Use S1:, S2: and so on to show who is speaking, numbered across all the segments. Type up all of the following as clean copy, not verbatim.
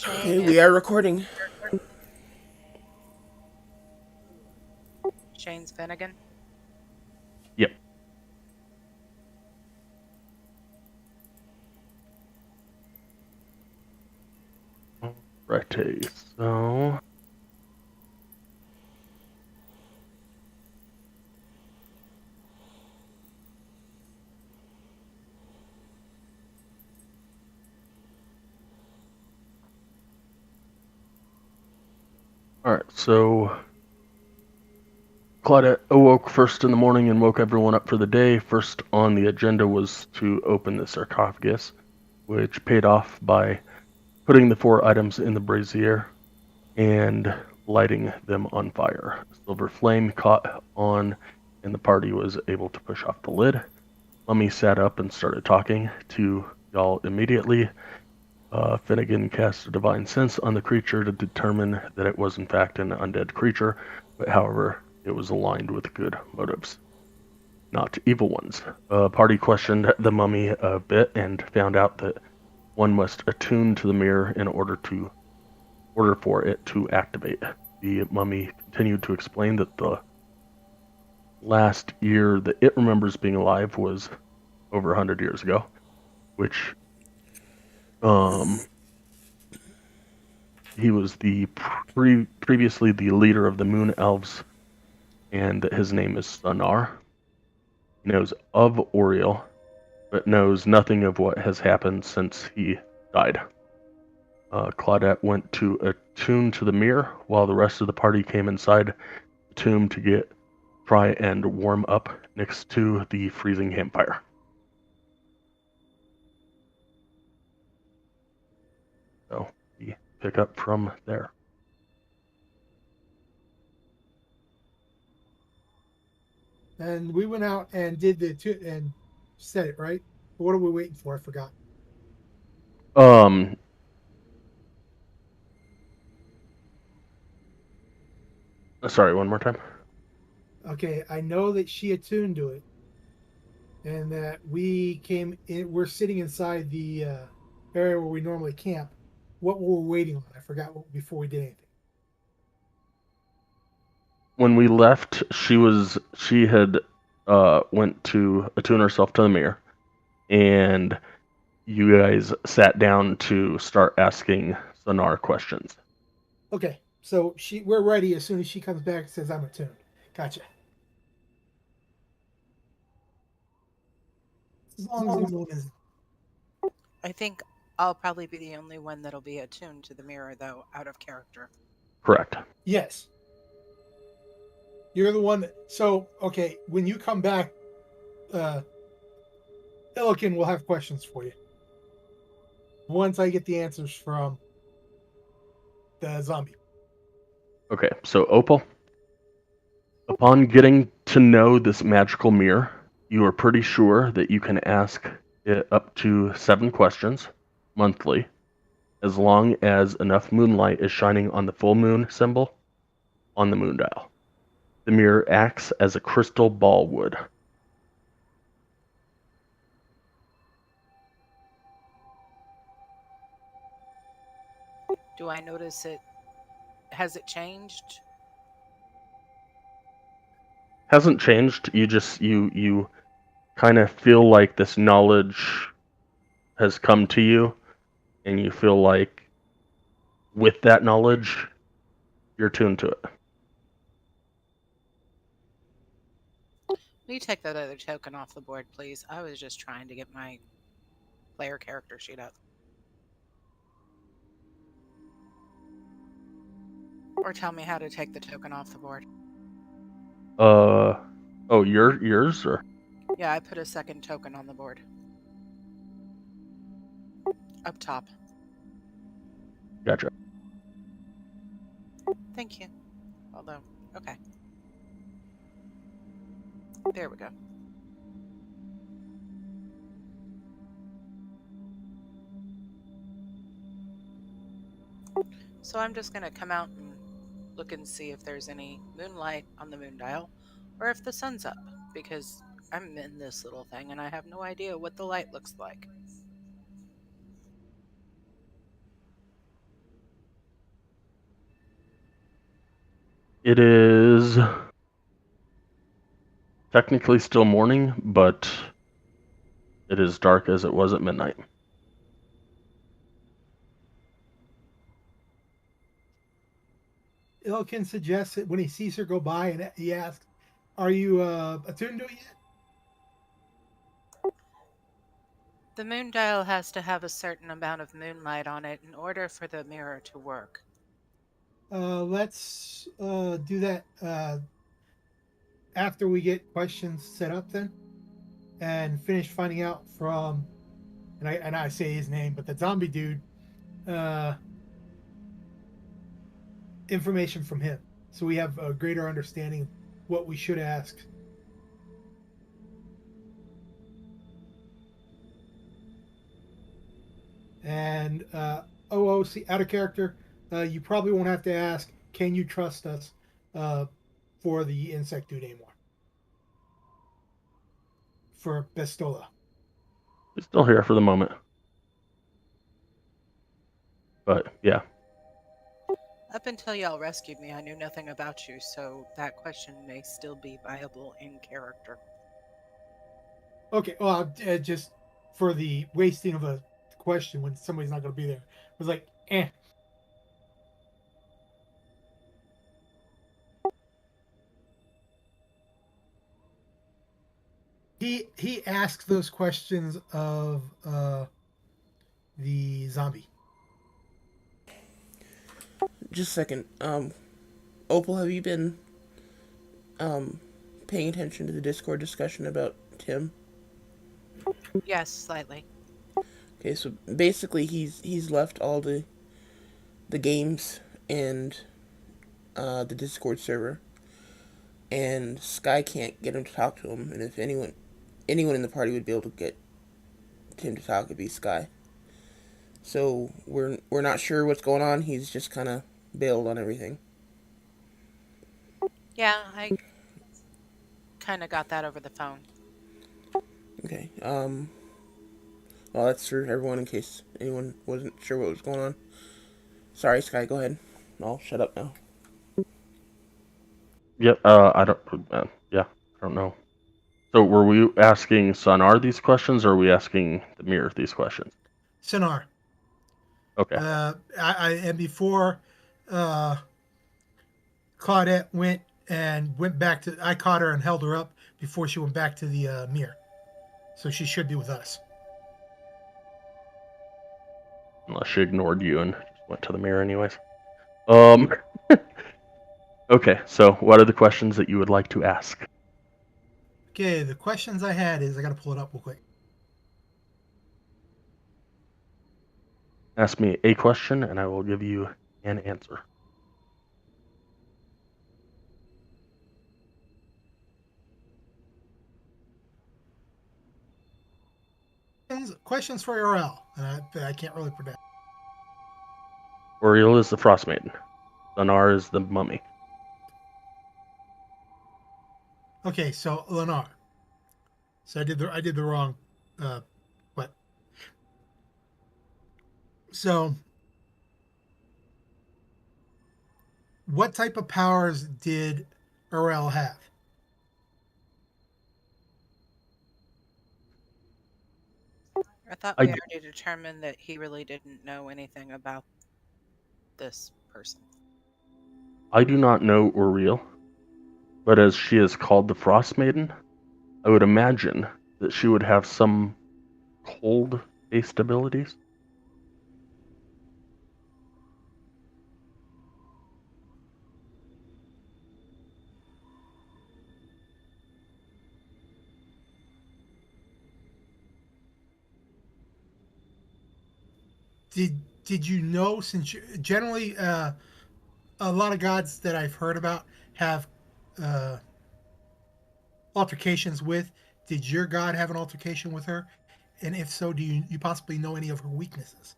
S1: Okay, we are recording.
S2: Shane's Finnegan.
S3: Yep. Righty, so... Alright, so... Claudette awoke first in the morning and woke everyone up for the day. First on the agenda was to open the sarcophagus, which paid off by putting the 4 items in the brazier and lighting them on fire. A silver flame caught on, and the party was able to push off the lid. Mummy sat up and started talking to y'all immediately. Finnegan cast a divine sense on the creature to determine that it was in fact an undead creature, but however, it was aligned with good motives, not evil ones. Party questioned the mummy a bit and found out that one must attune to the mirror in order for it to activate. The mummy continued to explain that the last year that it remembers being alive was over 100 years ago, which he was the previously the leader of the Moon Elves, and that his name is Sonar. He knows of Oriel, but knows nothing of what has happened since he died. Claudette went to attune to the mirror, while the rest of the party came inside the tomb to try and warm up next to the freezing campfire. So we pick up from there.
S4: And we went out and did and said it, right? But what are we waiting for? I forgot.
S3: Sorry, one more time.
S4: Okay, I know that she attuned to it, and that we came in. We're sitting inside the area where we normally camp. What were we waiting on? I forgot before we did anything.
S3: When we left, she had went to attune herself to the mirror, and you guys sat down to start asking Sonar questions.
S4: Okay, so we're ready as soon as she comes back and says I'm attuned. Gotcha. As long as the moon is.
S2: I think I'll probably be the only one that'll be attuned to the mirror, though, out of character.
S3: Correct.
S4: Yes. You're the one that. So okay, when you come back, Illiken will have questions for you. Once I get the answers from the zombie.
S3: Okay, so Opal, upon getting to know this magical mirror, you are pretty sure that you can ask it up to 7 questions monthly, as long as enough moonlight is shining on the full moon symbol on the moon dial. The mirror acts as a crystal ball would.
S2: Do I notice it? Has it changed?
S3: Hasn't changed. You kind of feel like this knowledge has come to you, and you feel like with that knowledge, you're tuned to it.
S2: Will you take that other token off the board, please? I was just trying to get my player character sheet up. Or tell me how to take the token off the board.
S3: Oh, yours or?
S2: Yeah, I put a second token on the board. Up top.
S3: Gotcha.
S2: Thank you. Although, okay. There we go. So I'm just going to come out and look and see if there's any moonlight on the moon dial, or if the sun's up, because I'm in this little thing and I have no idea what the light looks like.
S3: It is technically still morning, but it is dark as it was at midnight.
S4: Ilkin suggests that when he sees her go by and he asks, "Are you attuned to it yet?"
S2: The moon dial has to have a certain amount of moonlight on it in order for the mirror to work.
S4: Let's do that after we get questions set up then, and finish finding out from, and I say his name, but the zombie dude, uh, information from him, so we have a greater understanding of what we should ask. And OOC out of character, you probably won't have to ask, "Can you trust us?" For the insect dude anymore. For Bestola.
S3: He's still here for the moment. But yeah.
S2: Up until y'all rescued me, I knew nothing about you, so that question may still be viable in character.
S4: Okay, well, just for the wasting of a question when somebody's not going to be there, it was like, eh. He asks those questions of the zombie.
S1: Just a second. Opal, have you been paying attention to the Discord discussion about Tim?
S2: Yes, slightly.
S1: Okay, so basically he's left all the games and the Discord server, and Sky can't get him to talk to him. And if anyone in the party would be able to get Tim to talk, it'd be Sky. So we're not sure what's going on. He's just kind of bailed on everything.
S2: Yeah, I kind of got that over the phone.
S1: Okay. Well, that's for everyone in case anyone wasn't sure what was going on. Sorry, Sky. Go ahead. I'll shut up now.
S3: Yep. I don't. Yeah. I don't know. So were we asking Sonar these questions, or are we asking the mirror these questions?
S4: Sonar.
S3: Okay.
S4: And before Claudette went back to, I caught her and held her up before she went back to the mirror, so she should be with us.
S3: Unless she ignored you and just went to the mirror anyways. Okay, so what are the questions that you would like to ask?
S4: Okay, the questions I had is, I got to pull it up real quick.
S3: Ask me a question and I will give you an answer.
S4: Questions for RL. I can't really predict.
S3: Oriel is the Frost Maiden. Sonar is the mummy.
S4: Okay, so Lennar. So I did the wrong. What? So, what type of powers did RL have?
S2: I thought
S3: I
S2: we
S3: d-
S2: already determined that he really didn't know anything about this person.
S3: I do not know Oriel, but as she is called the Frost Maiden, I would imagine that she would have some cold-based abilities.
S4: Did you know, since generally a lot of gods that I've heard about have uh, altercations with? Did your god have an altercation with her? And if so, do you possibly know any of her weaknesses?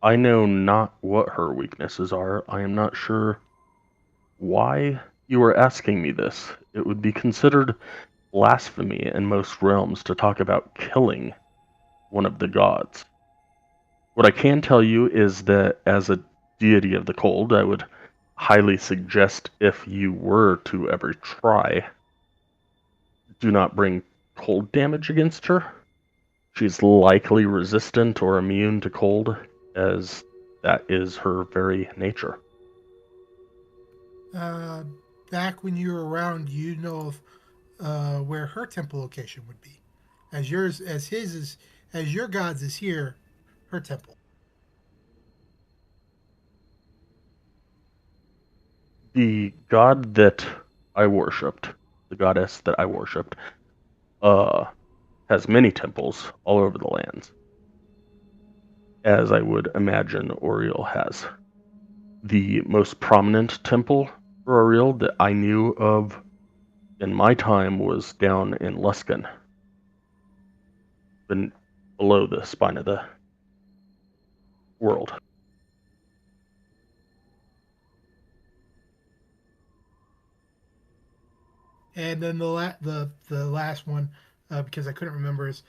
S3: I know not what her weaknesses are. I am not sure why you are asking me this. It would be considered blasphemy in most realms to talk about killing one of the gods. What I can tell you is that as a deity of the cold. I would highly suggest, if you were to ever try, do not bring cold damage against her. She's likely resistant or immune to cold, as that is her very nature.
S4: Back when you were around, you know of where her temple location would be, as yours, as his is, as your God's is here, her temple.
S3: The god that I worshipped, the goddess that I worshipped, has many temples all over the lands, as I would imagine Oriel has. The most prominent temple for Oriel that I knew of in my time was down in Luskan, below the spine of the world.
S4: And then the last one, because I couldn't remember, is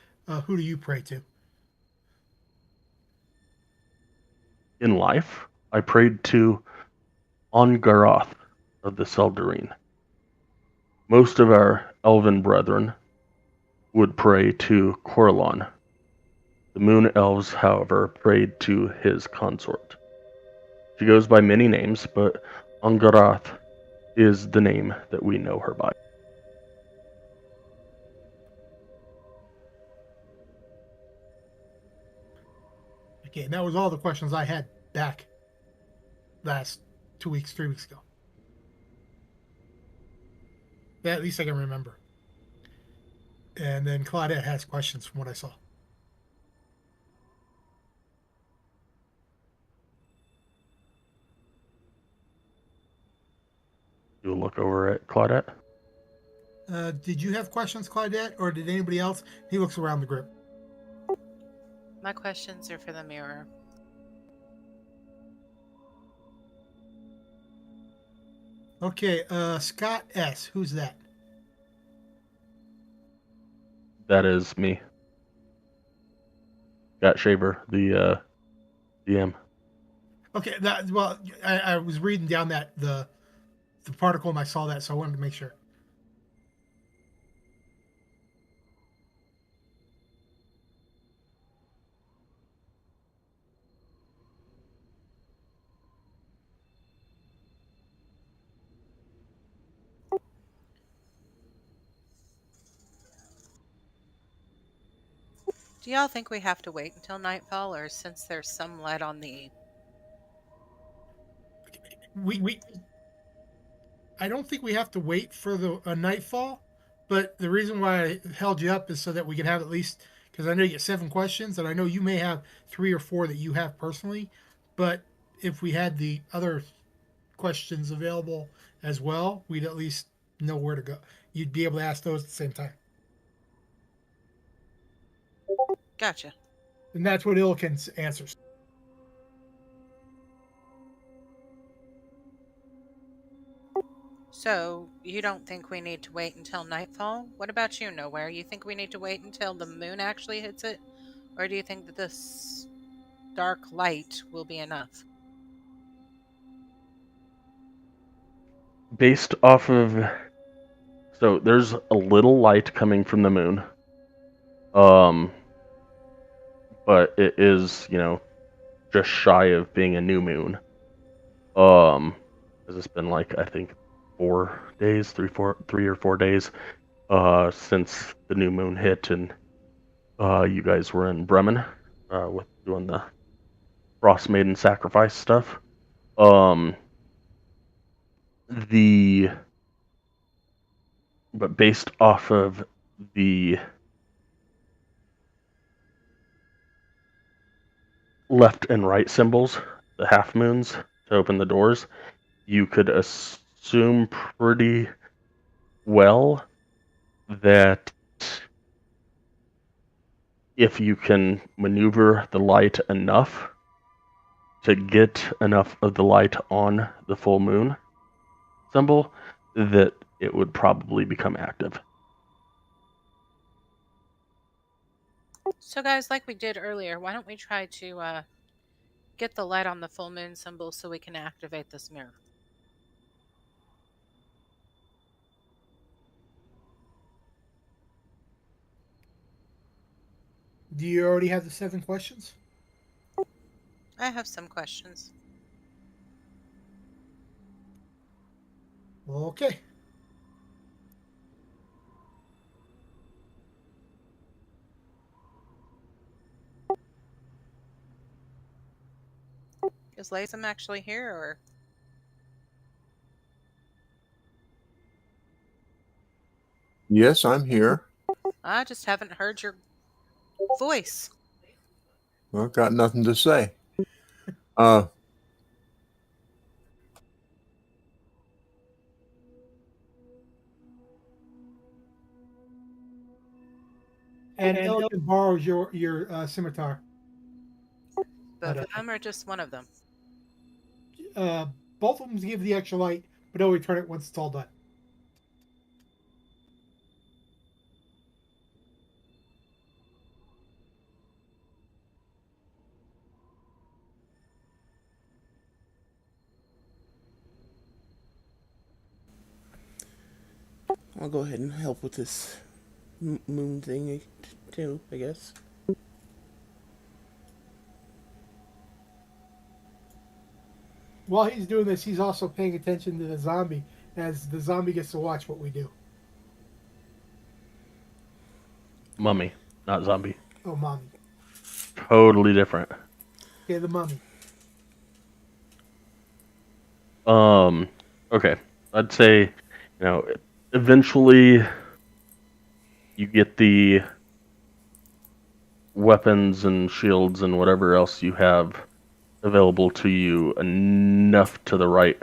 S4: who do you pray to?
S3: In life, I prayed to Ongaroth of the Seldarine. Most of our elven brethren would pray to Corlon. The moon elves, however, prayed to his consort. She goes by many names, but Ongaroth is the name that we know her by.
S4: Okay, and that was all the questions I had back last 2 weeks, 3 weeks ago. At least I can remember. And then Claudette has questions from what I saw.
S3: You will look over at Claudette.
S4: Did you have questions, Claudette, or did anybody else? He looks around the group.
S2: My questions are for the mirror.
S4: Okay, Scott S. Who's that?
S3: That is me. Scott Shaver, the DM.
S4: Okay, well, I was reading down that the particle and I saw that, so I wanted to make sure.
S2: Do y'all think we have to wait until nightfall, or since there's some light on the...
S4: We I don't think we have to wait for the nightfall, but the reason why I held you up is so that we can have at least, because I know you get 7 questions, and I know you may have 3 or 4 that you have personally, but if we had the other questions available as well, we'd at least know where to go. You'd be able to ask those at the same time.
S2: Gotcha.
S4: And that's what Illiken answers.
S2: So, you don't think we need to wait until nightfall? What about you, Nowhere? You think we need to wait until the moon actually hits it? Or do you think that this dark light will be enough?
S3: Based off of... So there's a little light coming from the moon. But it is, just shy of being a new moon. Has it's been like, I think 4 days, 3 or 4 days, since the new moon hit, and you guys were in Bremen, with doing the Frost Maiden sacrifice stuff. But based off of the left and right symbols, the half moons to open the doors, you could assume pretty well that if you can maneuver the light enough to get enough of the light on the full moon symbol, that it would probably become active.
S2: So, guys, like we did earlier, why don't we try to get the light on the full moon symbol so we can activate this mirror.
S4: Do you already have the 7 questions?
S2: I have some questions.
S4: Okay.
S2: Is Latham actually here, or?
S5: Yes, I'm here.
S2: I just haven't heard your voice.
S5: I've got nothing to say. Uh,
S4: And Elgin borrows your scimitar.
S2: Both of them or just one of them?
S4: Both of them give the extra light, but he'll return it once it's all done.
S1: I'll go ahead and help with this moon thing too, I guess.
S4: While he's doing this, he's also paying attention to the zombie, as the zombie gets to watch what we do.
S3: Mummy, not zombie.
S4: Oh, mommy.
S3: Totally different.
S4: Okay, the mummy.
S3: Okay. I'd say, eventually you get the weapons and shields and whatever else you have available to you enough to the right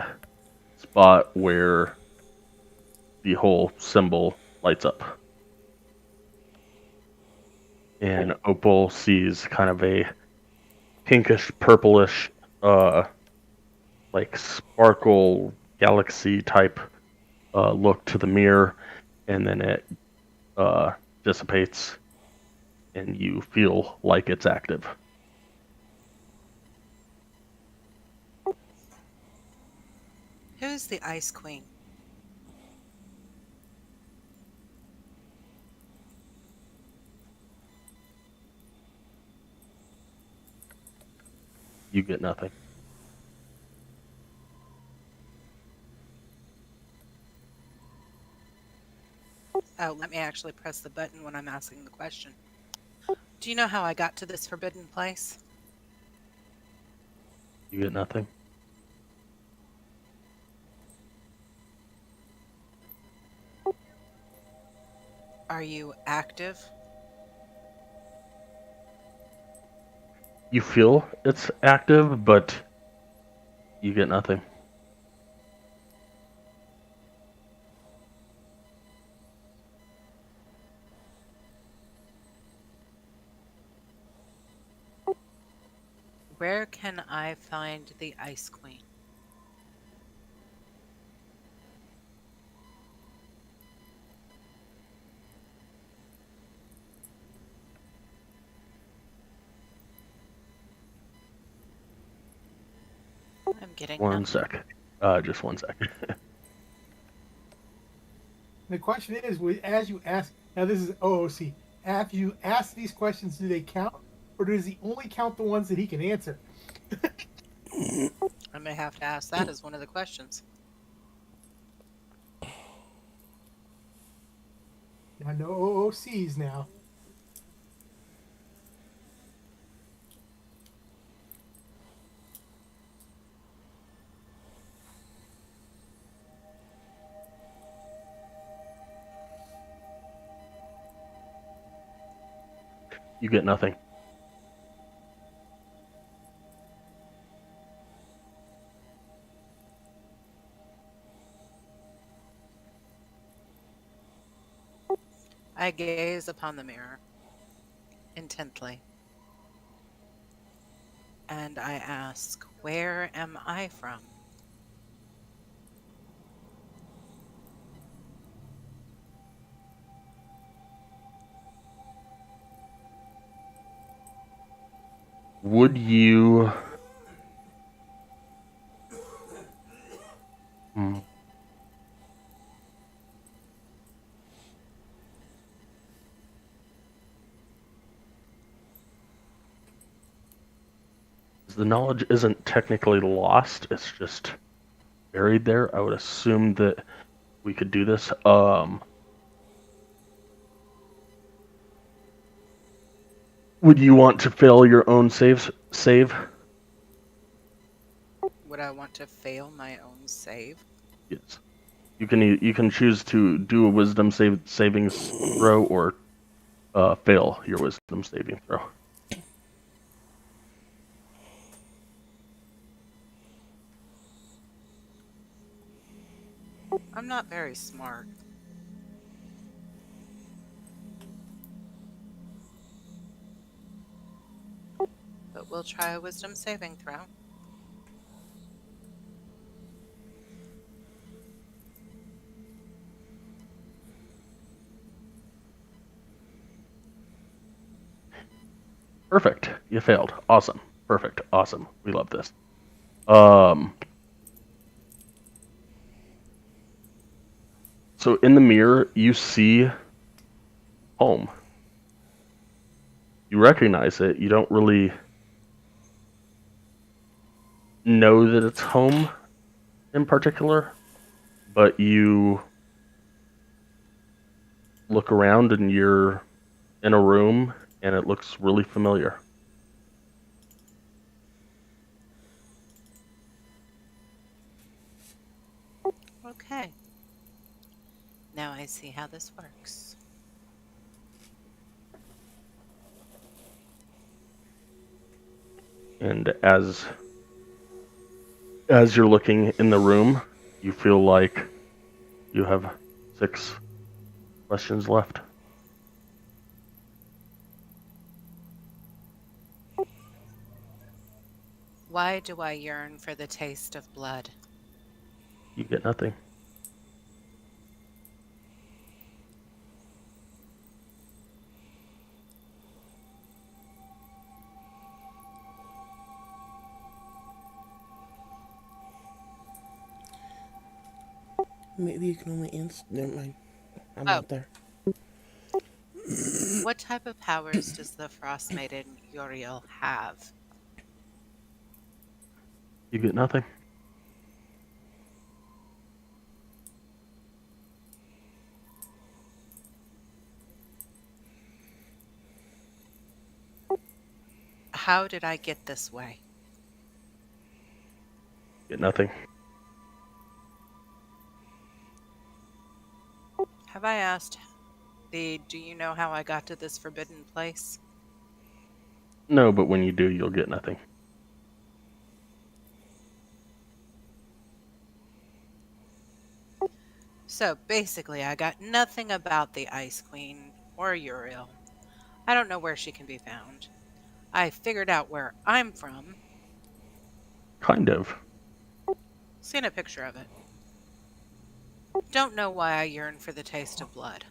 S3: spot where the whole symbol lights up. And Opal sees kind of a pinkish, purplish, like sparkle galaxy type look to the mirror, and then it dissipates, and you feel like it's active.
S2: Who's the Ice Queen?
S3: You get nothing.
S2: Oh, let me actually press the button when I'm asking the question. Do you know how I got to this forbidden place?
S3: You get nothing.
S2: Are you active?
S3: You feel it's active, but you get nothing.
S2: Where can I find the Ice Queen? I'm getting
S3: One
S2: nothing.
S3: sec. Just 1 second.
S4: The question is, as you ask, now this is OOC. After you ask these questions, do they count, or does he only count the ones that he can answer?
S2: I may have to ask that as one of the questions.
S4: I know OOCs now.
S3: You get nothing.
S2: I gaze upon the mirror intently, and I ask, where am I from?
S3: Would you The knowledge isn't technically lost, it's just buried there. I would assume that we could do this. Would you want to fail your own save?
S2: Would I want to fail my own save?
S3: Yes. You can choose to do a wisdom savings throw or fail your wisdom saving throw.
S2: I'm not very smart. But we'll try a wisdom saving throw.
S3: Perfect. You failed. Awesome. Perfect. Awesome. We love this. So in the mirror, you see home. You recognize it. You don't really know that it's home in particular, but you look around and you're in a room and it looks really familiar.
S2: Okay. Now I see how this works.
S3: And as you're looking in the room, you feel like you have 6 questions left.
S2: Why do I yearn for the taste of blood?
S3: You get nothing.
S1: Maybe you can only answer. Never mind. I'm
S2: Oh.
S1: not there.
S2: What type of powers does the Frost Maiden Uriel have?
S3: You get nothing.
S2: How did I get this way?
S3: Get nothing.
S2: Have I asked do you know how I got to this forbidden place?
S3: No, but when you do, you'll get nothing.
S2: So basically, I got nothing about the Ice Queen or Uriel. I don't know where she can be found. I figured out where I'm from.
S3: Kind of.
S2: Seen a picture of it. Don't know why I yearn for the taste of blood.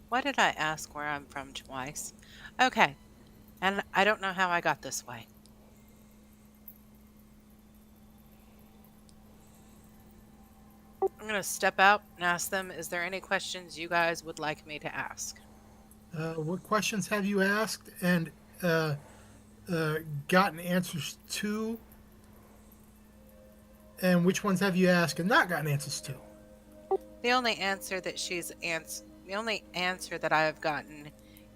S2: Why did I ask where I'm from twice? Okay, and I don't know how I got this way. I'm going to step out and ask them, is there any questions you guys would like me to ask?
S4: What questions have you asked and gotten answers to? And which ones have you asked and not gotten answers to?
S2: The only answer that I have gotten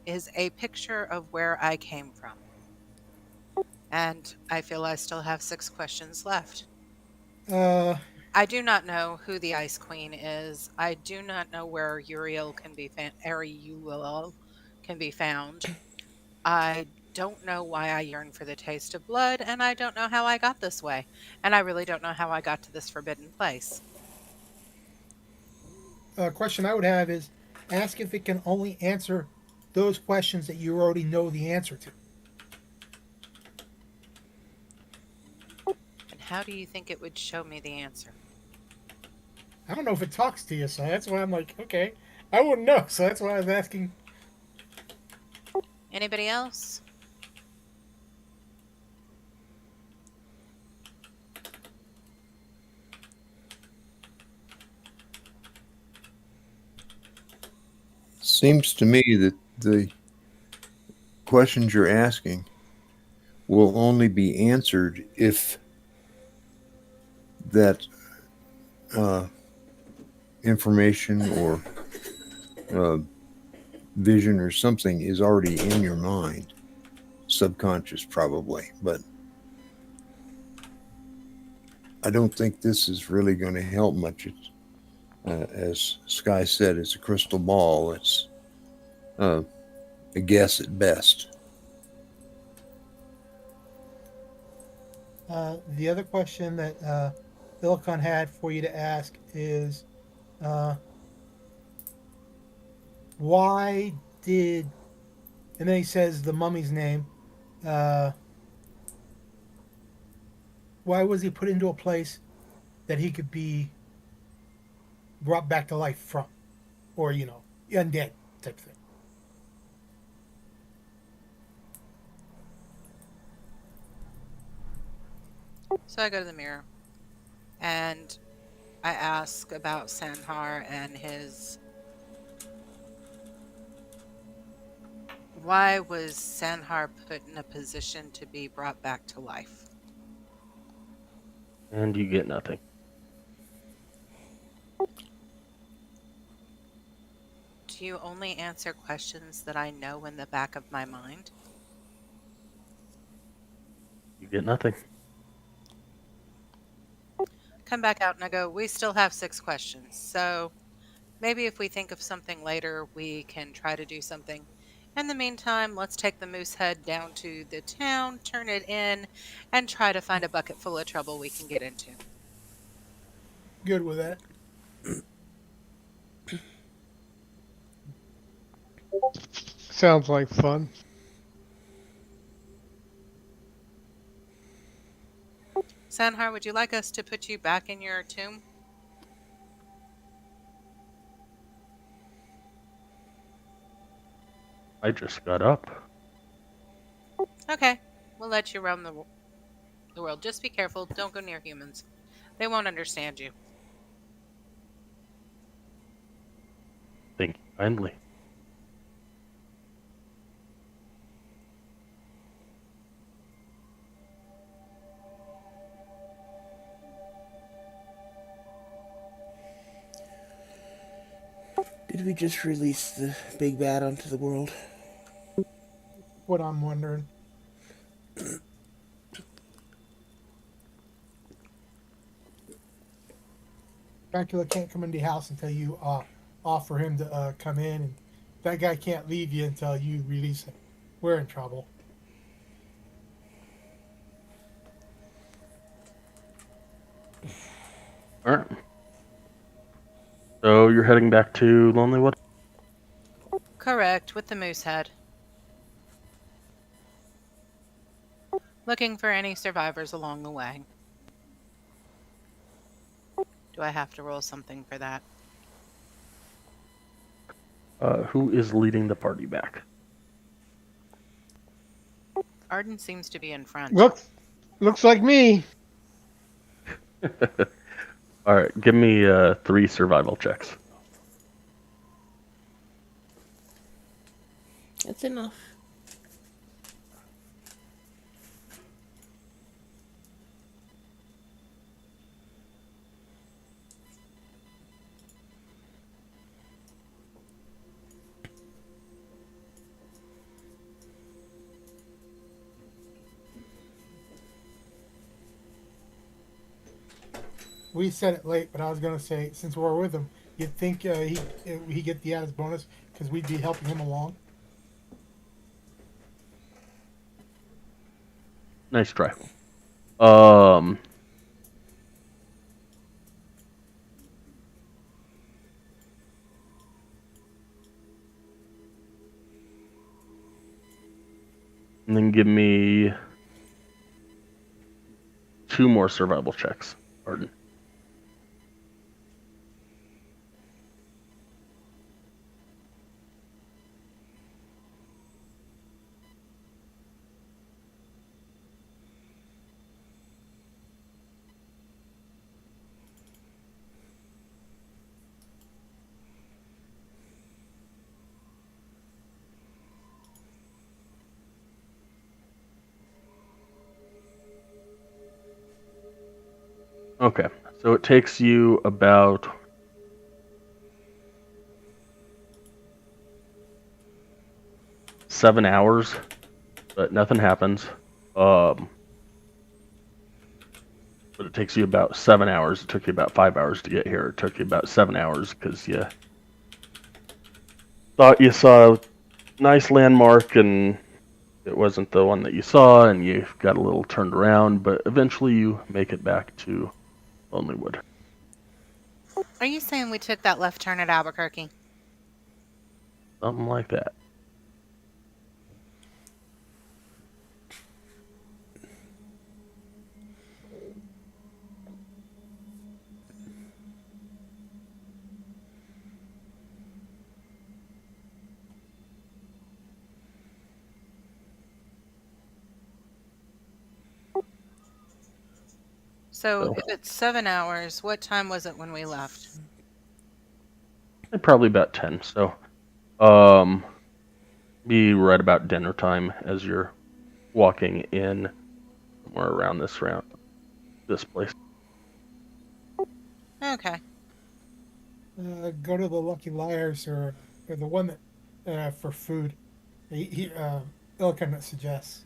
S2: is a picture of where I came from. And I feel I still have 6 questions left. I do not know who the Ice Queen is. I do not know where Uriel can be found. I don't know why I yearn for the taste of blood, and I don't know how I got this way. And I really don't know how I got to this forbidden place.
S4: Question I would have is ask if it can only answer those questions that you already know the answer to.
S2: And how do you think it would show me the answer?
S4: I don't know if it talks to you, so that's why I'm like, okay, I wouldn't know, so that's why I was asking.
S2: Anybody else?
S5: Seems to me that the questions you're asking will only be answered if that information or vision or something is already in your mind, subconscious probably, but I don't think this is really going to help much. It's, as Sky said, it's a crystal ball. It's a guess at best.
S4: The other question that Ilkon had for you to ask is, why did, and then he says the mummy's name, uh, why was he put into a place that he could be brought back to life from, or undead type thing?
S2: So I go to the mirror and I ask about Sanhar and his. Why was Sanhar put in a position to be brought back to life?
S3: And you get nothing.
S2: Do you only answer questions that I know in the back of my mind?
S3: You get nothing.
S2: Come back out and I go, we still have 6 questions. So maybe if we think of something later, we can try to do something. In the meantime, let's take the moose head down to the town, turn it in, and try to find a bucket full of trouble we can get into.
S4: Good with that.
S6: Sounds like fun.
S2: Sanhar, would you like us to put you back in your tomb?
S3: I just got up.
S2: Okay, we'll let you roam the world. Just be careful. Don't go near humans. They won't understand you.
S3: Thank you kindly.
S1: Did we just release the big bad onto the world?
S4: What I'm wondering. Dracula can't come into your house until you offer him to come in, and that guy can't leave you until you release him. We're in trouble.
S3: All right. So you're heading back to Lonelywood?
S2: Correct, with the moose head. Looking for any survivors along the way. Do I have to roll something for that?
S3: Who is leading the party back?
S2: Arden seems to be in front.
S6: Looks like me.
S3: All right, give me 3 survival checks.
S1: That's enough.
S4: We said it late, but I was gonna say, since we're with him, you'd think he get the added bonus because we'd be helping him along.
S3: Nice try. And then give me 2 more survival checks, Arden. Okay, so it takes you about 7 hours, but nothing happens. But it takes you about 7 hours. It took you about 5 hours to get here. It took you about 7 hours because you thought you saw a nice landmark and it wasn't the one that you saw, and you got a little turned around, but eventually you make it back to Lonelywood.
S2: Are you saying we took that left turn at Albuquerque?
S3: Something like that.
S2: So if it's 7 hours, what time was it when we left?
S3: Probably about 10. So, um, be right about dinner time as you're walking in somewhere around this place.
S2: Okay.
S4: Go to the Lucky Liars or the one that for food. Illican suggests.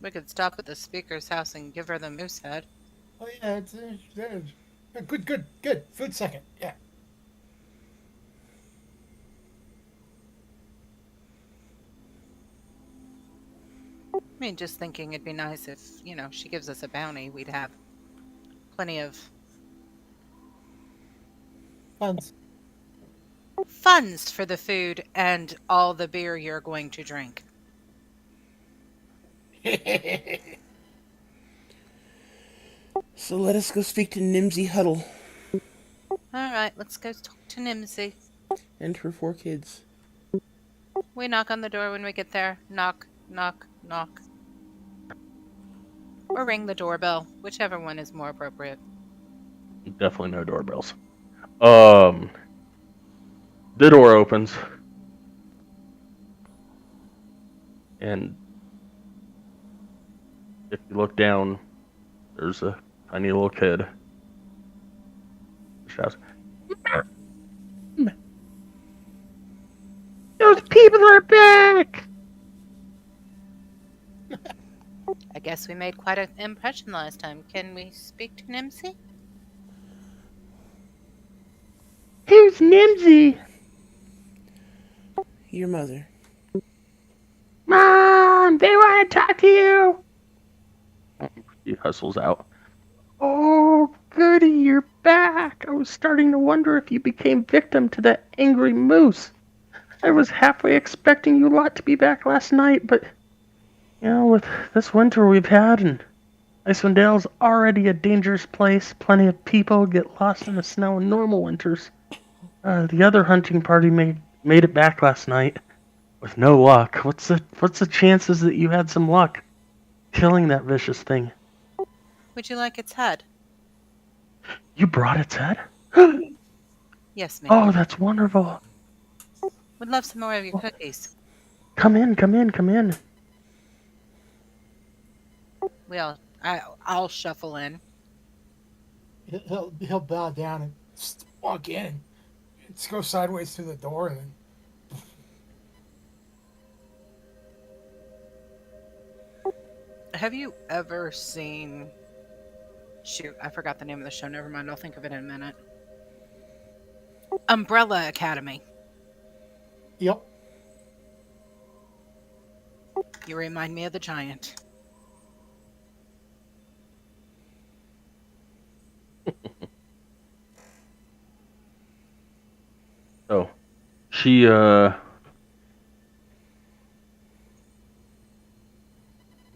S2: We could stop at the speaker's house and give her the moose head.
S4: Oh yeah, it's good. Food second. Yeah.
S2: I mean, just thinking it'd be nice if, she gives us a bounty. We'd have plenty of funds for the food and all the beer you're going to drink.
S1: So let us go speak to Nimsy Huddle
S2: All right, let's go talk to Nimsy.
S1: and her 4 kids.
S2: We knock on the door when we get there. Knock, knock, knock. Or ring the doorbell, whichever one is more appropriate.
S3: Definitely no doorbells. The door opens, and if you look down, there's a tiny little kid. Shouts, "Those people are back!"
S2: I guess we made quite an impression last time. Can we speak to Nimsy?
S3: Who's Nimsy?
S1: Your mother.
S3: Mom, they want to talk to you. He hustles out. Oh, goody, you're back. I was starting to wonder if you became victim to that angry moose. I was halfway expecting you lot to be back last night, but, with this winter we've had, and Icewind Dale's already a dangerous place. Plenty of people get lost in the snow in normal winters. The other hunting party made it back last night with no luck. What's the chances that you had some luck killing that vicious thing?
S2: Would you like its head?
S3: You brought its head?
S2: Yes, ma'am.
S3: Oh, that's wonderful.
S2: Would love some more of your cookies.
S3: Come in.
S2: I'll shuffle in.
S4: He'll bow down and just walk in and just go sideways through the door and then.
S2: Have you ever seen... Shoot, I forgot the name of the show. Never mind, I'll think of it in a minute. Umbrella Academy.
S4: Yep.
S2: You remind me of the giant.
S3: Oh, she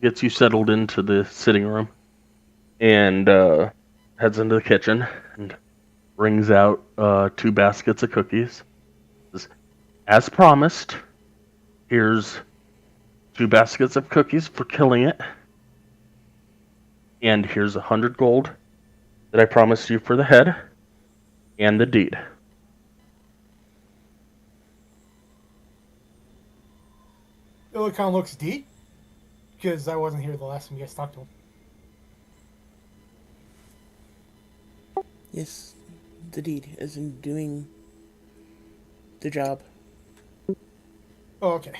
S3: gets you settled into the sitting room and heads into the kitchen and brings out 2 baskets of cookies. Says, as promised, here's 2 baskets of cookies for killing it, and here's 100 gold that I promised you for the head and the deed.
S4: Illican looks deep because I wasn't here the last time you guys talked to him.
S1: Yes, the deed, as in doing the job.
S4: Oh, okay.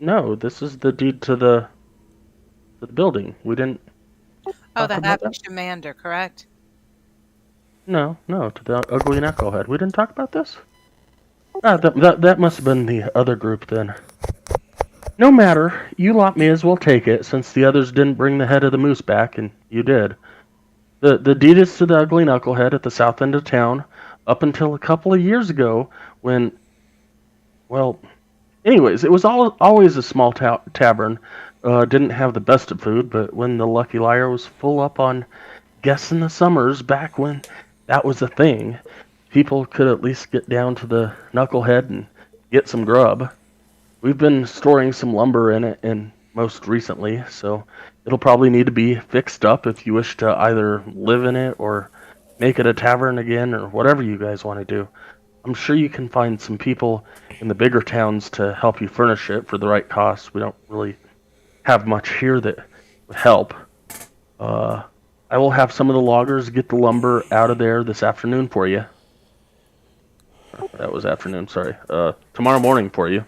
S3: No, this is the deed to the building. We didn't
S2: Oh,
S3: talk
S2: the
S3: about
S2: happy
S3: that.
S2: Shander, correct?
S3: No, to the ugly knucklehead. We didn't talk about this. Ah, that must have been the other group then. No matter, you lot may as well take it, since the others didn't bring the head of the moose back, and you did. The deed is to the ugly knucklehead at the south end of town, up until a couple of years ago, when, well, anyways, it was always a small tavern. Didn't have the best of food, but when the Lucky Liar was full up on guests in the summers, back when that was a thing, people could at least get down to the knucklehead and get some grub. We've been storing some lumber in it, and most recently, so it'll probably need to be fixed up if you wish to either live in it or make it a tavern again, or whatever you guys want to do. I'm sure you can find some people in the bigger towns to help you furnish it for the right cost. We don't really have much here that would help. Uh, I will have some of the loggers get the lumber out of there this afternoon for you. That was afternoon, sorry. Tomorrow morning for you.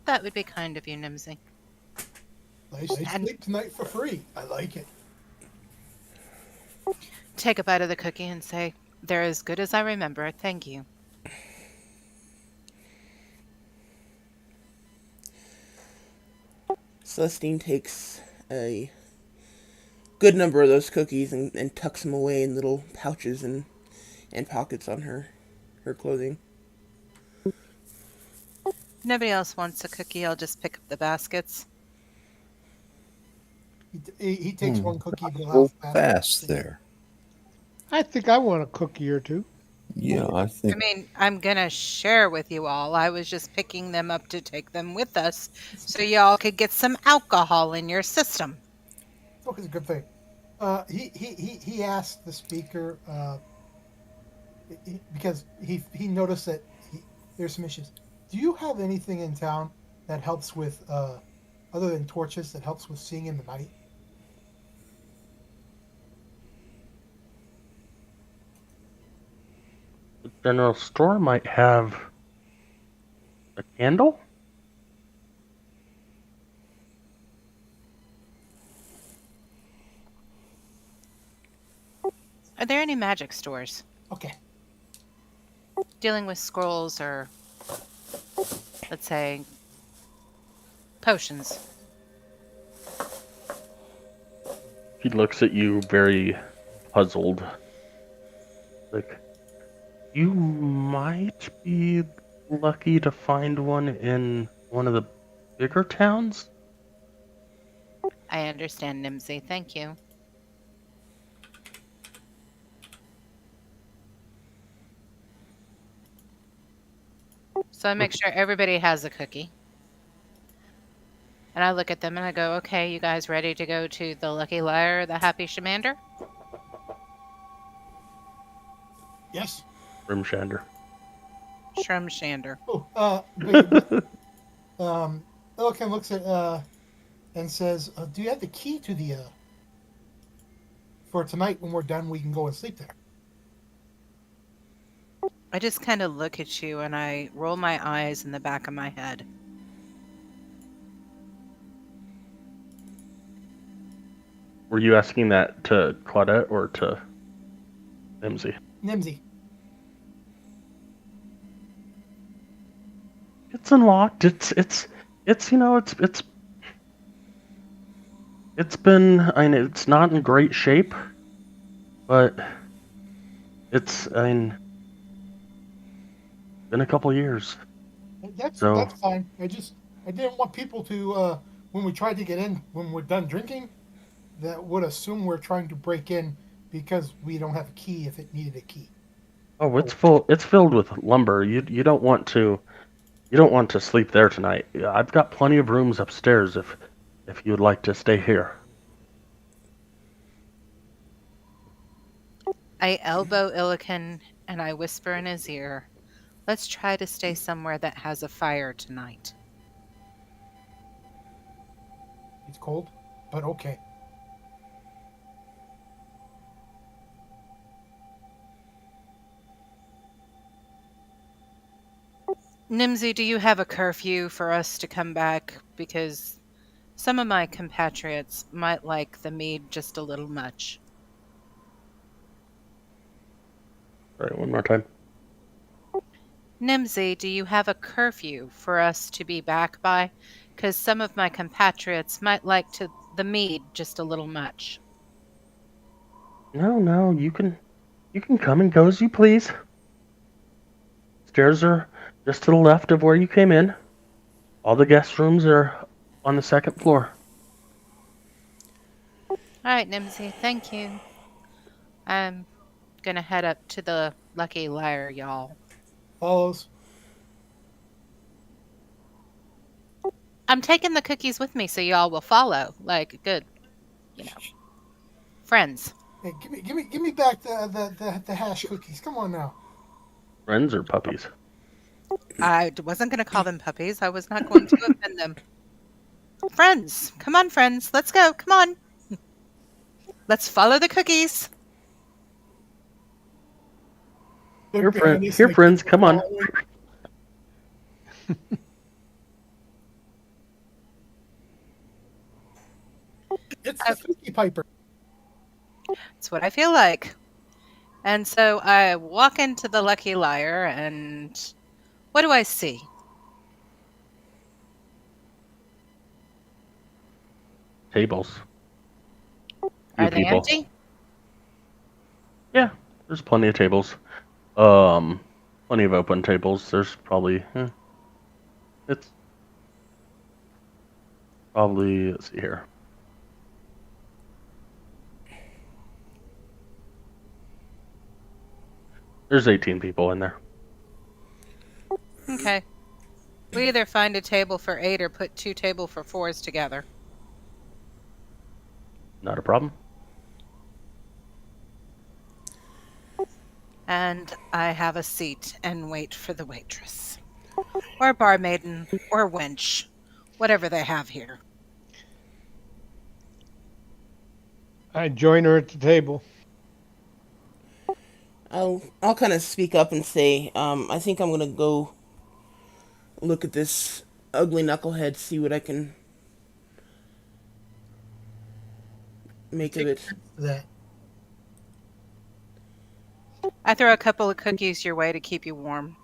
S2: That would be kind of you, Nimsy.
S4: Nice
S2: And
S4: sleep tonight for free. I like it.
S2: take a bite of the cookie and say, they're as good as I remember. Thank you.
S1: Celestine takes a good number of those cookies and tucks them away in little pouches and pockets on her clothing.
S2: If nobody else wants a cookie, I'll just pick up the baskets.
S4: He takes one cookie.
S5: Go fast there.
S6: I think I want a cookie or two.
S5: Yeah, I
S2: I
S5: think
S2: mean, I'm going to share with you all. I was just picking them up to take them with us so y'all could get some alcohol in your system.
S4: It's always a good thing. He asked the speaker because he noticed that there's some issues. Do you have anything in town that helps with other than torches that helps with seeing in the night?
S3: The general store might have a candle?
S2: Are there any magic stores
S4: Okay.
S2: dealing with scrolls or, let's say, potions?
S3: He looks at you very puzzled. Like, you might be lucky to find one in one of the bigger towns?
S2: I understand, Nimsy. Thank you. So I make sure everybody has a cookie. And I look at them and I go, okay, you guys ready to go to the Lucky Liar, the Happy Shander?
S4: Yes.
S3: Grim Shander.
S2: Shrum Shander.
S4: Oh, Elkin looks at and says, "Do you have the key to the for tonight? When we're done, we can go and sleep there."
S2: I just kind of look at you and I roll my eyes in the back of my head.
S3: Were you asking that to Claudette or to Nimsy?
S4: Nimsy.
S3: It's unlocked. It's been, I mean, it's not in great shape, but it's been a couple years.
S4: That's
S3: So-
S4: that's fine. I didn't want people to when we tried to get in when we're done drinking, that would assume we're trying to break in because we don't have a key if it needed a key.
S3: Oh, it's full. It's filled with lumber. You don't want to sleep there tonight. Yeah, I've got plenty of rooms upstairs if you would like to stay here.
S2: I elbow Illiken and I whisper in his ear, let's try to stay somewhere that has a fire tonight.
S4: It's cold, but okay.
S2: Nimsy, do you have a curfew for us to come back? Because some of my compatriots might like the mead just a little much.
S3: All right, one more time.
S2: Nimsy, do you have a curfew for us to be back by? Because some of my compatriots might like the mead just a little much.
S3: No, you can come and go as you please. Stairs are just to the left of where you came in. All the guest rooms are on the second floor.
S2: All right, Nimsy, thank you. I'm gonna head up to the Lucky Liar, y'all.
S4: Follows.
S2: I'm taking the cookies with me so y'all will follow. Like good, friends.
S4: Hey, give me back the hash cookies. Come on now.
S3: Friends or puppies?
S2: I wasn't gonna call them puppies. I was not going to offend them. Friends, come on, friends. Let's go. Come on. Let's follow the cookies.
S3: Here, friends, come on.
S4: It's the cookie piper.
S2: That's what I feel like. And so I walk into the Lucky Liar, and what do I see?
S3: Tables.
S2: Are they empty?
S3: Yeah, there's plenty of tables. Plenty of open tables. There's probably it's probably, let's see here. There's 18 people in there.
S2: Okay. We either find a table for 8 or put 2 table for 4s together.
S3: Not a problem.
S2: And I have a seat and wait for the waitress. Or barmaiden, or wench. Whatever they have here.
S6: I join her at the table.
S1: I'll kind of speak up and say, I think I'm gonna go look at this ugly knucklehead, see what I can make of it.
S4: That.
S2: I throw a couple of cookies your way to keep you warm.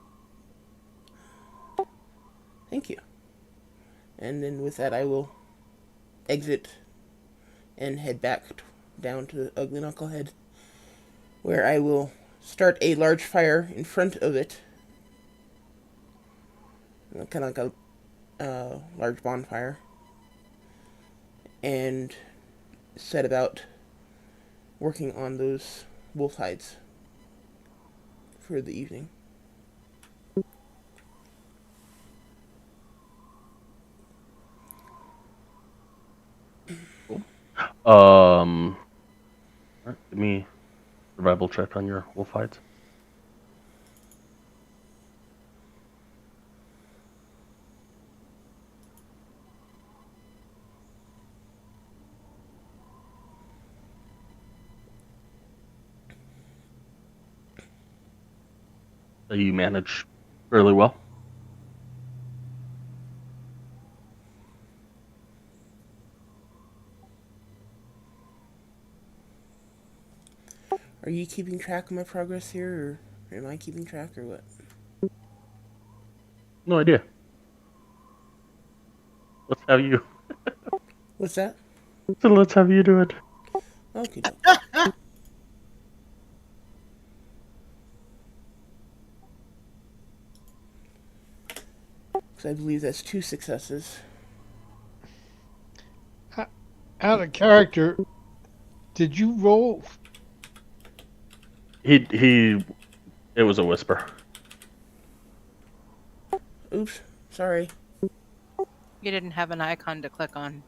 S1: Thank you. And then with that, I will exit and head back down to the ugly knucklehead, where I will start a large fire in front of it, kind of like a large bonfire, and set about working on those wolf hides for the evening.
S3: Alright, give me survival check on your wolf hides. You manage fairly well.
S1: Are you keeping track of my progress here, or am I keeping track, or what?
S3: No idea. Let's have you.
S1: What's that?
S3: So let's have you do it.
S1: Okay. So I believe that's 2 successes.
S6: Out of character, did you roll?
S3: It was a whisper.
S1: Oops, sorry.
S2: You didn't have an icon to click on.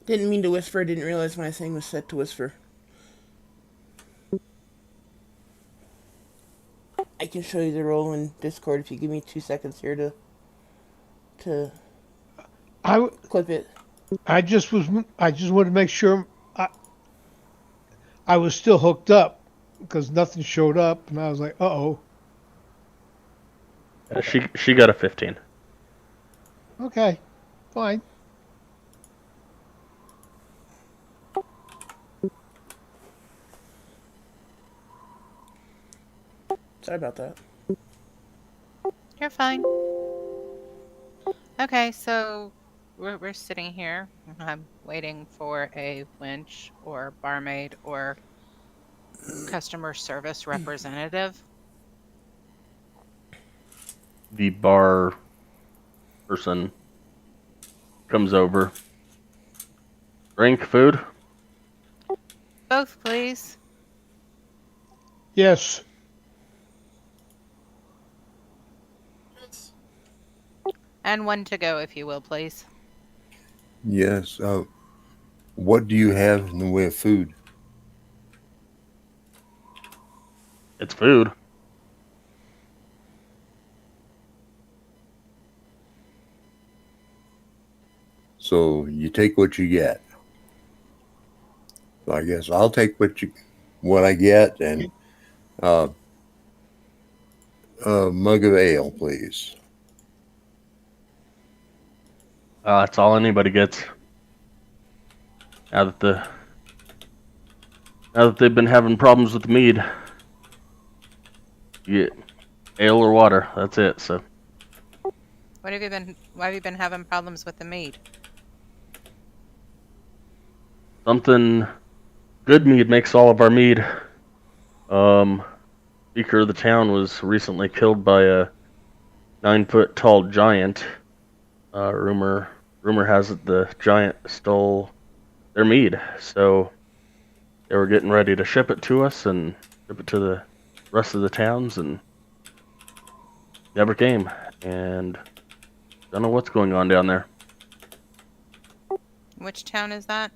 S1: Didn't mean to whisper, didn't realize my thing was set to whisper. I can show you the roll in Discord if you give me 2 seconds here to clip it.
S6: I just wanted to make sure I was still hooked up because nothing showed up, and I was like, "Uh-oh."
S3: She got a 15.
S6: Okay, fine.
S1: Sorry about that.
S2: You're fine. Okay, so we're sitting here. I'm waiting for a winch or barmaid or customer service representative.
S3: The bar person comes over. Drink, food?
S2: Both, please.
S6: Yes.
S2: And one to go, if you will, please.
S5: Yes. What do you have in the way of food?
S3: It's food.
S5: So you take what you get. So I guess I'll take what I get, and uh, a mug of ale, please.
S3: That's all anybody gets. Now that they've been having problems with the mead, you get ale or water. That's it. So
S2: Why have you been having problems with the mead?
S3: something good mead makes all of our mead. Speaker of the town was recently killed by a 9-foot tall giant. Rumor has it the giant stole their mead, so they were getting ready to ship it to us and ship it to the rest of the towns, and never came. And don't know what's going on down there.
S2: Which town is that?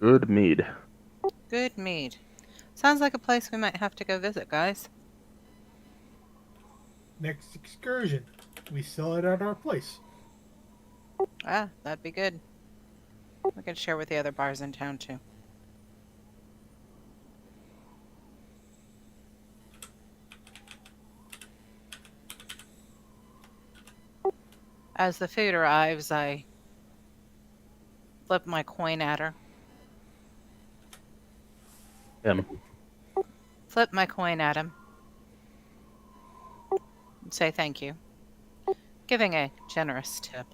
S3: Good mead.
S2: Good mead. Sounds like a place we might have to go visit, guys.
S4: Next excursion, we sell it at our place.
S2: Ah, that'd be good. We could share with the other bars in town, too. As the food arrives, I flip my coin at her.
S3: Him.
S2: Flip my coin at him. And say thank you. Giving a generous tip.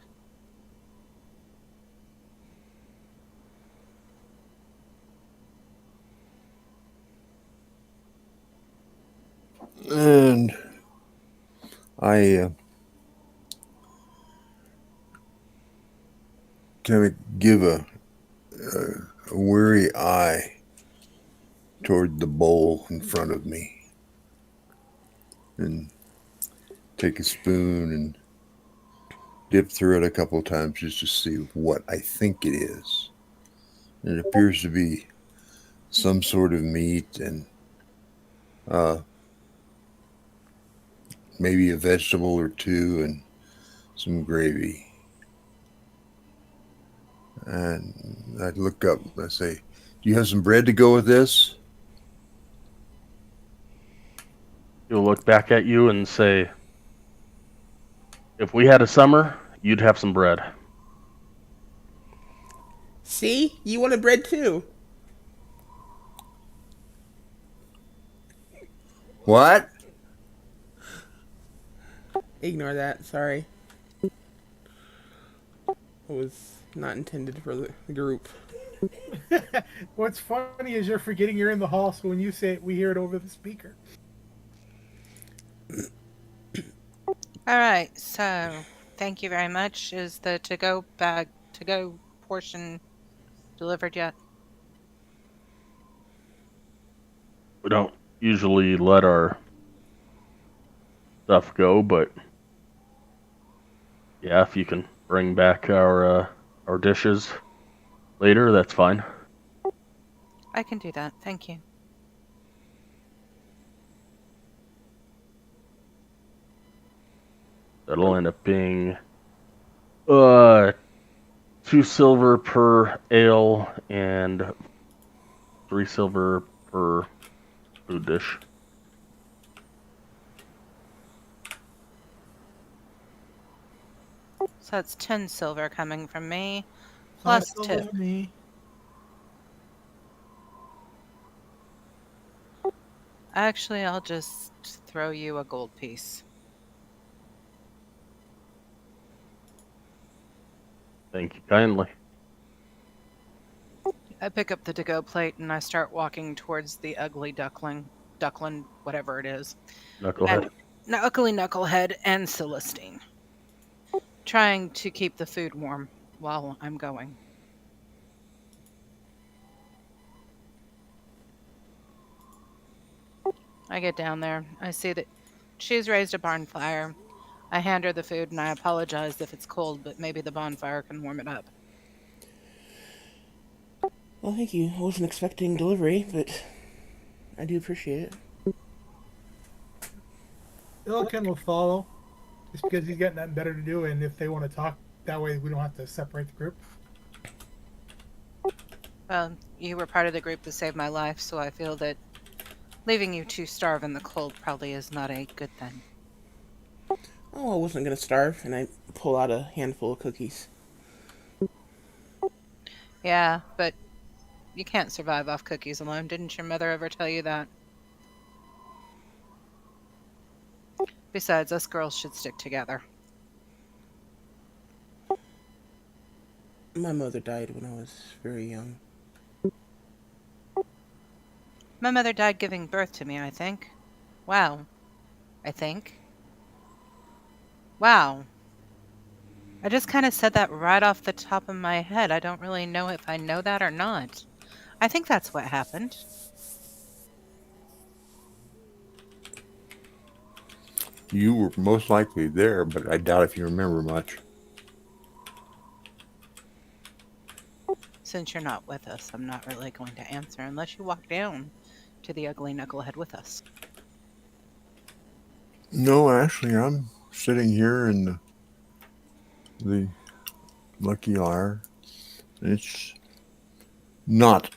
S5: And I kind of give a weary eye toward the bowl in front of me and take a spoon and dip through it a couple of times just to see what I think it is. And it appears to be some sort of meat and maybe a vegetable or two and some gravy. And I look up and I say, "Do you have some bread to go with this?"
S3: He'll look back at you and say, if we had a summer, you'd have some bread.
S1: See? You wanted bread too.
S5: What?
S1: Ignore that. Sorry. It was not intended for the group.
S4: What's funny is you're forgetting you're in the hall, so when you say it, we hear it over the speaker.
S2: All right, so thank you very much. Is the to-go portion delivered yet?
S3: We don't usually let our stuff go, but yeah, if you can bring back our dishes later, that's fine.
S2: I can do that. Thank you.
S3: That'll end up being 2 silver per ale and 3 silver per food dish.
S2: So that's 10 silver coming from me,
S4: 5
S2: plus
S4: silver
S2: 2.
S4: for me.
S2: Actually, I'll just throw you a gold piece.
S3: Thank you kindly.
S2: I pick up the to-go plate and I start walking towards the ugly duckling, whatever it is.
S3: Knucklehead.
S2: And ugly knucklehead and Celestine. Trying to keep the food warm while I'm going. I get down there. I see that she's raised a barn fire. I hand her the food and I apologize if it's cold, but maybe the bonfire can warm it up.
S1: Well, thank you. I wasn't expecting delivery, but I do appreciate it.
S4: Illiken will follow, just because he's got nothing better to do, and if they want to talk, that way we don't have to separate the group.
S2: Well, you were part of the group that saved my life, so I feel that leaving you to starve in the cold probably is not a good thing.
S1: Oh, I wasn't gonna starve, and I pull out a handful of cookies.
S2: Yeah, but you can't survive off cookies alone. Didn't your mother ever tell you that? Besides, us girls should stick together.
S1: My mother died when I was very young.
S2: My mother died giving birth to me, I think. Wow. I think. Wow. I just kind of said that right off the top of my head. I don't really know if I know that or not. I think that's what happened.
S5: You were most likely there, but I doubt if you remember much.
S2: Since you're not with us, I'm not really going to answer unless you walk down to the ugly knucklehead with us.
S5: No, actually, I'm sitting here in the Lucky Hour. It's not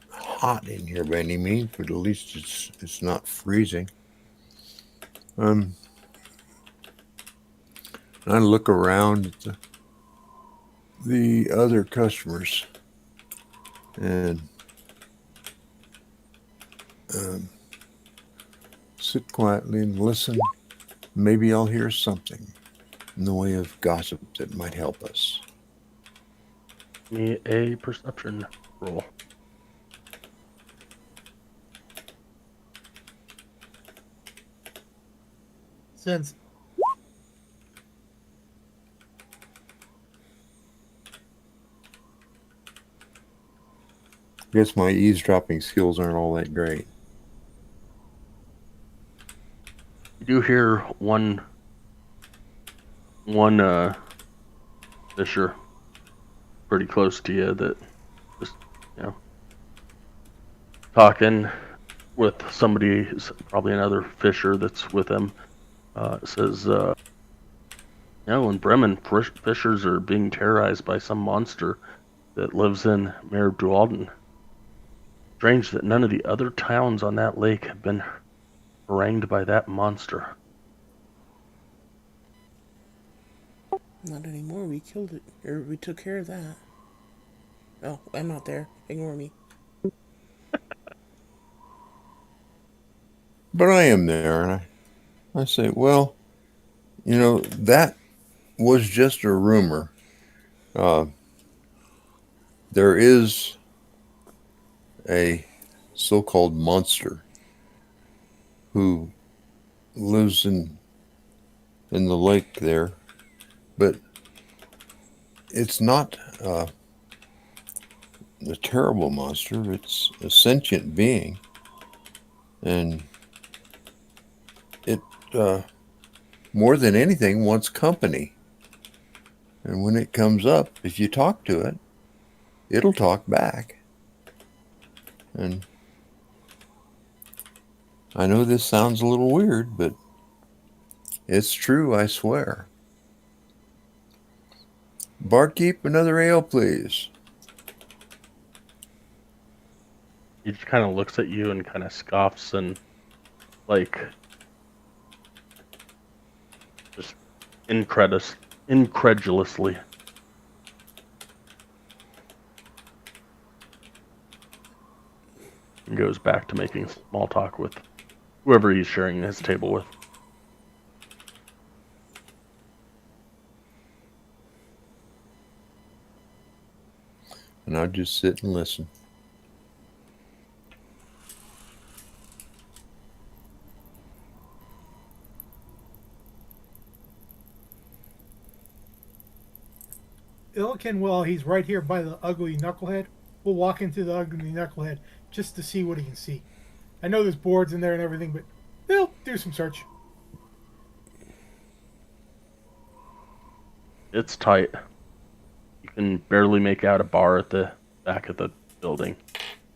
S5: hot in here by any means, but at least it's not freezing. I look around at the other customers and sit quietly and listen. Maybe I'll hear something in the way of gossip that might help us.
S3: Me a perception roll.
S4: Since
S5: Guess my eavesdropping skills aren't all that great.
S3: You do hear one fisher pretty close to you that just, talking with somebody, probably another fisher that's with him, says, in Bremen, fishers are being terrorized by some monster that lives in Mare Dualden. Strange that none of the other towns on that lake have been harangued by that monster.
S1: Not anymore. We killed it. Or we took care of that. Oh, I'm not there. Ignore me.
S5: But I am there, and I say, well, that was just a rumor. There is a so-called monster who lives in the lake there, but it's not a terrible monster. It's a sentient being, and it more than anything wants company. And when it comes up, if you talk to it, it'll talk back. And I know this sounds a little weird, but it's true, I swear. Barkeep, another ale, please.
S3: He just kind of looks at you and kind of scoffs and like just incredulously. And goes back to making small talk with whoever he's sharing his table with.
S5: And I just sit and listen.
S4: Illiken, well, he's right here by the ugly knucklehead. We'll walk into the ugly knucklehead just to see what he can see. I know there's boards in there and everything, but we'll do some search.
S3: It's tight. You can barely make out a bar at the back of the building,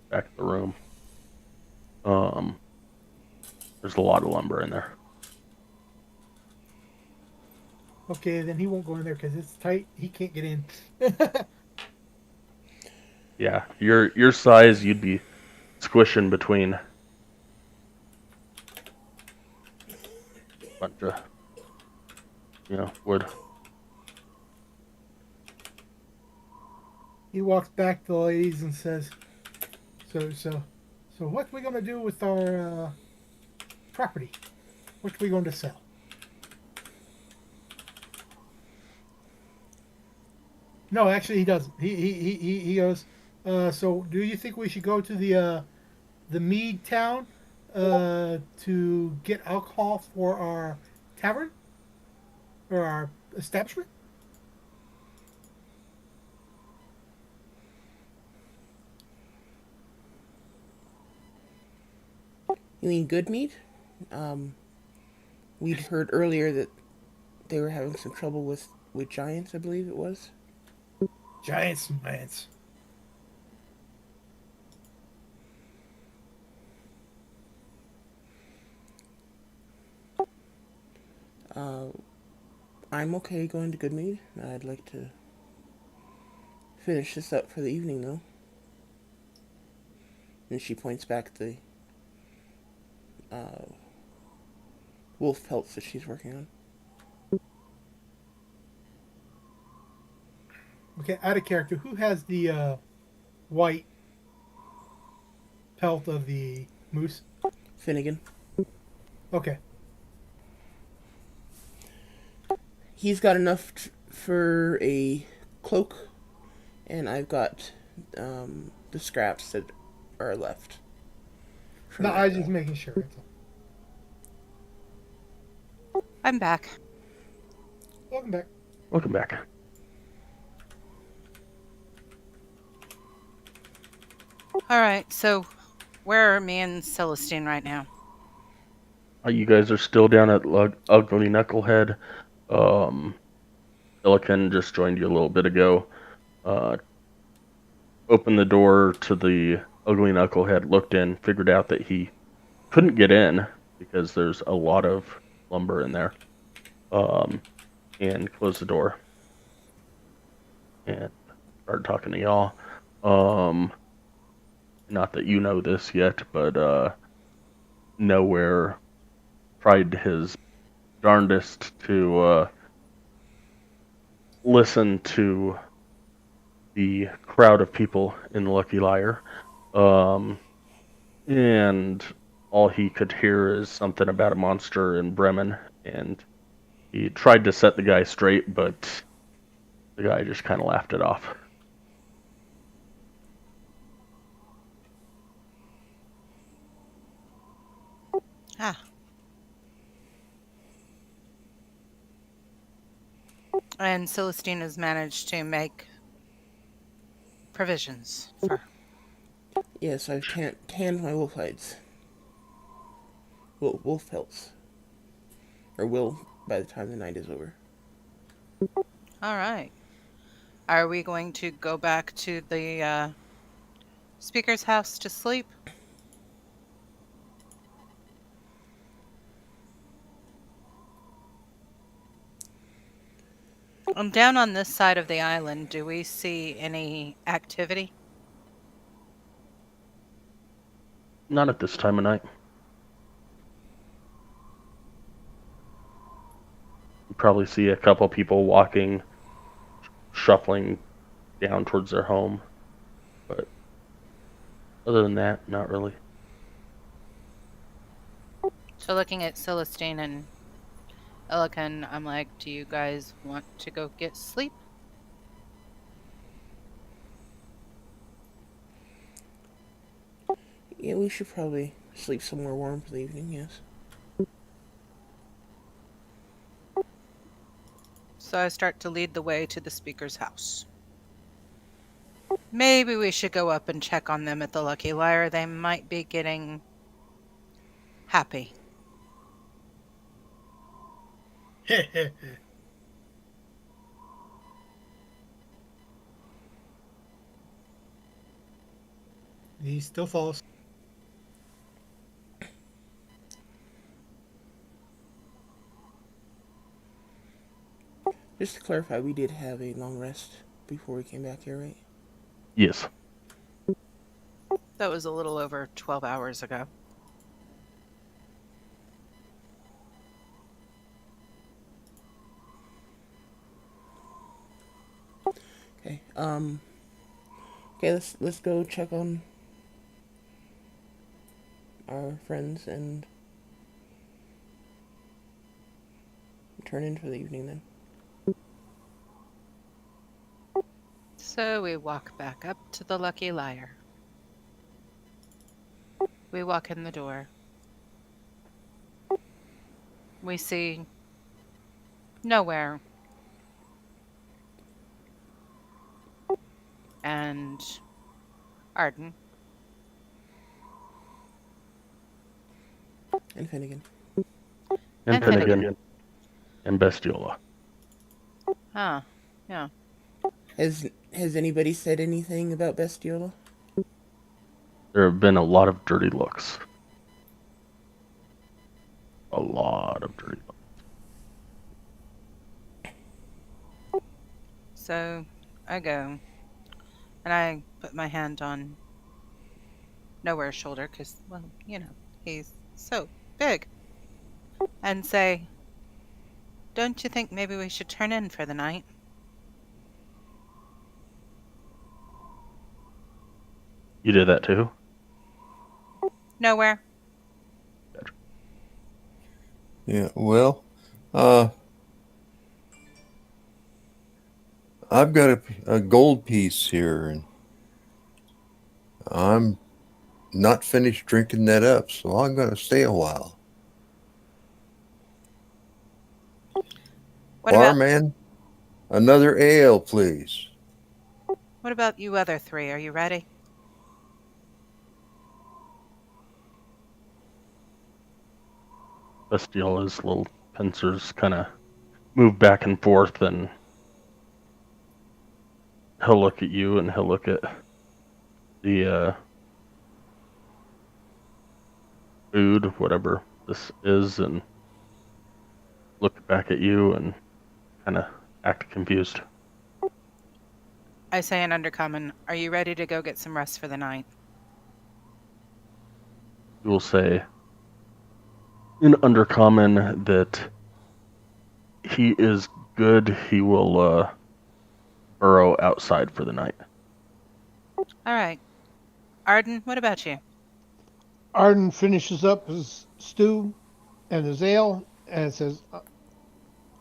S3: back of the room. There's a lot of lumber in there.
S4: Okay, then he won't go in there because it's tight. He can't get in.
S3: Yeah, your size, you'd be squishing between a bunch of, wood.
S4: He walks back to the ladies and says, "So, what are we gonna do with our property? What are we going to sell?" No, actually, he doesn't. He goes. So, do you think we should go to the mead town to get alcohol for our tavern or our establishment?
S1: You mean good meat? We'd heard earlier that they were having some trouble with giants, I believe it was.
S4: Giants and giants.
S1: I'm okay going to Goodmead. I'd like to finish this up for the evening, though. And she points back the wolf pelts that she's working on.
S4: Okay, out of character. Who has the white pelt of the moose?
S1: Finnegan.
S4: Okay.
S1: He's got enough for a cloak, and I've got the scraps that are left.
S4: No, I was just making sure.
S2: I'm back.
S4: Welcome back.
S3: Welcome back.
S2: All right, so where are me and Celestine right now?
S3: You guys are still down at Ugly Knucklehead. Illiken just joined you a little bit ago. Opened the door to the Ugly Knucklehead, looked in, figured out that he couldn't get in because there's a lot of lumber in there, and closed the door and started talking to y'all. Not that you know this yet, but Nowhere tried his darndest to listen to the crowd of people in Lucky Liar, and all he could hear is something about a monster in Bremen, and he tried to set the guy straight, but the guy just kind of laughed it off.
S2: Ah. And Celestine has managed to make provisions for...
S1: Yes, I've tanned my wolf hides. Wolf pelts. Or will by the time the night is over.
S2: All right. Are we going to go back to the speaker's house to sleep? Down on this side of the island, do we see any activity?
S3: Not at this time of night. probably see a couple people walking, shuffling down towards their home. But other than that, not really.
S2: So looking at Celestine and Elican, I'm like, do you guys want to go get sleep?
S1: Yeah, we should probably sleep somewhere warm for the evening, yes.
S2: So I start to lead the way to the speaker's house. Maybe we should go up and check on them at the Lucky Liar. They might be getting happy.
S4: He still falls.
S1: Just to clarify, we did have a long rest before we came back here, right?
S3: Yes.
S2: That was a little over 12 hours ago.
S1: Okay. Okay, let's go check on our friends and turn in for the evening then.
S2: So we walk back up to the Lucky Liar. We walk in the door. We see nowhere. And Arden.
S1: And Finnegan.
S3: And Finnegan. And Bestiola.
S2: Huh. Yeah.
S1: Has anybody said anything about Bestiola?
S3: There have been a lot of dirty looks. A lot of dirty looks.
S2: So I go and I put my hand on Nowhere's shoulder because, well, you know, he's so big. And say, don't you think maybe we should turn in for the night?
S3: You did that too?
S2: Nowhere.
S5: Yeah, well, I've got a gold piece here, and I'm not finished drinking that up, so I'm going to stay a while.
S2: What about
S5: Barman, another ale, please.
S2: you other three? Are you ready?
S3: Bestiola's little pincers kind of move back and forth, and he'll look at you and he'll look at the food, whatever this is, and look back at you and kind of act confused.
S2: I say in Undercommon, are you ready to go get some rest for the night?
S3: You will say in Undercommon that he is good. He will burrow outside for the night.
S2: All right. Arden, what about you?
S6: Arden finishes up his stew and his ale and says,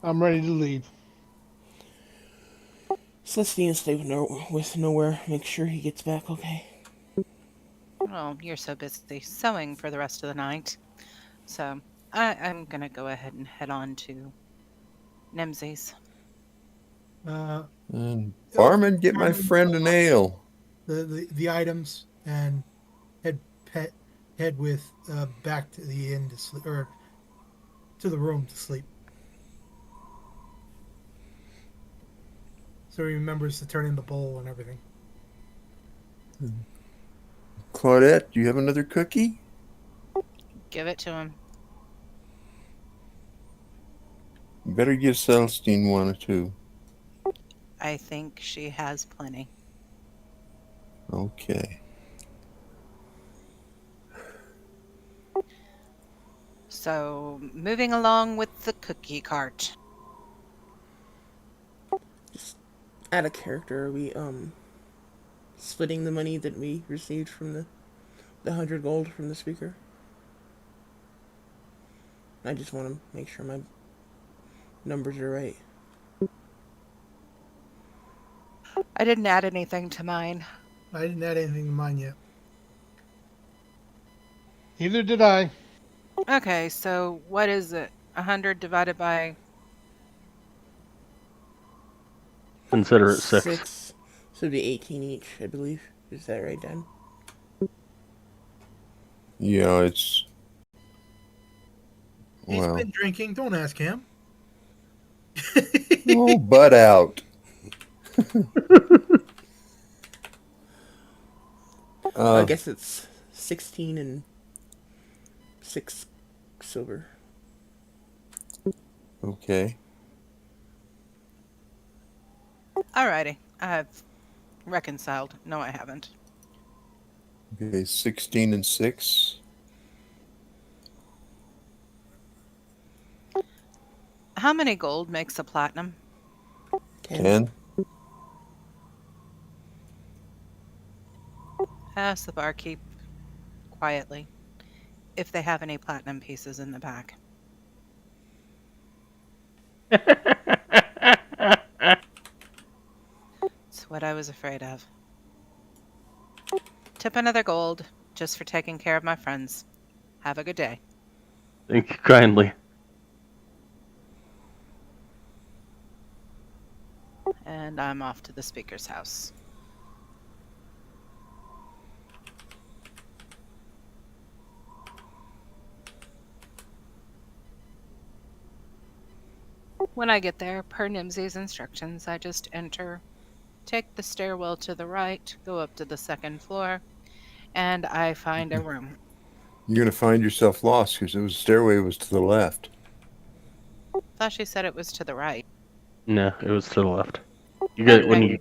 S6: I'm ready to leave.
S1: Celestine stay with Nowhere. Make sure he gets back okay.
S2: Oh, you're so busy sewing for the rest of the night. So I'm going to go ahead and head on to Nimsy's.
S5: And barman, get my friend an ale.
S4: The items and head with back to the inn to sleep, or to the room to sleep. So he remembers to turn in the bowl and everything.
S5: Claudette, do you have another cookie?
S2: Give it to him.
S5: You better give Celestine one or two.
S2: I think she has plenty.
S5: Okay.
S2: So moving along with the cookie cart.
S1: Just out of character, are we splitting the money that we received from the 100 gold from the speaker? I just want to make sure my numbers are right.
S2: I didn't add anything to mine.
S4: I didn't add anything to mine yet.
S6: Neither did I.
S2: Okay, so what is it? 100 divided by.
S3: Consider it 6.
S1: 6. So it'd be 18 each, I believe. Is that right, Dan?
S5: Yeah, it's
S4: He's
S5: well.
S4: been drinking. Don't ask him.
S5: Oh, butt out.
S1: I guess it's 16 and 6 silver.
S5: Okay.
S2: Alrighty, I've reconciled. No, I haven't.
S5: Okay, 16 and 6.
S2: How many gold makes a platinum?
S1: 10.
S5: 10.
S2: Ask the barkeep quietly if they have any platinum pieces in the back. It's what I was afraid of. Tip another gold just for taking care of my friends. Have a good day.
S3: Thank you kindly.
S2: And I'm off to the speaker's house. When I get there, per Nimsey's instructions, I just enter, take the stairwell to the right, go up to the second floor, and I find a room.
S5: You're going to find yourself lost because the stairway was to the left.
S2: Thought she said it was to the right.
S3: No, it was to the left. You guys,
S2: Okay.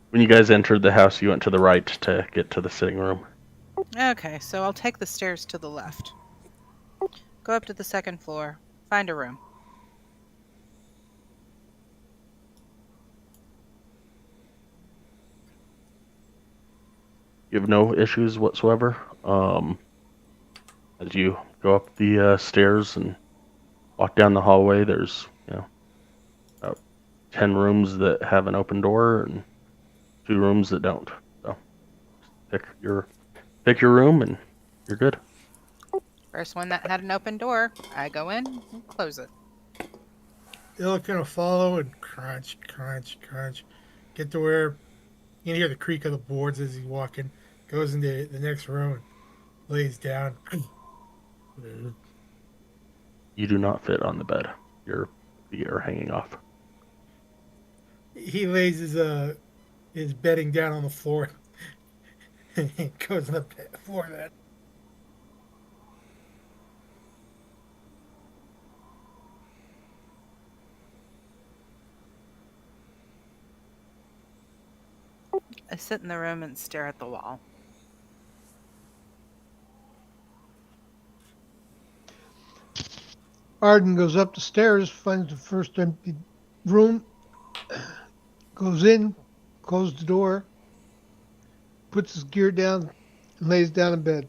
S3: when you guys entered the house, you went to the right to get to the sitting room.
S2: Okay, so I'll take the stairs to the left. Go up to the second floor, find a room.
S3: You have no issues whatsoever. As you go up the stairs and walk down the hallway, there's about 10 rooms that have an open door and 2 rooms that don't. So pick your room and you're good.
S2: First one that had an open door, I go in and close it.
S4: They'll kind of follow and crunch, crunch, crunch. Get to where you can hear the creak of the boards as he's walking. Goes into the next room and lays down.
S3: You do not fit on the bed. Your feet are hanging off.
S4: He lays his bedding down on the floor. And goes on the floor then.
S2: I sit in the room and stare at the wall.
S6: Arden goes up the stairs, finds the first empty room, goes in, closes the door, puts his gear down, and lays down in bed.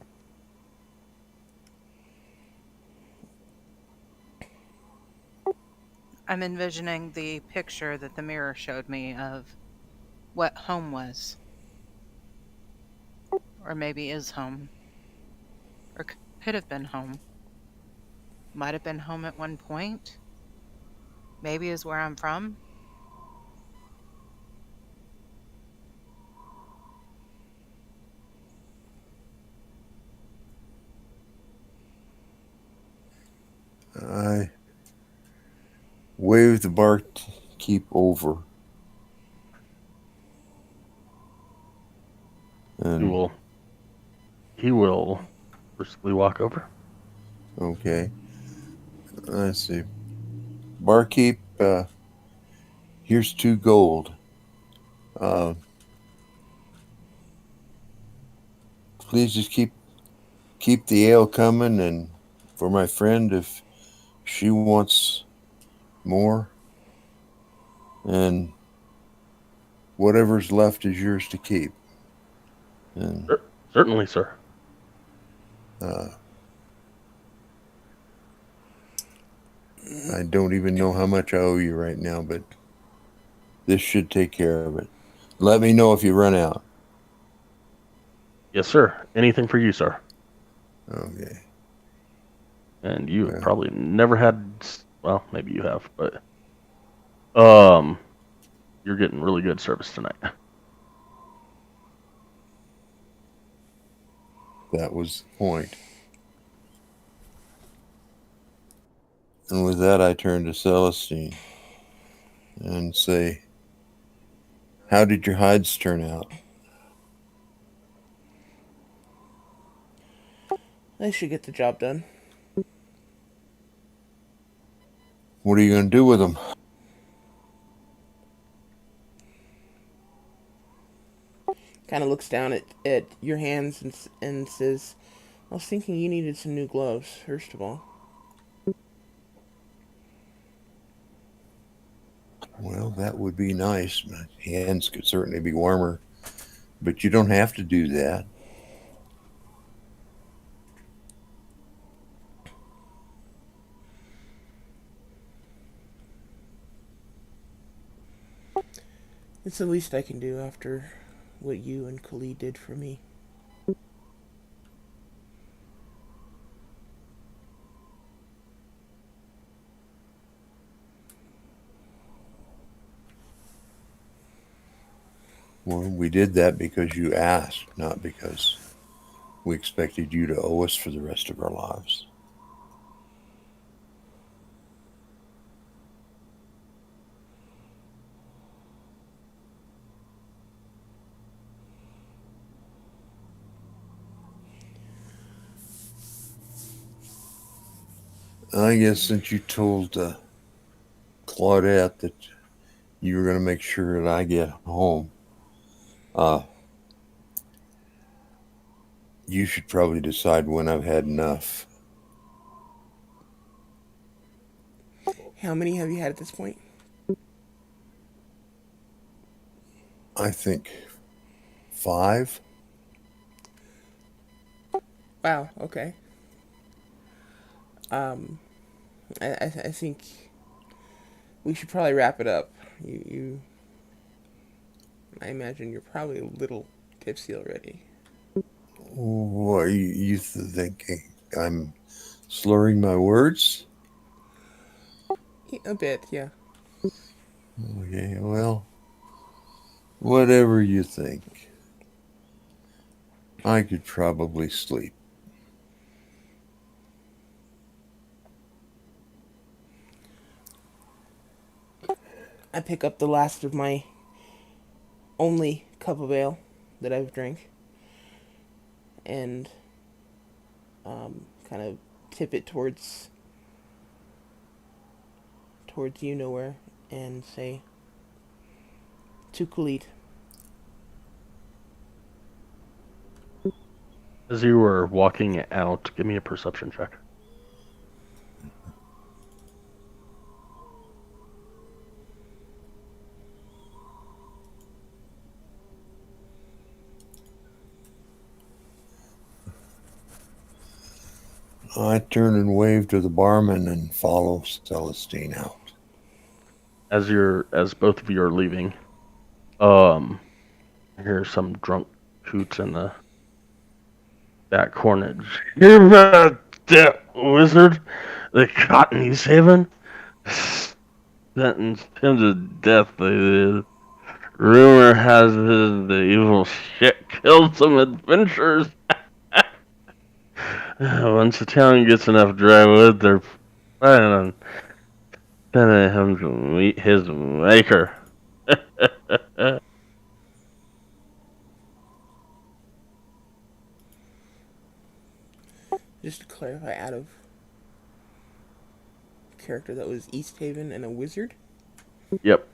S2: I'm envisioning the picture that the mirror showed me of what home was. Or maybe is home. Or could have been home. Might have been home at one point. Maybe is where I'm from.
S5: I wave the barkeep over. And
S3: He will briskly walk over.
S5: okay. Let's see. Barkeep, here's 2 gold. Please just keep the ale coming, and for my friend, if she wants more, and whatever's left is yours to keep. And
S3: Certainly, sir.
S5: I don't even know how much I owe you right now, but this should take care of it. Let me know if you run out.
S3: Yes, sir. Anything for you, sir.
S5: Okay.
S3: And you have
S5: Well.
S3: probably never had, well, maybe you have, but you're getting really good service tonight.
S5: That was the point. And with that, I turn to Celestine and say, how did your hides turn out?
S1: I should get the job done.
S5: What are you going to do with them?
S1: Kind of looks down at your hands and says, I was thinking you needed some new gloves, first of all.
S5: Well, that would be nice. My hands could certainly be warmer, but you don't have to do that.
S1: It's the least I can do after what you and Khalid did for me.
S5: Well, we did that because you asked, not because we expected you to owe us for the rest of our lives. I guess since you told Claudette that you were going to make sure that I get home, you should probably decide when I've had enough.
S1: How many have you had at this point?
S5: I think 5.
S1: Wow, okay. I think we should probably wrap it up. I imagine you're probably a little tipsy already.
S5: What are you thinking? I'm slurring my words?
S1: A bit, yeah.
S5: Okay, well, whatever you think. I could probably sleep.
S1: I pick up the last of my only cup of ale that I've drank and kind of tip it towards you nowhere and say to Khalid.
S3: As you were walking out, give me a perception check.
S5: I turn and wave to the barman and follow Celestine out.
S3: As both of you are leaving, I hear some drunk hoots in the back corner. Hear about that wizard that Cottony's saving? Sentenced him to death, they did. Rumor has it the evil shit killed some adventurers. Once the town gets enough dry wood, they're planning on sending him to meet his maker.
S1: Just to clarify, out of character, that was East Haven and a wizard?
S3: Yep.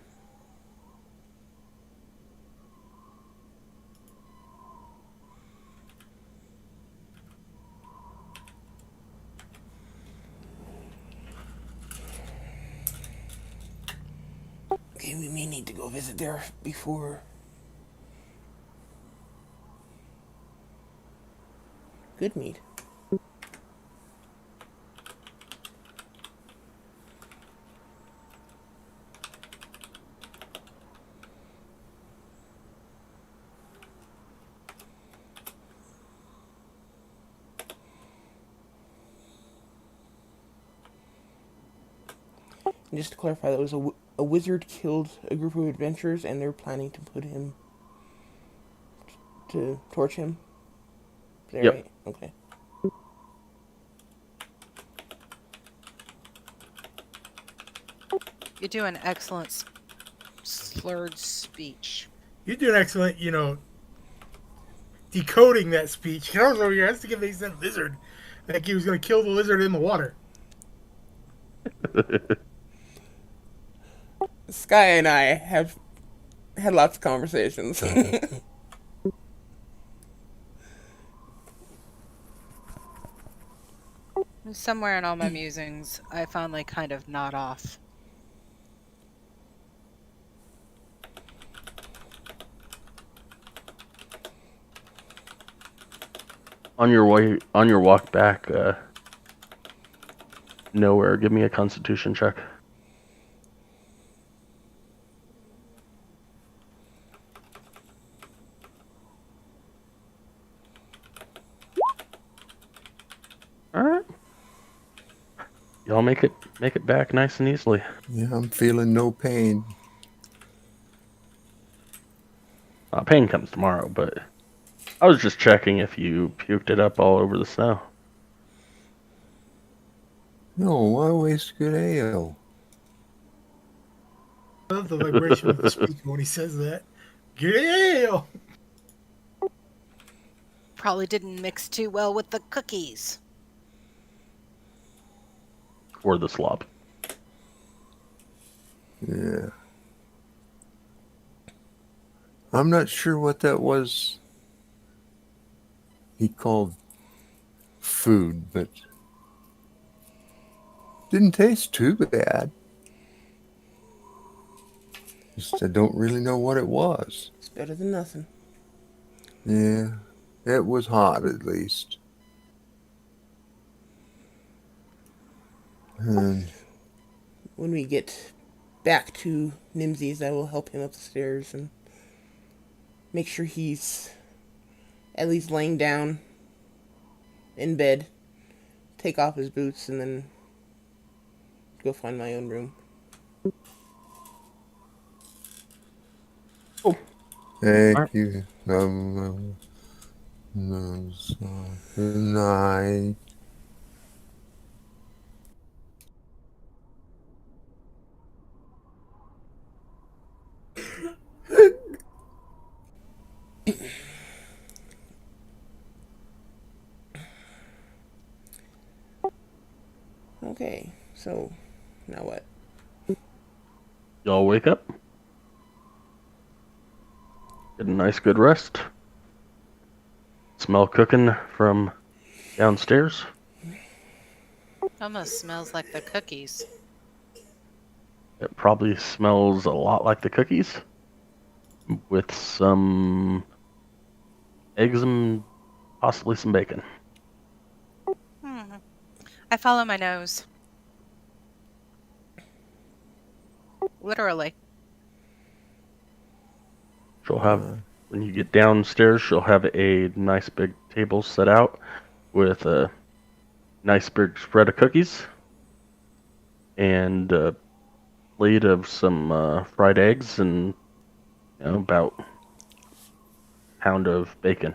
S1: Okay, we may need to go visit there before Good meat. And just to clarify, that was a wizard killed a group of adventurers, and they're planning to put him to torch him. Is that
S3: Yep.
S1: right? Okay.
S2: You do an excellent slurred speech.
S4: You do an excellent, decoding that speech. I was over here. I was thinking they said lizard, like he was going to kill the lizard in the water.
S1: Sky and I have had lots of conversations.
S2: Somewhere in all my musings, I finally kind of nod off.
S3: On your walk back, nowhere. Give me a Constitution check. All right. Y'all make it back nice and easily.
S5: Yeah, I'm feeling no pain.
S3: Pain comes tomorrow, but I was just checking if you puked it up all over the snow.
S5: No, why waste good ale?
S4: I love the vibration of the speaker when he says that. Get ale!
S2: Probably didn't mix too well with the cookies.
S3: Or the slop.
S5: Yeah. I'm not sure what that was he called food, but didn't taste too bad. Just I don't really know what it was.
S1: It's better than nothing.
S5: Yeah, it was hot at least. And
S1: When we get back to Nimsy's, I will help him up the stairs and make sure he's at least laying down in bed, take off his boots, and then go find my own room.
S5: thank you. Good night.
S1: Okay, so now what?
S3: Y'all wake up. Get a nice good rest. Smell cooking from downstairs.
S2: Almost smells like the cookies.
S3: It probably smells a lot like the cookies. With some eggs and possibly some bacon.
S2: I follow my nose. Literally.
S3: She'll have, when you get downstairs, she'll have a nice big table set out with a nice big spread of cookies and a plate of some fried eggs and about a pound of bacon.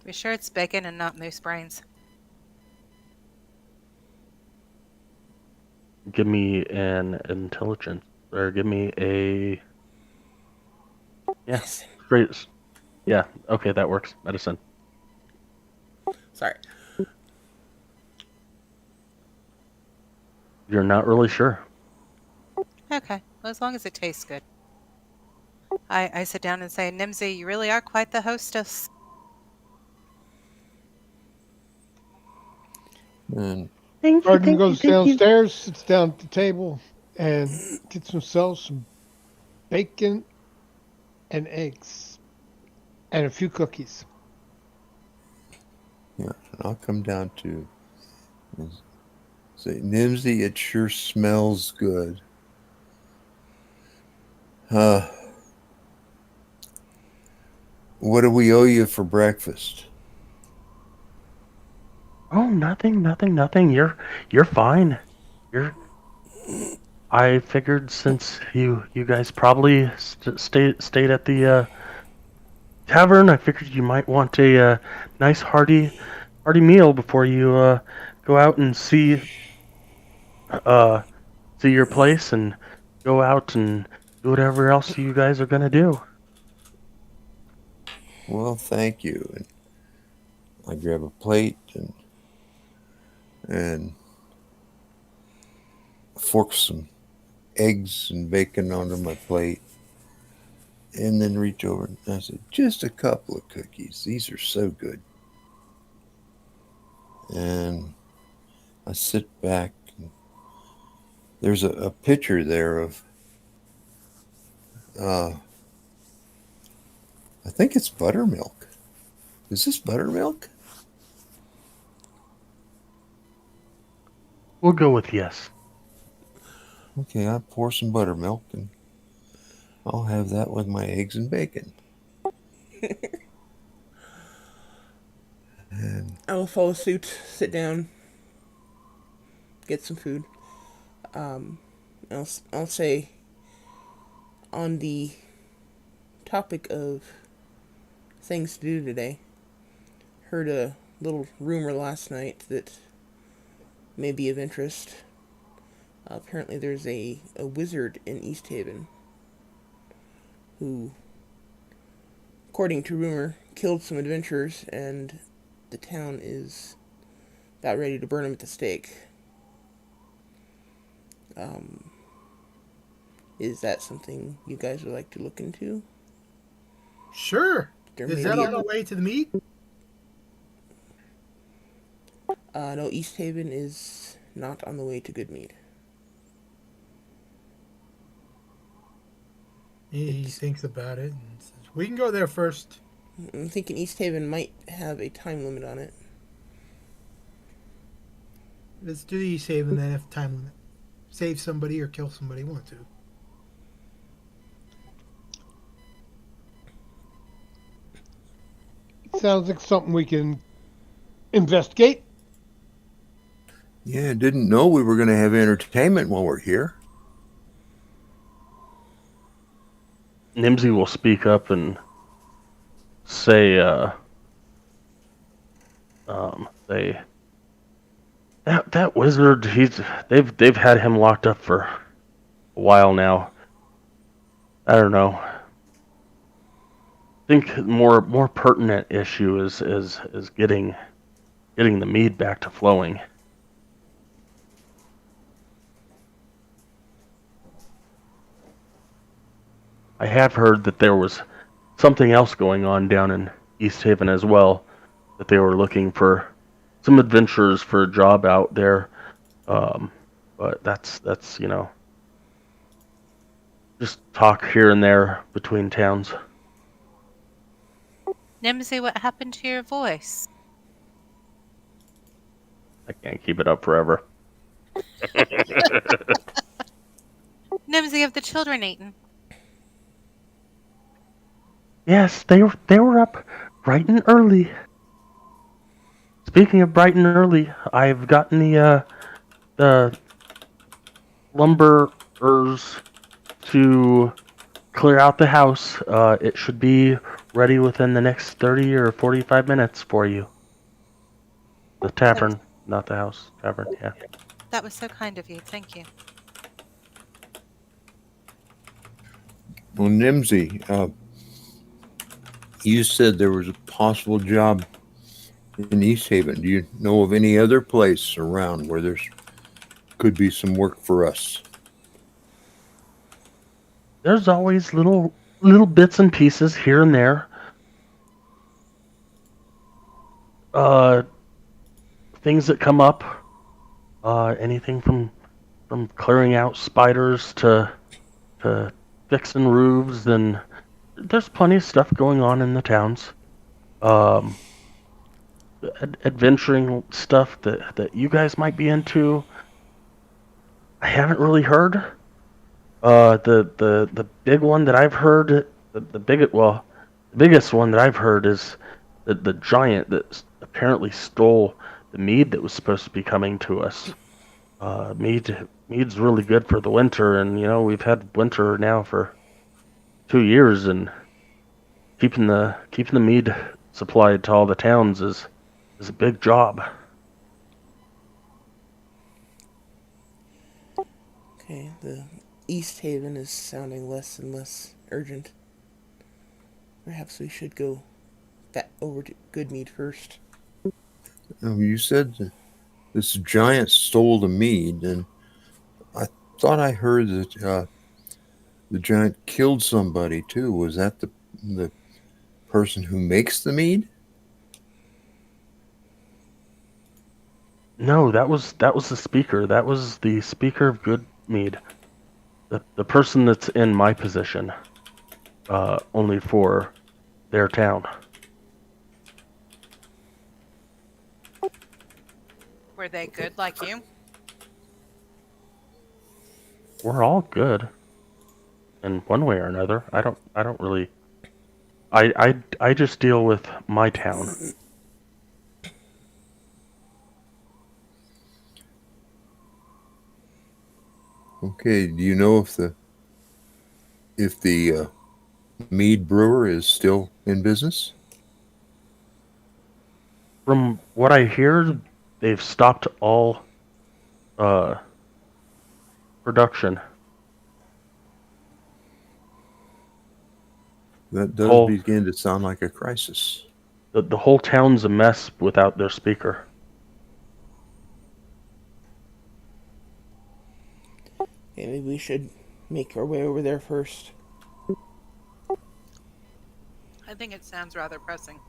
S2: Be sure it's bacon and not moose brains.
S3: Give me an intelligence, or give me a
S1: Medicine.
S3: straight. Yeah, okay, that works. Medicine.
S1: Sorry.
S3: You're not really sure.
S2: Okay, well, as long as it tastes good. I sit down and say, Nimsy, you really are quite the hostess.
S5: And
S6: Arden goes downstairs, sits down at the table, and gets himself some bacon and eggs and a few cookies.
S5: Yeah, and I'll come down too. And say, Nimsy, it sure smells good. Uh, what do we owe you for breakfast?
S3: Oh, nothing. You're fine. You're. I figured since you guys probably stayed at the tavern, I figured you might want a nice hearty meal before you go out and uh see your place and go out and do whatever else you guys are gonna do.
S5: Well, thank you. And I grab a plate and fork some eggs and bacon onto my plate, and then reach over and I said, just a couple of cookies. These are so good. And I sit back. And there's a picture there of, I think it's buttermilk. Is this buttermilk?
S3: We'll go with yes.
S5: Okay, I pour some buttermilk and I'll have that with my eggs and bacon. And
S1: I will follow suit, sit down, get some food. I'll say, on the topic of things to do today, heard a little rumor last night that may be of interest. Apparently, there's a wizard in East Haven who, according to rumor, killed some adventurers, and the town is about ready to burn him at the stake. Is that something you guys would like to look into?
S4: Sure.
S1: There
S4: Is
S1: may
S4: that
S1: be
S4: on the way to the meet?
S1: No, East Haven is not on the way to Goodmead.
S4: He thinks about it and says, we can go there first.
S1: I'm thinking East Haven might have a time limit on it.
S4: Let's do the East Haven then if time limit. Save somebody or kill somebody you want to.
S6: Sounds like something we can investigate.
S5: yeah, didn't know we were going to have entertainment while we're here.
S3: Nimsy will speak up and say, say that wizard. They've had him locked up for a while now. I don't know. I think more pertinent issue is getting the mead back to flowing. I have heard that there was something else going on down in East Haven as well, that they were looking for some adventurers for a job out there. But that's just talk here and there between towns.
S2: Nimsy, what happened to your voice?
S3: I can't keep it up forever.
S2: Nimsy, have the children eaten?
S3: Yes, they were up bright and early. Speaking of bright and early, I've gotten the lumberers to clear out the house. It should be ready within the next 30 or 45 minutes for you. The tavern, not the house. Tavern, yeah.
S2: That was so kind of you. Thank you.
S5: Well, Nimsy, you said there was a possible job in East Haven. Do you know of any other place around where there's could be some work for us?
S3: There's always little bits and pieces here and there. Things that come up. Anything from clearing out spiders to fixing roofs, and there's plenty of stuff going on in the towns. adventuring stuff that you guys might be into, I haven't really heard. The big one that I've heard, the biggest one that I've heard is the giant that apparently stole the mead that was supposed to be coming to us. Mead's really good for the winter, and we've had winter now for 2 years, and keeping the mead supplied to all the towns is a big job.
S1: Okay, the East Haven is sounding less and less urgent. Perhaps we should go back over to Goodmead first.
S5: You said that this giant stole the mead, and I thought I heard that the giant killed somebody too. Was that the person who makes the mead?
S3: No, that was the speaker. That was the speaker of Goodmead. The person that's in my position, only for their town.
S2: Were they good like you?
S3: We're all good, in one way or another. I don't really. I just deal with my town.
S5: Okay. Do you know if the mead brewer is still in business?
S3: From what I hear, they've stopped all production.
S5: That does
S3: Oh.
S5: begin to sound like a crisis.
S3: The whole town's a mess without their speaker.
S1: Okay, maybe we should make our way over there first.
S2: I think it sounds rather pressing.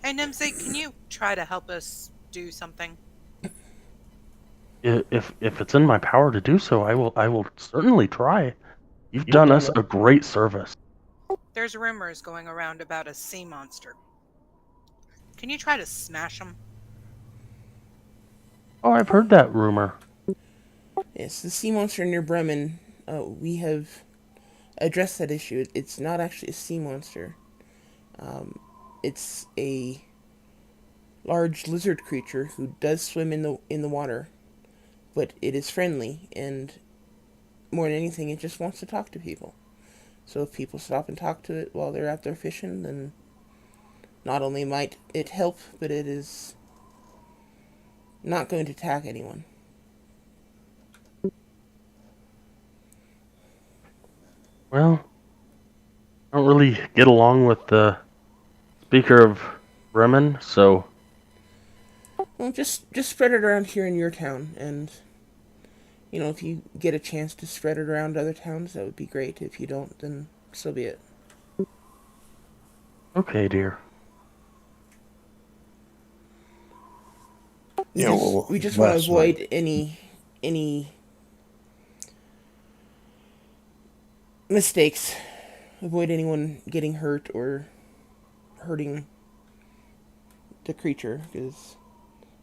S2: Hey, Nimsy, can you try to help us do something?
S3: If it's in my power to do so, I will certainly try. You've done us a great service.
S2: There's rumors going around about a sea monster. Can you try to smash them?
S3: Oh, I've heard that rumor.
S1: Yes, the sea monster near Bremen. We have addressed that issue. It's not actually a sea monster. It's a large lizard creature who does swim in the water, but it is friendly, and more than anything, it just wants to talk to people. So if people stop and talk to it while they're out there fishing, then not only might it help, but it is not going to attack anyone.
S3: Well, I don't really get along with the speaker of Bremen, so
S1: Well, just spread it around here in your town, and if you get a chance to spread it around other towns, that would be great. If you don't, then so be it.
S3: okay, dear.
S1: We just want to avoid any mistakes. Avoid anyone getting hurt or hurting the creature, because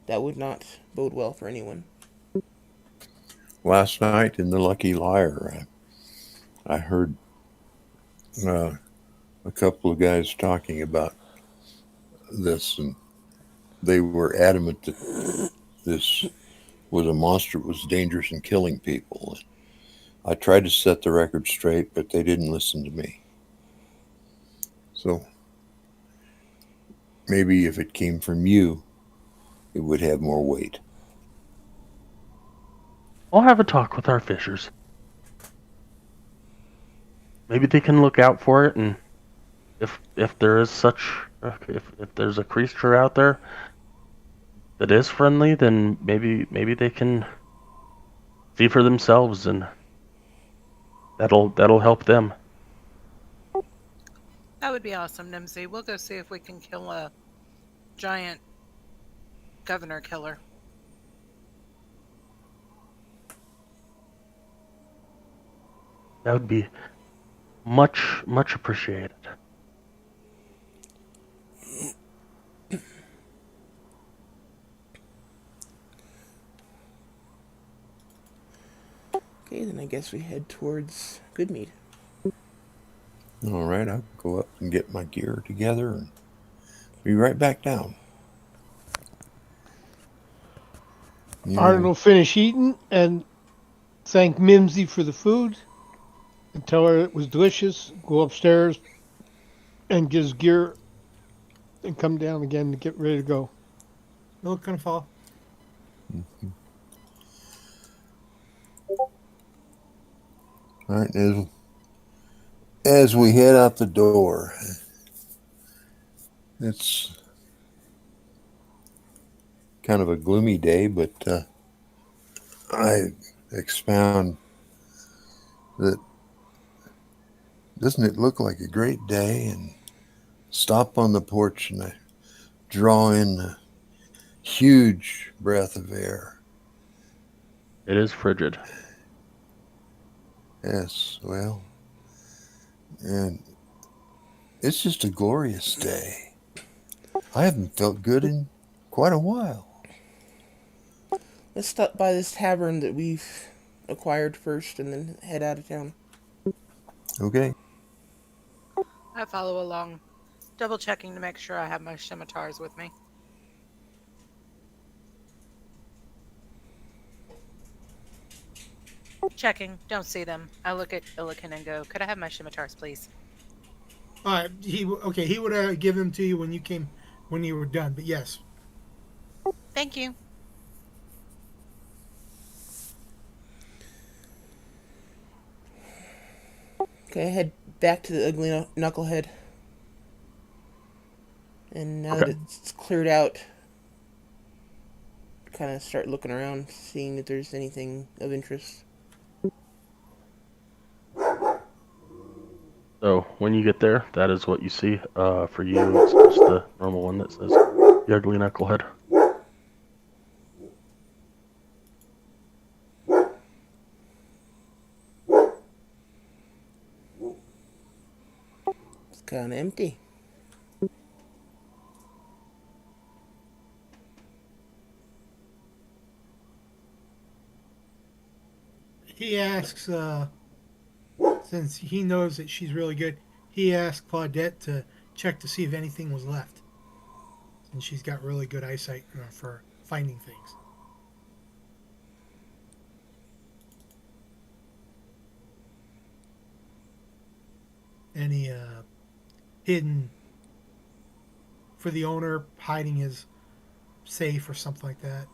S1: that would not bode well for anyone.
S5: Last night in the Lucky Liar, I heard a couple of guys talking about this, and they were adamant that this was a monster that was dangerous and killing people. I tried to set the record straight, but they didn't listen to me. So maybe if it came from you, it would have more weight.
S3: I'll have a talk with our fishers. Maybe they can look out for it, and if there is if there's a creature out there that is friendly, then maybe they can see for themselves, and that'll help them.
S2: That would be awesome, Nimsy. We'll go see if we can kill a giant governor killer.
S3: That would be much appreciated.
S1: Okay, then I guess we head towards Goodmead.
S5: All right, I'll go up and get my gear together and be right back down. You
S6: Arnold
S5: know,
S6: will finish eating and thank Mimsy for the food and tell her it was delicious. Go upstairs and get his gear and come down again to get ready to go.
S4: Milk gonna fall.
S5: all right, as we head out the door, it's kind of a gloomy day, but I expound that doesn't it look like a great day? And stop on the porch and I draw in a huge breath of air.
S3: It is frigid.
S5: Yes, well, and it's just a glorious day. I haven't felt good in quite a while.
S1: Let's stop by this tavern that we've acquired first and then head out of town.
S5: Okay.
S2: I follow along, double checking to make sure I have my scimitars with me. Checking, don't see them. I look at Illiken and go, could I have my scimitars, please?
S4: All right. He would give them to you when you were done. But yes.
S2: Thank you.
S1: Okay, head back to the ugly knucklehead. And now that it's cleared out, kind of start looking around, seeing if there's anything of interest.
S3: So when you get there, that is what you see. For you, it's just the normal one that says the ugly knucklehead.
S1: It's kind of empty.
S4: He asks, since he knows that she's really good, he asks Claudette to check to see if anything was left. And she's got really good eyesight for finding things. Any hidden for the owner, hiding his safe or something like that.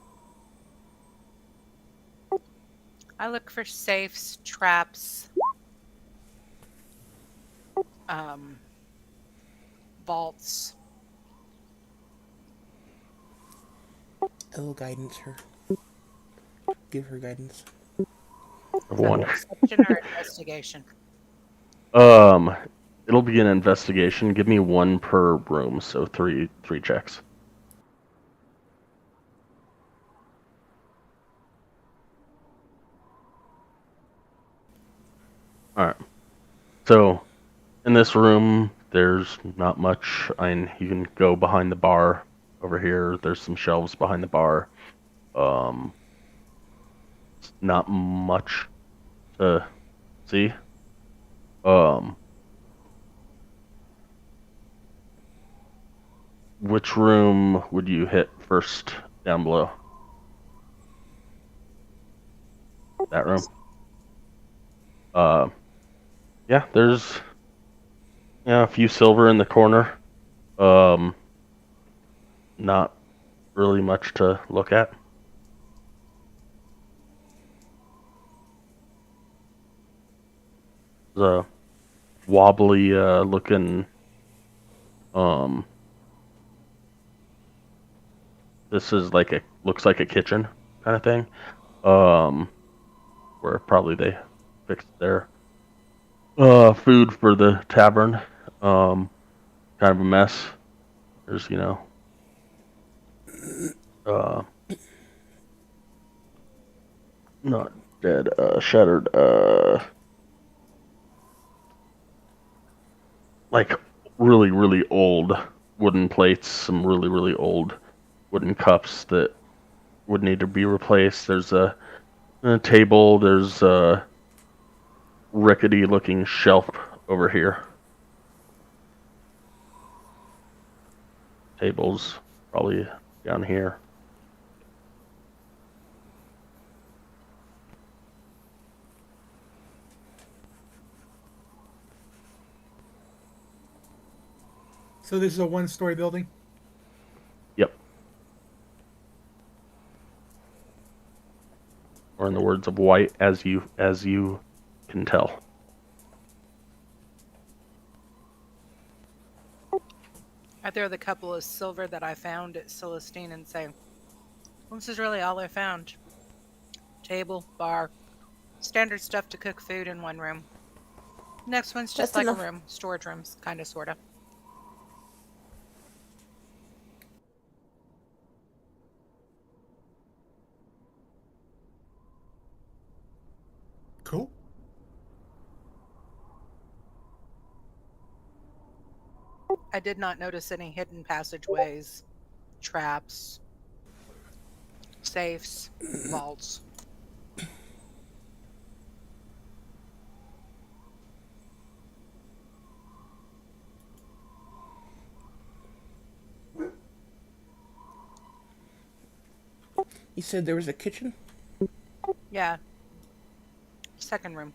S2: I look for safes, traps, vaults.
S1: I will guidance her. Give her guidance.
S3: One.
S2: Perception or investigation?
S3: It'll be an investigation. Give me one per room, so three checks. All right. So, in this room, there's not much. You can go behind the bar over here. There's some shelves behind the bar. Not much to see. Which room would you hit first down below? That room? Yeah, there's a few silver in the corner. Not really much to look at. The wobbly looking this is looks like a kitchen kind of thing. Where probably they fixed their food for the tavern. Kind of a mess. There's not dead, shattered, like really, really old wooden plates, some really, really old wooden cups that would need to be replaced. There's a A table, there's a rickety looking shelf over here. Table's probably down here.
S4: So this is a one-story building?
S3: Yep. Or in the words of White, as you can tell.
S2: I throw the couple of silver that I found at Celestine and say, this is really all I found. Table, bar, standard stuff to cook food in one room. Next one's just
S1: That's
S2: like
S1: enough.
S2: a room, storage rooms, kind of, sort of.
S4: Cool.
S2: I did not notice any hidden passageways, traps, safes, vaults.
S1: You said there was a kitchen?
S2: Yeah. Second room.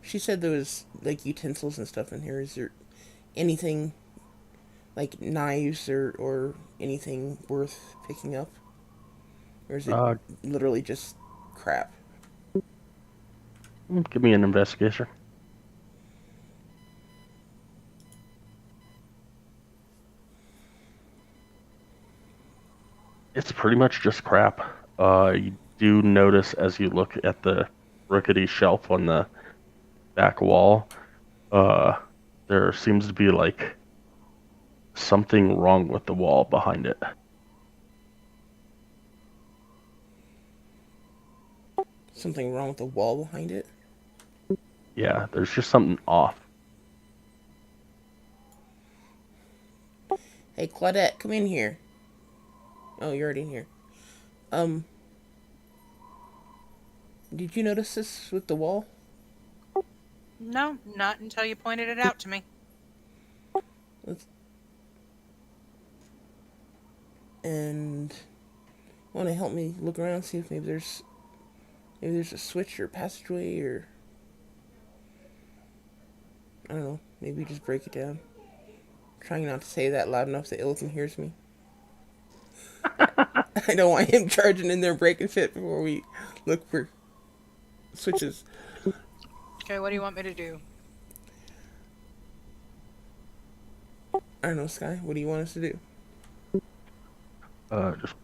S1: She said there was like utensils and stuff in here. Is there anything like knives or anything worth picking up? Or is it literally just crap?
S3: Give me an investigation. It's pretty much just crap. You do notice as you look at the rickety shelf on the back wall, there seems to be like something wrong with the wall behind it.
S1: Something wrong with the wall behind it?
S3: Yeah, there's just something off.
S1: Hey, Claudette, come in here. Oh, you're already in here. Did you notice this with the wall?
S2: No, not until you pointed it out to me.
S1: And want to help me look around, see if maybe there's a switch or passageway, or I don't know, maybe just break it down. I'm trying not to say that loud enough that Illican hears me. I don't want him charging in there breaking shit before we look for switches.
S2: Okay, what do you want me to do?
S1: I don't know, Sky, what do you want us to do?
S3: Just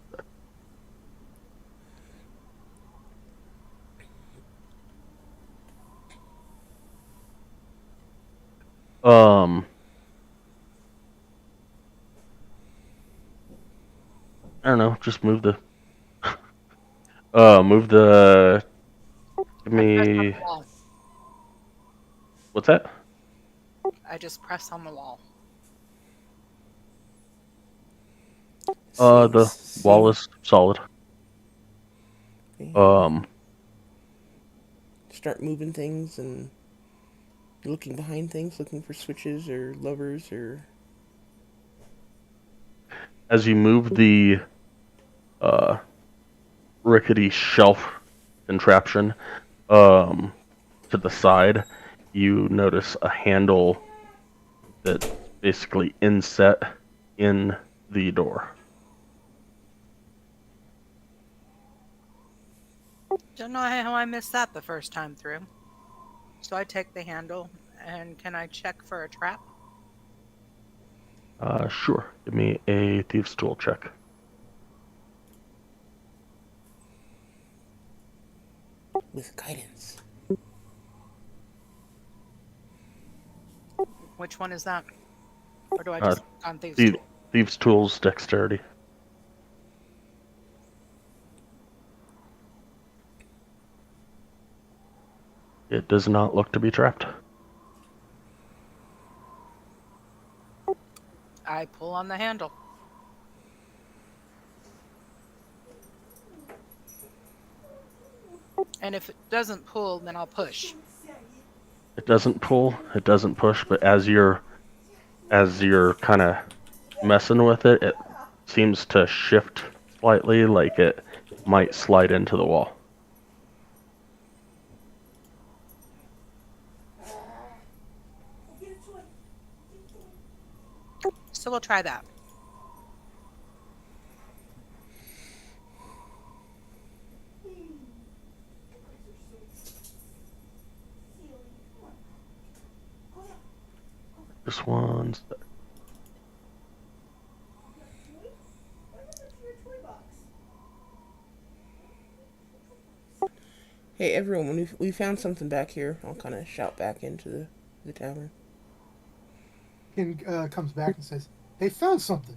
S3: I don't know, just move the give me what's that?
S2: I just press on the wall.
S3: The wall is solid.
S1: Start moving things and looking behind things, looking for switches or levers or...
S3: As you move the rickety shelf contraption to the side, you notice a handle that's basically inset in the door.
S2: Don't know how I missed that the first time through. So I take the handle, and can I check for a trap?
S3: Sure. Give me a thieves' tool check.
S1: With guidance.
S2: Which one is that? Or do I just on thieves' tool?
S3: Thieves' tools dexterity. It does not look to be trapped.
S2: I pull on the handle. And if it doesn't pull, then I'll push.
S3: It doesn't pull, it doesn't push, but as you're kind of messing with it, it seems to shift slightly, like it might slide into the wall.
S2: So we'll try that.
S3: Just one sec.
S1: Hey everyone, we found something back here. I'll kind of shout back into the tavern.
S4: Ken comes back and says, "They found something."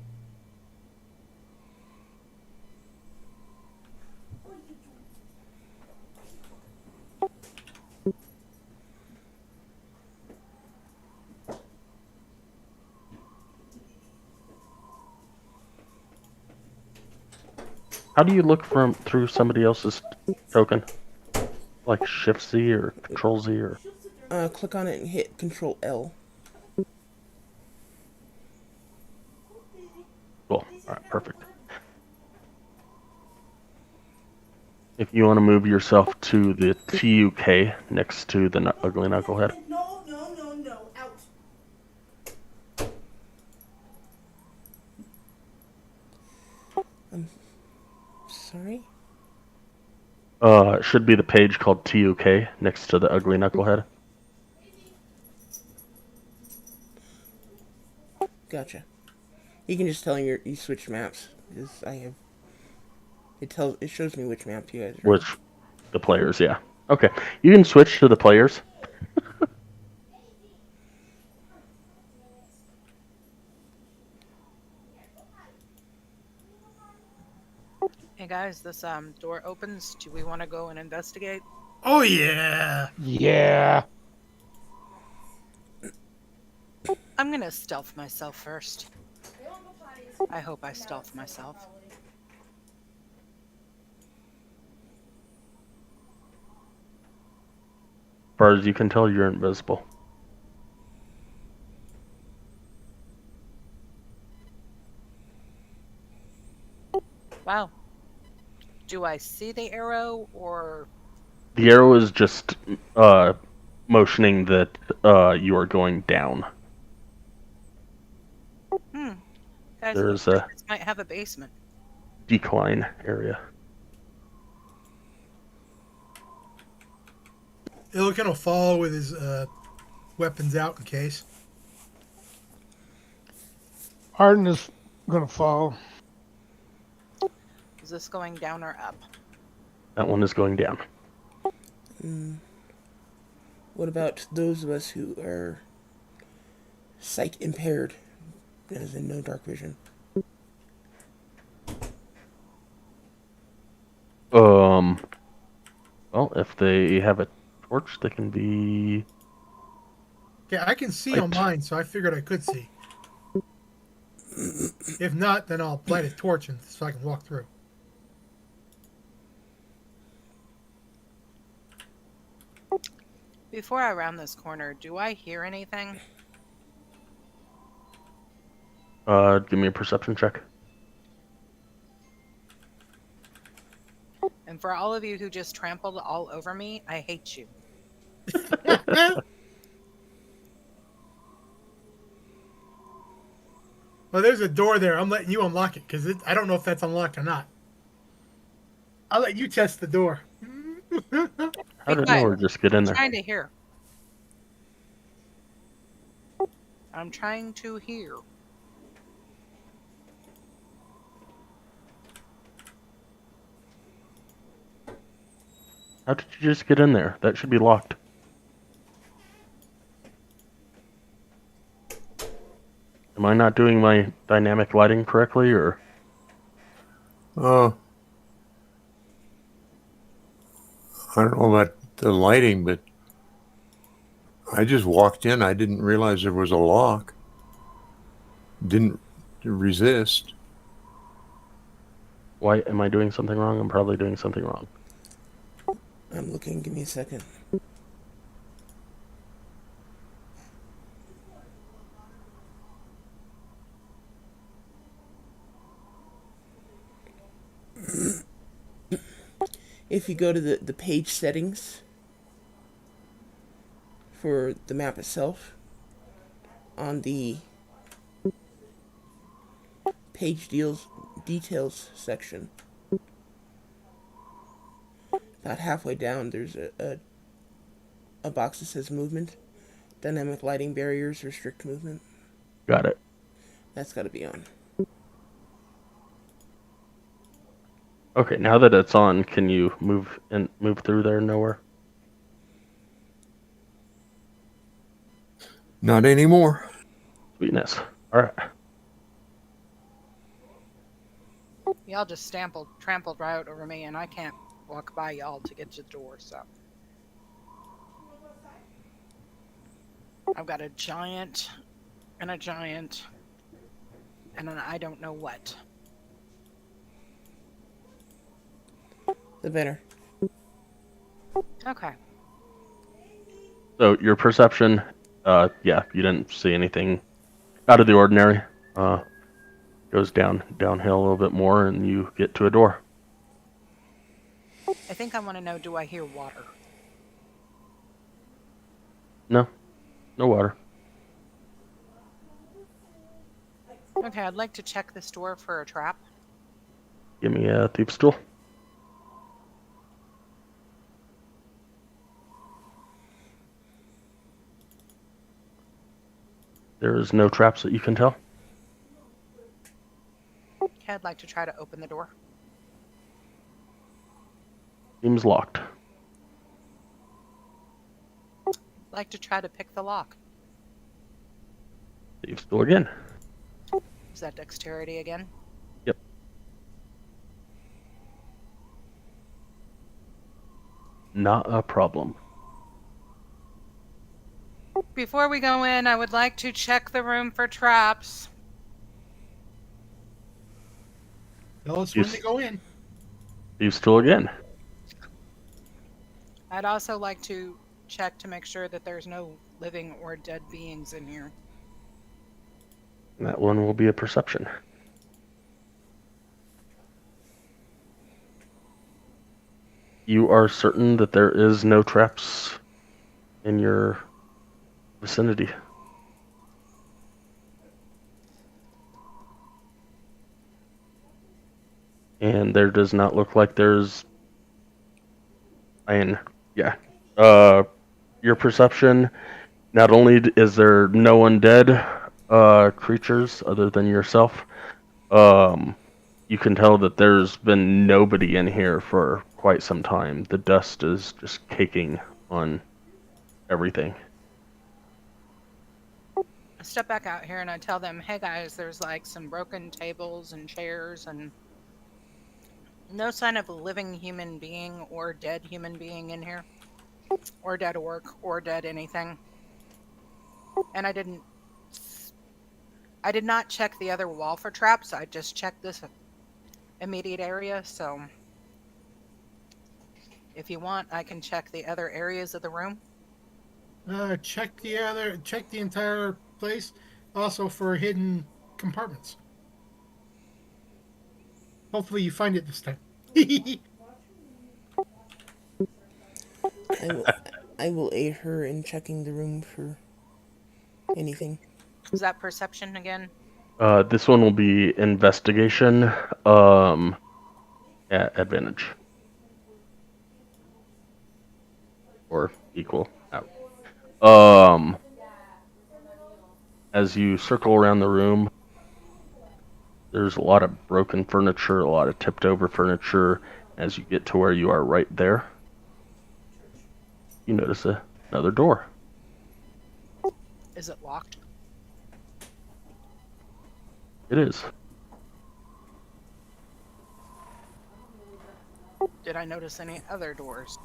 S3: How do you look through somebody else's token? Like Shift Z or Control Z or?
S1: Click on it and hit Control L.
S3: Cool. Alright, perfect. If you want to move yourself to the TUK next to the ugly knucklehead.
S7: No, out.
S1: Sorry?
S3: It should be the page called TUK next to the ugly knucklehead.
S1: Gotcha. You can just tell you switched maps. Because it shows me which map you guys are.
S3: Which, the players, yeah. Okay, you can switch to the players.
S2: Hey guys, this door opens. Do we want to go and investigate?
S4: Oh yeah.
S6: Yeah.
S2: I'm gonna stealth myself first. I hope I stealth myself.
S3: As far as you can tell, you're invisible.
S2: Wow. Do I see the arrow or...
S3: The arrow is just motioning that you are going down.
S2: Guys,
S3: There's
S2: looks like
S3: a
S2: this might have a basement.
S3: decline area.
S4: Illiken will follow with his weapons out in case.
S6: Arden is gonna follow.
S2: Is this going down or up?
S3: That one is going down.
S1: What about those of us who are sight impaired, as in no dark vision?
S3: Well, if they have a torch, they can be...
S4: Yeah, I can see on
S3: Light.
S4: mine, so I figured I could see. If not, then I'll light a torch so I can walk through.
S2: Before I round this corner, do I hear anything?
S3: Give me a perception check.
S2: And for all of you who just trampled all over me, I hate you.
S4: Well, there's a door there. I'm letting you unlock it because I don't know if that's unlocked or not. I'll let you test the door.
S3: How did Nora just get in
S2: I'm
S3: there?
S2: trying to hear. I'm trying to hear.
S3: How did you just get in there? That should be locked. Am I not doing my dynamic lighting correctly, or?
S5: I don't know about the lighting, but I just walked in. I didn't realize there was a lock. Didn't resist.
S3: Why am I doing something wrong? I'm probably doing something wrong.
S1: I'm looking. Give me a second. If you go to the page settings for the map itself, on the page details section, about halfway down, there's a box that says movement. Dynamic lighting barriers restrict movement.
S3: Got it.
S1: That's got to be on.
S3: Okay, now that it's on, can you move through there nowhere?
S5: Not anymore.
S3: Sweetness. All right.
S2: Y'all just trampled right over me, and I can't walk by y'all to get to the door, so. I've got a giant, and a giant, and an I don't know what.
S1: The better.
S2: Okay.
S3: So your perception, yeah, you didn't see anything out of the ordinary. Goes downhill a little bit more, and you get to a door.
S2: I think I want to know, do I hear water?
S3: No water.
S2: Okay, I'd like to check this door for a trap.
S3: Give me a thief's tool. There's no traps that you can tell.
S2: Okay, I'd like to try to open the door.
S3: Seems locked.
S2: I'd like to try to pick the lock.
S3: Thief's tool again.
S2: Is that dexterity again?
S3: Yep. Not a problem.
S2: Before we go in, I would like to check the room for traps.
S4: Tell us when to go in.
S3: Thief's tool again.
S2: I'd also like to check to make sure that there's no living or dead beings in here.
S3: That one will be a perception. You are certain that there is no traps in your vicinity. And there does not look like there's... yeah. Your perception, not only is there no undead creatures other than yourself, you can tell that there's been nobody in here for quite some time. The dust is just caking on everything.
S2: I step back out here and I tell them, hey guys, there's like some broken tables and chairs and no sign of a living human being or dead human being in here. Or dead orc or dead anything. And I did not check the other wall for traps. I just checked this immediate area, so if you want, I can check the other areas of the room.
S4: Check the entire place, also for hidden compartments. Hopefully you find it this time.
S1: I will aid her in checking the room for anything.
S2: Is that perception again?
S3: This one will be investigation, at advantage. Or equal out. As you circle around the room, there's a lot of broken furniture, a lot of tipped over furniture. As you get to where you are right there, you notice another door.
S2: Is it locked?
S3: It is.
S2: Did I notice any other doors?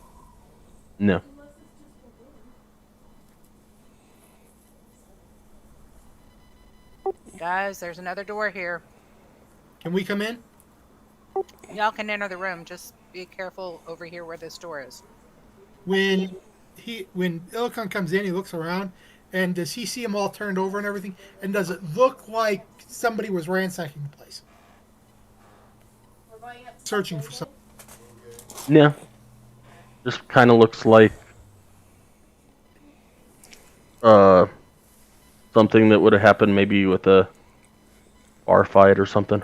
S3: No.
S2: Guys, there's another door here.
S4: Can we come in?
S2: Y'all can enter the room. Just be careful over here where this door is.
S4: When Ilkon comes in, he looks around, and does he see them all turned over and everything? And does it look like somebody was ransacking the place, searching for something?
S3: Yeah. Just kind of looks like something that would have happened maybe with a bar fight or something.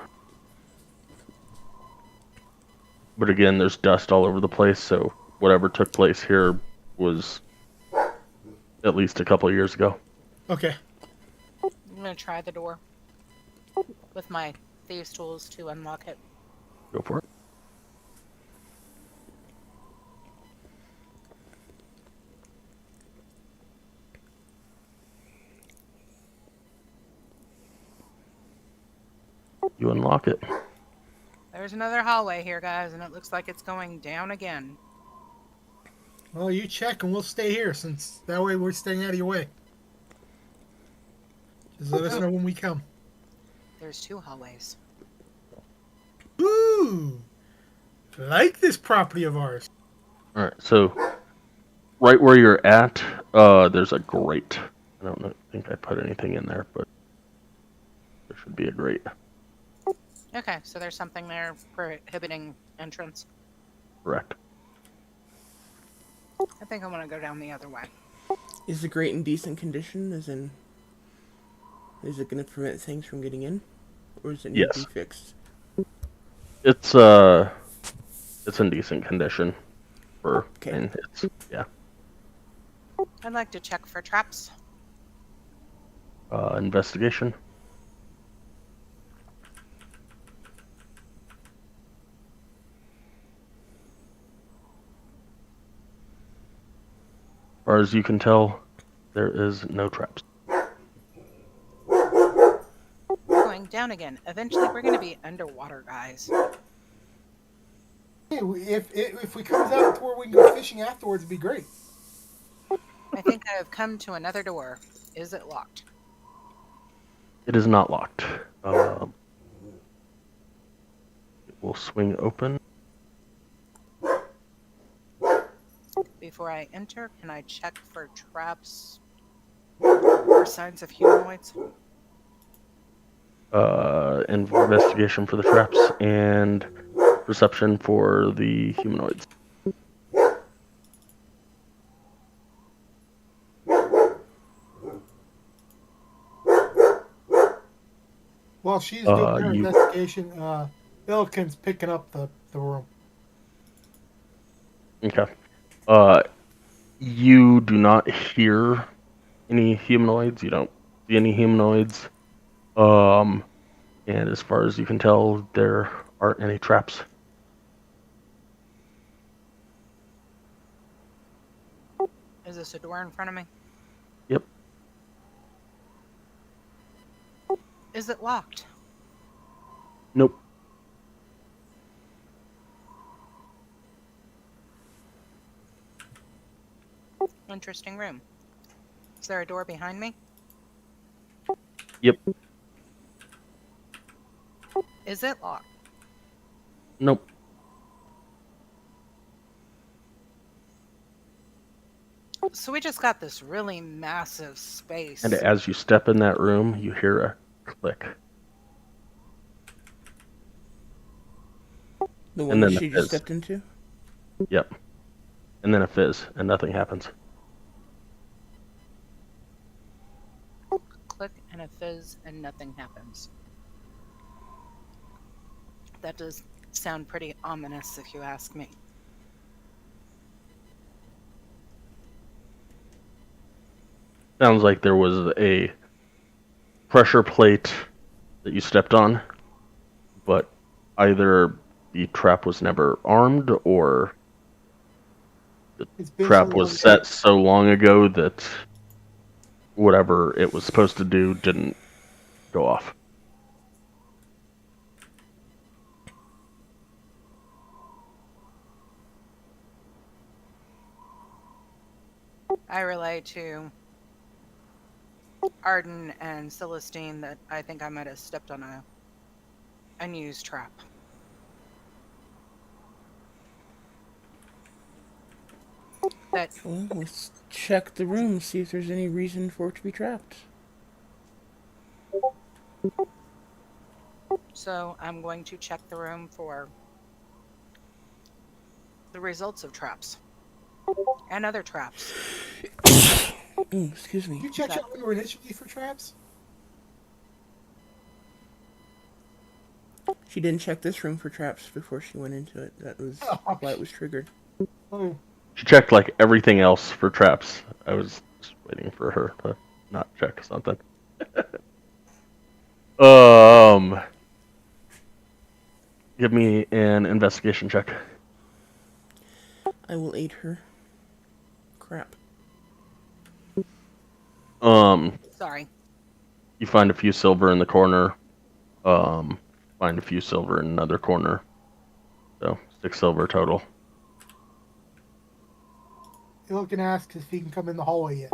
S3: But again, there's dust all over the place, so whatever took place here was at least a couple of years ago.
S4: Okay.
S2: I'm going to try the door with my thieves' tools to unlock it.
S3: Go for it. You unlock it.
S2: There's another hallway here, guys, and it looks like it's going down again.
S4: Well, you check, and we'll stay here, since that way we're staying out of your way. Just let us know when we come.
S2: There's 2 hallways.
S4: Ooh, like this property of ours.
S3: All right, so right where you're at, there's a grate. I don't think I put anything in there, but there should be a grate.
S2: Okay, so there's something there prohibiting entrance.
S3: Correct.
S2: I think I want to go down the other way.
S1: Is the grate in decent condition? As in, is it going to prevent things from getting in, or is it need to
S3: Yes.
S1: be fixed?
S3: It's in decent condition.
S1: Okay.
S3: And it's
S2: I'd like to check for traps.
S3: investigation. As far as you can tell, there is no traps.
S2: Going down again. Eventually, we're going to be underwater, guys.
S4: Hey, if we comes out to where we can go fishing afterwards, it'd be great.
S2: I think I have come to another door. Is it locked?
S3: It is not locked. It will swing open.
S2: Before I enter, can I check for traps or signs of humanoids?
S3: Investigation for the traps and perception for the humanoids.
S4: While she's doing her
S3: you-
S4: investigation, Ilkin's picking up the room.
S3: Okay. You do not hear any humanoids. You don't see any humanoids. And as far as you can tell, there aren't any traps.
S2: Is this a door in front of me?
S3: Yep.
S2: Is it locked?
S3: Nope.
S2: Interesting room. Is there a door behind me?
S3: Yep.
S2: Is it locked?
S3: Nope.
S2: So we just got this really massive space.
S3: And as you step in that room, you hear a click.
S1: The one
S3: And
S1: that
S3: then
S1: she
S3: the
S1: just
S3: fizz.
S1: stepped into?
S3: Yep. And then a fizz, and nothing happens.
S2: Click and a fizz and nothing happens. That does sound pretty ominous if you ask me.
S3: Sounds like there was a pressure plate that you stepped on, but either the trap was never armed or
S4: It's been
S3: trap
S4: so
S3: was
S4: long
S3: set so long ago that whatever it was supposed to do didn't go off.
S2: I relay to Arden and Celestine that I think I might have stepped on a unused trap. That
S1: Well, let's check the room, see if there's any reason for it to be trapped.
S2: so I'm going to check the room for the results of traps and other traps.
S1: Excuse me.
S4: Did you check
S2: That-
S4: your room initially for traps?
S1: She didn't check this room for traps before she went into it. That was
S4: Oh.
S1: why it was triggered.
S4: Oh,
S3: She checked like everything else for traps. I was just waiting for her to not check something. Give me an investigation check.
S1: I will aid her. Crap.
S2: Sorry.
S3: You find a few silver in the corner. Find a few silver in another corner. So 6 silver total.
S4: Hill can ask if he can come in the hallway yet.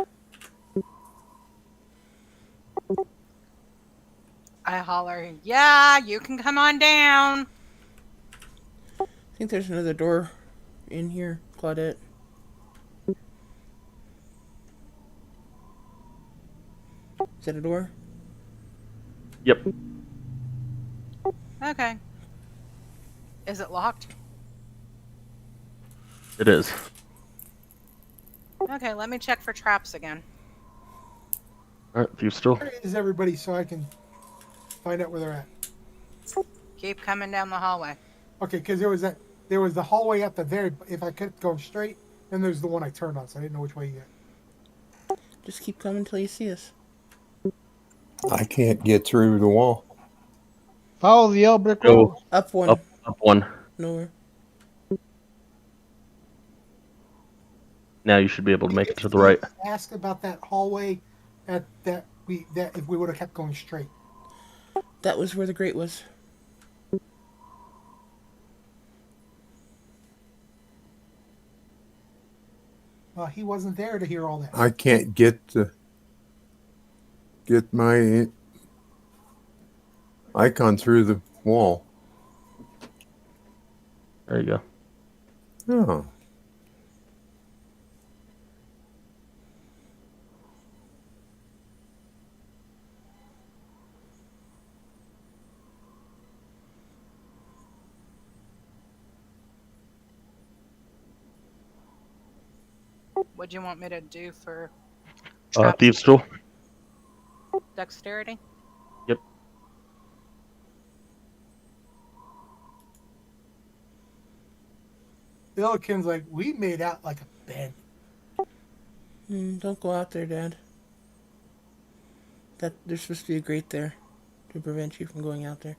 S2: I holler, yeah, you can come on down.
S1: I think there's another door in here, Claudette. Is that a door?
S3: Yep,
S2: Okay. Is it locked?
S3: it is.
S2: Okay, let me check for traps again.
S3: All right, if you still.
S4: Where is everybody so I can find out where they're at?
S2: Keep coming down the hallway.
S4: Okay, because there was the hallway up the very. If I kept going straight, then there's the one I turned on, so I didn't know which way you got.
S1: Just keep coming till you see us.
S5: I can't get through the wall.
S6: Follow the yellow brick road.
S3: Go
S1: Up one.
S3: up one.
S1: Nowhere.
S3: Now you should be able to make it to the right.
S4: Ask about that hallway that if we would have kept going straight.
S1: That was where the grate was.
S4: He wasn't there to hear all that.
S5: I can't get my icon through the wall.
S3: There you go.
S5: Oh.
S2: What do you want me to do for traps?
S3: Thieves tool.
S2: Dexterity?
S3: Yep.
S4: Billiken's like, we made out like a bed.
S1: Don't go out there, Dad. There's supposed to be a grate there to prevent you from going out there.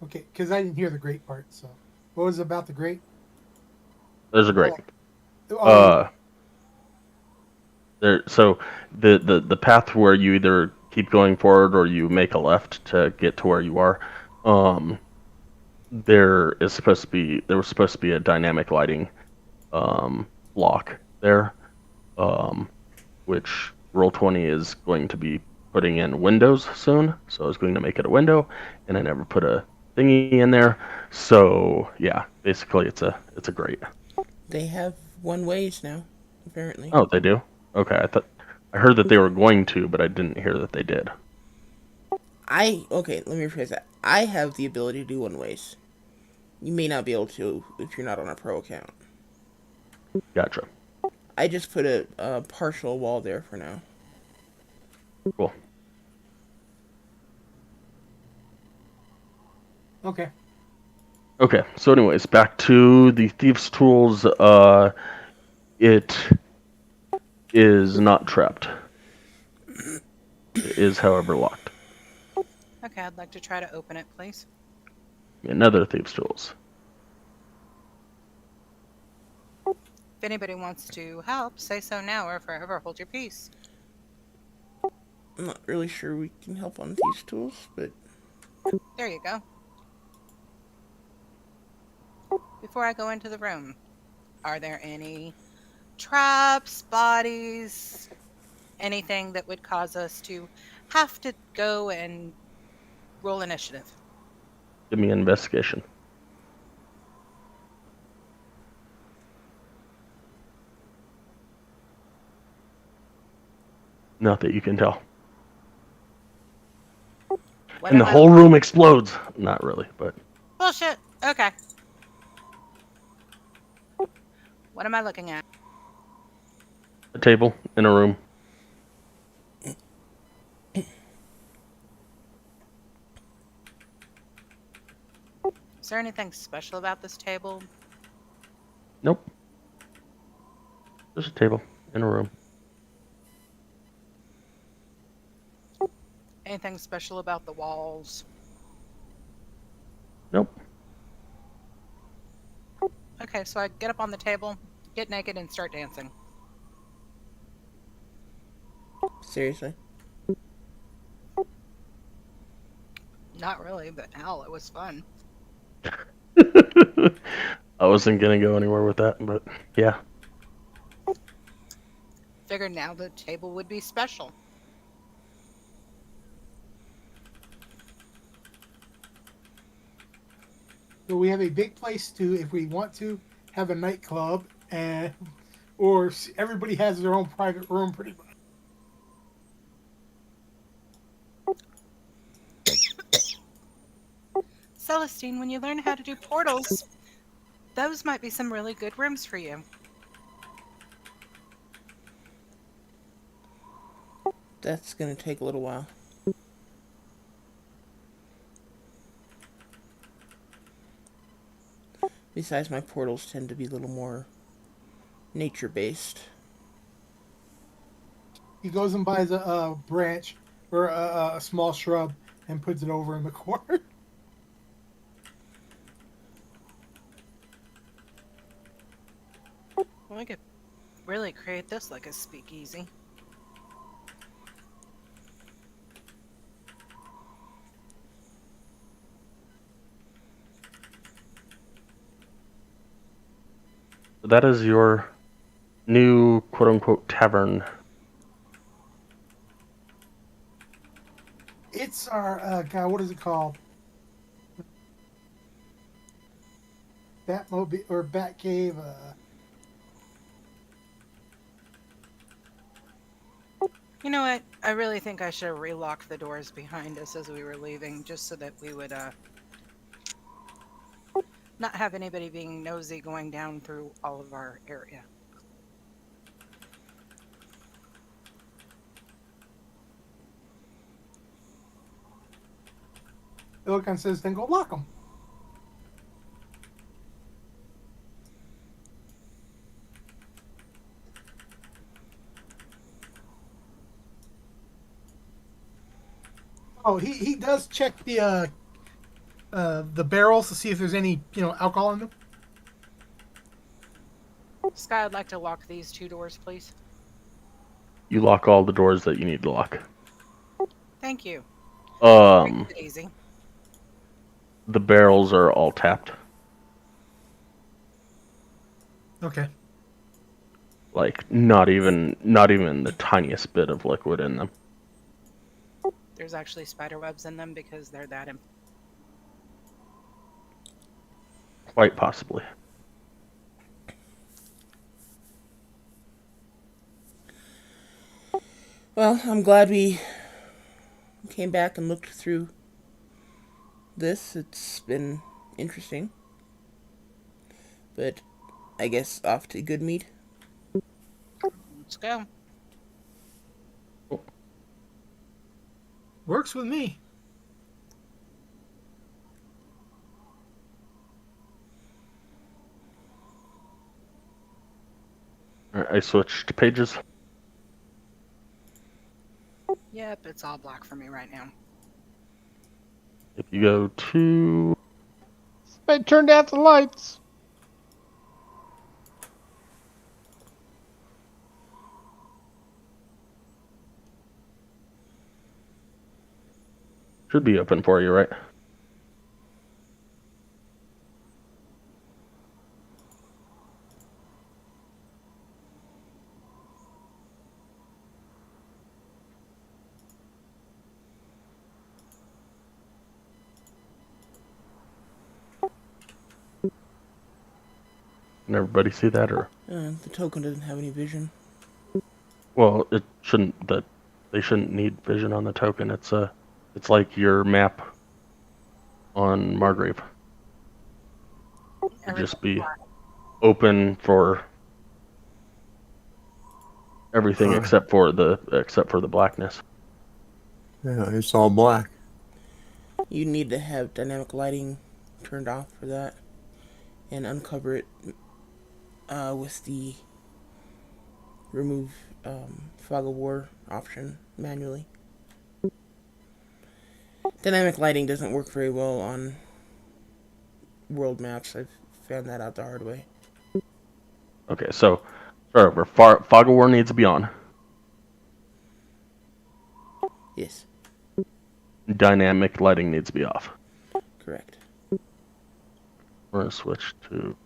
S4: Okay, because I didn't hear the grate part. So, what was it about the grate?
S3: There's a grate.
S4: Oh,
S3: There. So the path where you either keep going forward or you make a left to get to where you are. There was supposed to be a dynamic lighting block there, which Roll20 is going to be putting in windows soon. So I was going to make it a window, and I never put a thingy in there. So yeah, basically it's a grate.
S1: They have one ways now, apparently.
S3: Oh, they do? Okay, I heard that they were going to, but I didn't hear that they did.
S1: Okay, let me rephrase that. I have the ability to do one ways. You may not be able to if you're not on a pro account.
S3: Gotcha.
S1: I just put a partial wall there for now.
S3: Cool.
S4: okay.
S3: Okay, so anyways, back to the Thieves' Tools. It is not trapped. It is, however, locked.
S2: Okay, I'd like to try to open it, please.
S3: Another Thieves' Tools.
S2: If anybody wants to help, say so now or forever hold your peace.
S1: I'm not really sure we can help on these tools, but
S2: There you go. Before I go into the room, are there any traps, bodies, anything that would cause us to have to go and roll initiative.
S3: Give me an investigation. Not that you can tell.
S2: What
S3: And the
S2: am I-
S3: whole room explodes. Not really, but
S2: Bullshit. Okay. What am I looking at?
S3: a table in a room.
S2: Is there anything special about this table?
S3: Nope. Just a table in a room.
S2: Anything special about the walls?
S3: Nope.
S2: Okay, so I get up on the table, get naked, and start dancing.
S1: Seriously.
S2: Not really, but hell, it was fun.
S3: I wasn't gonna go anywhere with that, but yeah.
S2: Figured now the table would be special.
S4: So we have a big place to, if we want to, have a nightclub, and or everybody has their own private room, pretty much.
S2: Celestine, when you learn how to do portals, those might be some really good rooms for you.
S1: That's gonna take a little while. Besides, my portals tend to be a little more nature-based.
S4: He goes and buys a branch or a small shrub and puts it over in the corner.
S2: Well, we could really create this like a speakeasy.
S3: That is your new quote-unquote tavern.
S4: It's our God. What is it called? Batmobile or Batcave.
S2: You know what? I really think I should have relocked the doors behind us as we were leaving, just so that we would not have anybody being nosy going down through all of our area.
S4: Illican says, "Then go lock them." Oh, he does check the barrels to see if there's any alcohol in them.
S2: Sky, I'd like to lock these two doors, please.
S3: You lock all the doors that you need to lock.
S2: Thank you.
S3: Um,
S2: Makes it easy.
S3: the barrels are all tapped.
S4: Okay.
S3: Like not even the tiniest bit of liquid in them.
S2: There's actually spider webs in them because they're that
S3: Quite possibly.
S1: Well, I'm glad we came back and looked through this. It's been interesting. But I guess off to good mead.
S2: Let's go.
S4: Works with me.
S3: Alright, I switched pages.
S2: Yep, it's all black for me right now.
S3: If you go to
S6: I turned out the lights.
S3: should be open for you, right? Can everybody see that, or?
S1: The token doesn't have any vision.
S3: Well, it shouldn't. They shouldn't need vision on the token. It's like your map on Margrave. It'd just be open for everything except for the blackness.
S5: Yeah, it's all black.
S1: You need to have dynamic lighting turned off for that, and uncover it with the remove fog of war option manually. Dynamic lighting doesn't work very well on world maps. I've found that out the hard way.
S3: Okay, so start over. Fog of War needs to be on.
S1: Yes,
S3: Dynamic lighting needs to be off.
S1: correct.
S3: We're gonna switch to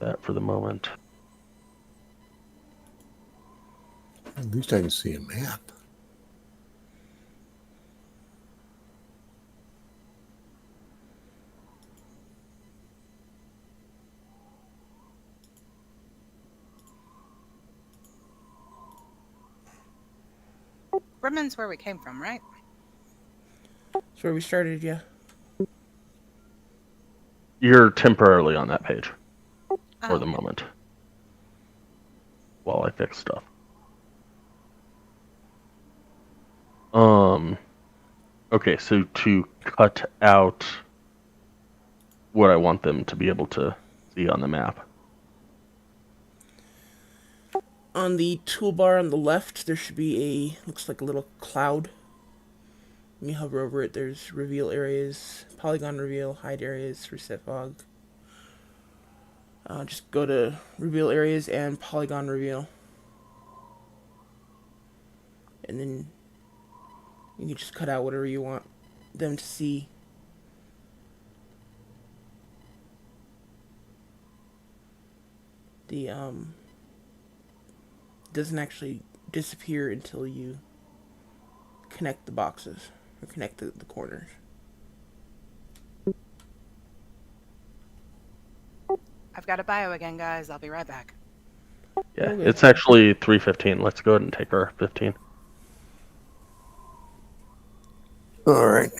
S3: that for the moment.
S5: At least I can see a map.
S2: Bryn's where we came from, right?
S1: That's where we started, yeah.
S3: You're temporarily on that page for the
S2: okay.
S3: moment while I fix stuff. Okay, so to cut out what I want them to be able to see on the map.
S1: On the toolbar on the left, there should be looks like a little cloud. When you hover over it, there's reveal areas, polygon reveal, hide areas, reset fog. Just go to reveal areas and polygon reveal. And then you can just cut out whatever you want them to see. The doesn't actually disappear until you connect the boxes or connect the corners.
S2: I've got a bio again, guys. I'll be right back.
S3: Yeah,
S1: Okay.
S3: it's actually 3:15. Let's go ahead and take our 15.
S5: All right.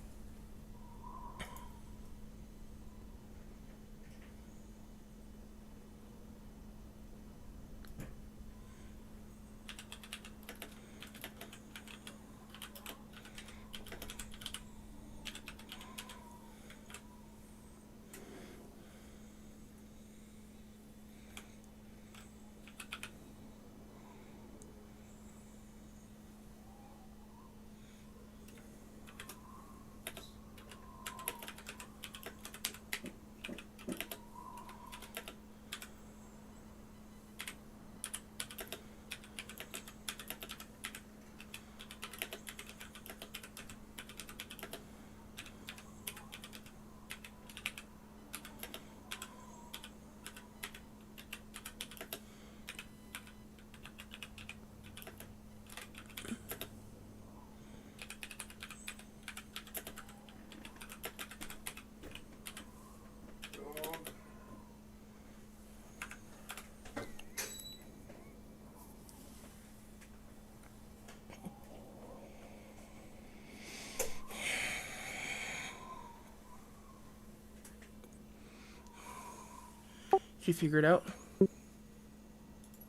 S1: Did you figure it out?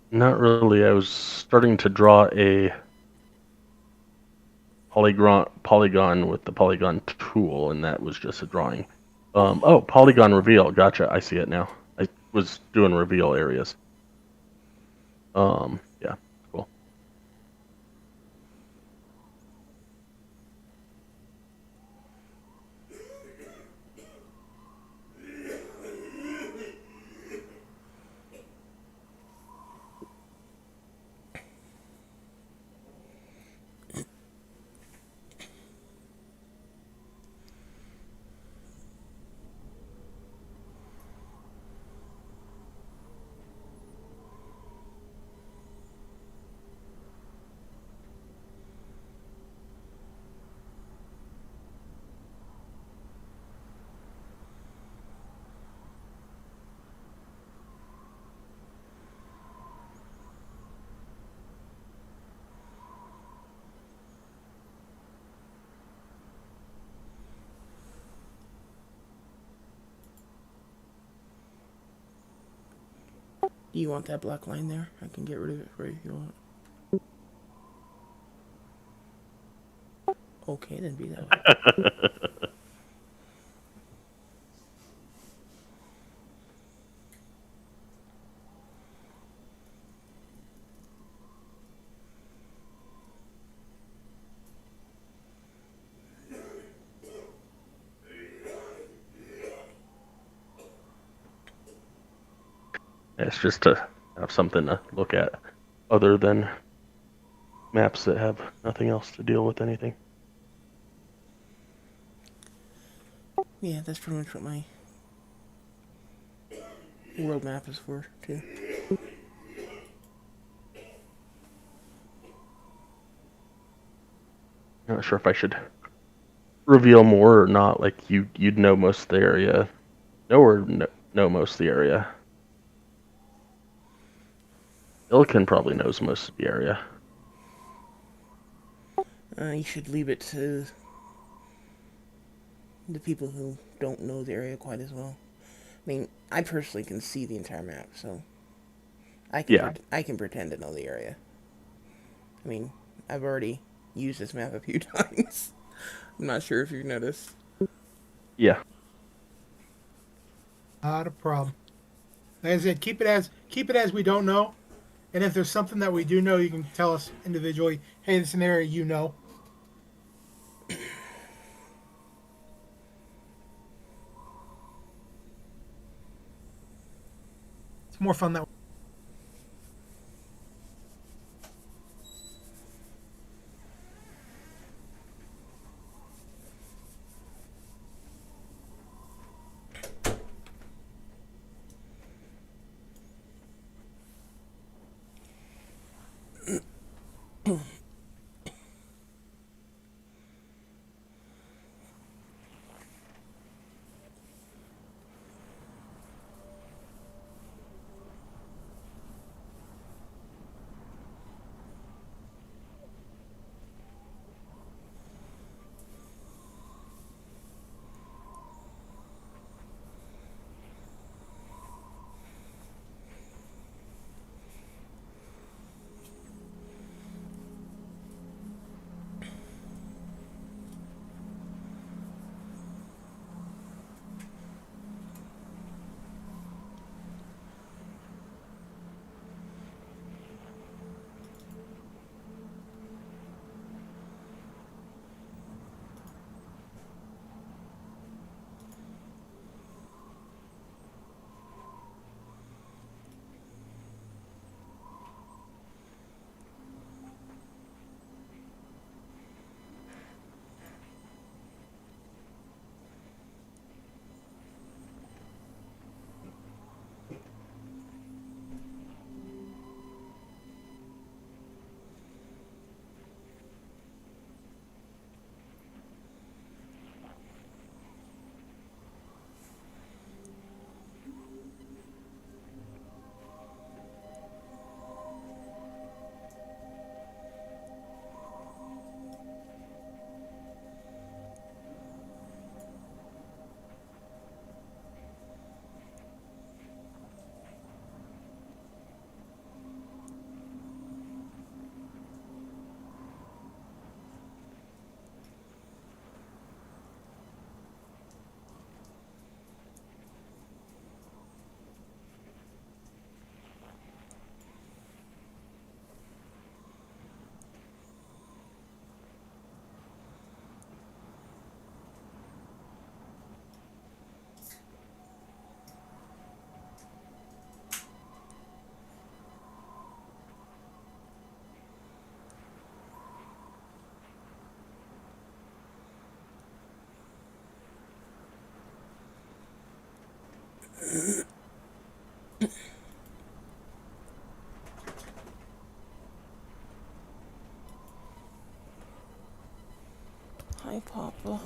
S3: Not really. I was starting to draw a polygon with the polygon tool, and that was just a drawing. Oh, polygon reveal. Gotcha. I see it now. I was doing reveal areas. Yeah, cool.
S1: Do you want that black line there? I can get rid of it for you if you want. Okay, then be that way.
S3: It's just to have something to look at other than maps that have nothing else to deal with anything.
S1: Yeah, that's pretty much what my world map is for, too.
S3: Not sure if I should reveal more or not. Like you'd know most of the area. Know most of the area. Illican probably knows most of the area.
S1: You should leave it to the people who don't know the area quite as well. I mean, I personally can see the entire map, so I can pretend to know the area. I mean, I've already used this map a few times. I'm not sure if you've noticed.
S3: Yeah.
S4: Not a problem. Like I said, keep it as we don't know. And if there's something that we do know, you can tell us individually, hey, this is an area you know. It's more fun that way.
S1: Hi, Papa.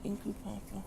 S1: Thank you, Papa.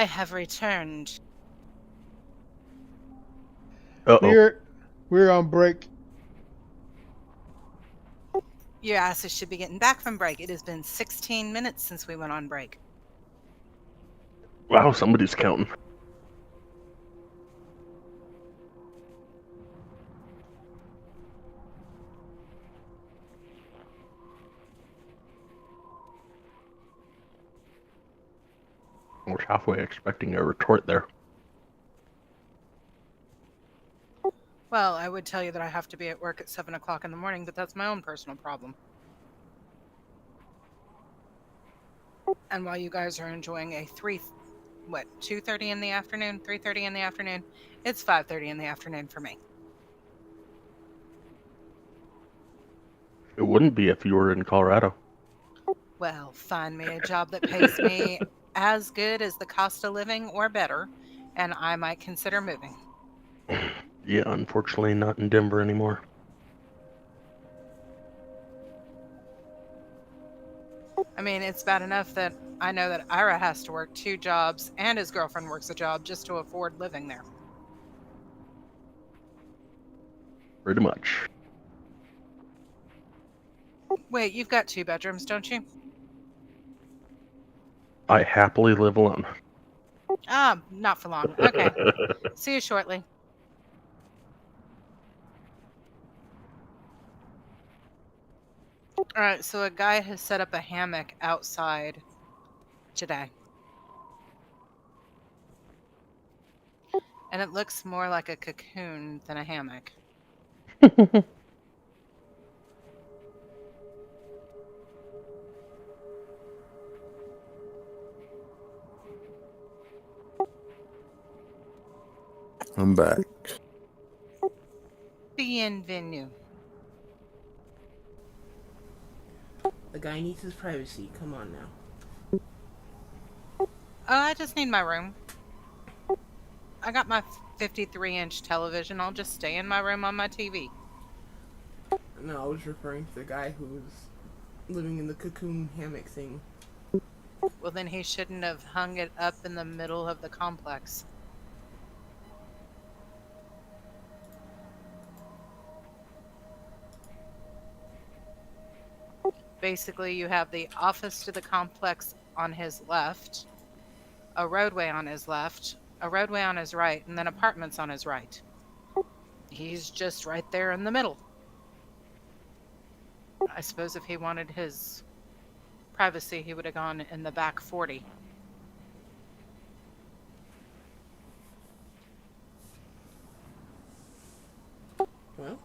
S2: I have returned.
S3: Uh-oh.
S6: We're on break.
S2: Your asses should be getting back from break. It has been 16 minutes since we went on break.
S3: Wow, somebody's counting. I was halfway expecting a retort there.
S2: Well, I would tell you that I have to be at work at 7 o'clock in the morning, but that's my own personal problem. And while you guys are enjoying a 2:30 in the afternoon, 3:30 in the afternoon, it's 5:30 in the afternoon for me.
S3: It wouldn't be if you were in Colorado.
S2: Well, find me a job that pays me as good as the cost of living or better, and I might consider moving.
S3: Yeah, unfortunately not in Denver anymore.
S2: I mean, it's bad enough that I know that Ira has to work 2 jobs and his girlfriend works a job just to afford living there.
S3: Pretty much.
S2: Wait, you've got 2 bedrooms, don't you?
S3: I happily live alone.
S2: Not for long. Okay. See you shortly. All right, so a guy has set up a hammock outside today. And it looks more like a cocoon than a hammock.
S5: I'm back.
S2: Bienvenue.
S1: The guy needs his privacy. Come on now.
S2: I just need my room. I got my 53-inch television. I'll just stay in my room on my TV.
S1: No, I was referring to the guy who was living in the cocoon hammock thing.
S2: Well, then he shouldn't have hung it up in the middle of the complex. Basically, you have the office to the complex on his left, a roadway on his left, a roadway on his right, and then apartments on his right. He's just right there in the middle. I suppose if he wanted his privacy, he would have gone in the back 40.
S1: Well,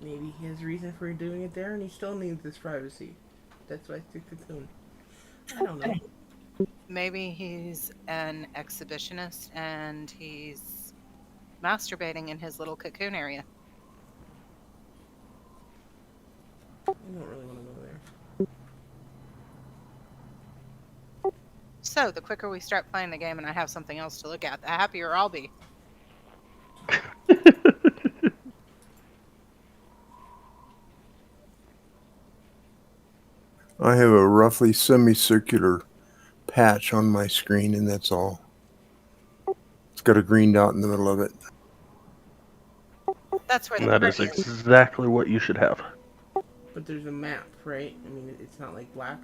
S1: maybe he has a reason for doing it there, and he still needs his privacy. That's why it's a cocoon. I don't know.
S2: Maybe he's an exhibitionist and he's masturbating in his little cocoon area.
S1: I don't really want to go there.
S2: So, the quicker we start playing the game and I have something else to look at, the happier I'll be.
S5: I have a roughly semicircular patch on my screen, and that's all. It's got a green dot in the middle of it.
S2: That's where the
S3: That is
S2: party is.
S3: exactly what you should have.
S1: But there's a map, right? I mean, it's not like black.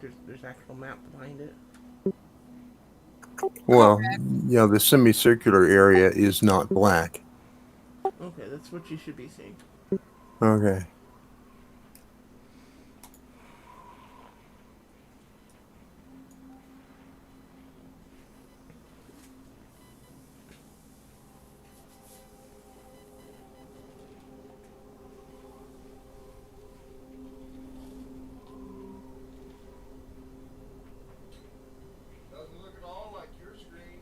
S1: There's actual map behind it.
S5: Well, yeah, the semicircular area is not black.
S1: Okay, that's what you should be seeing.
S5: Okay. Doesn't look at all like your screen.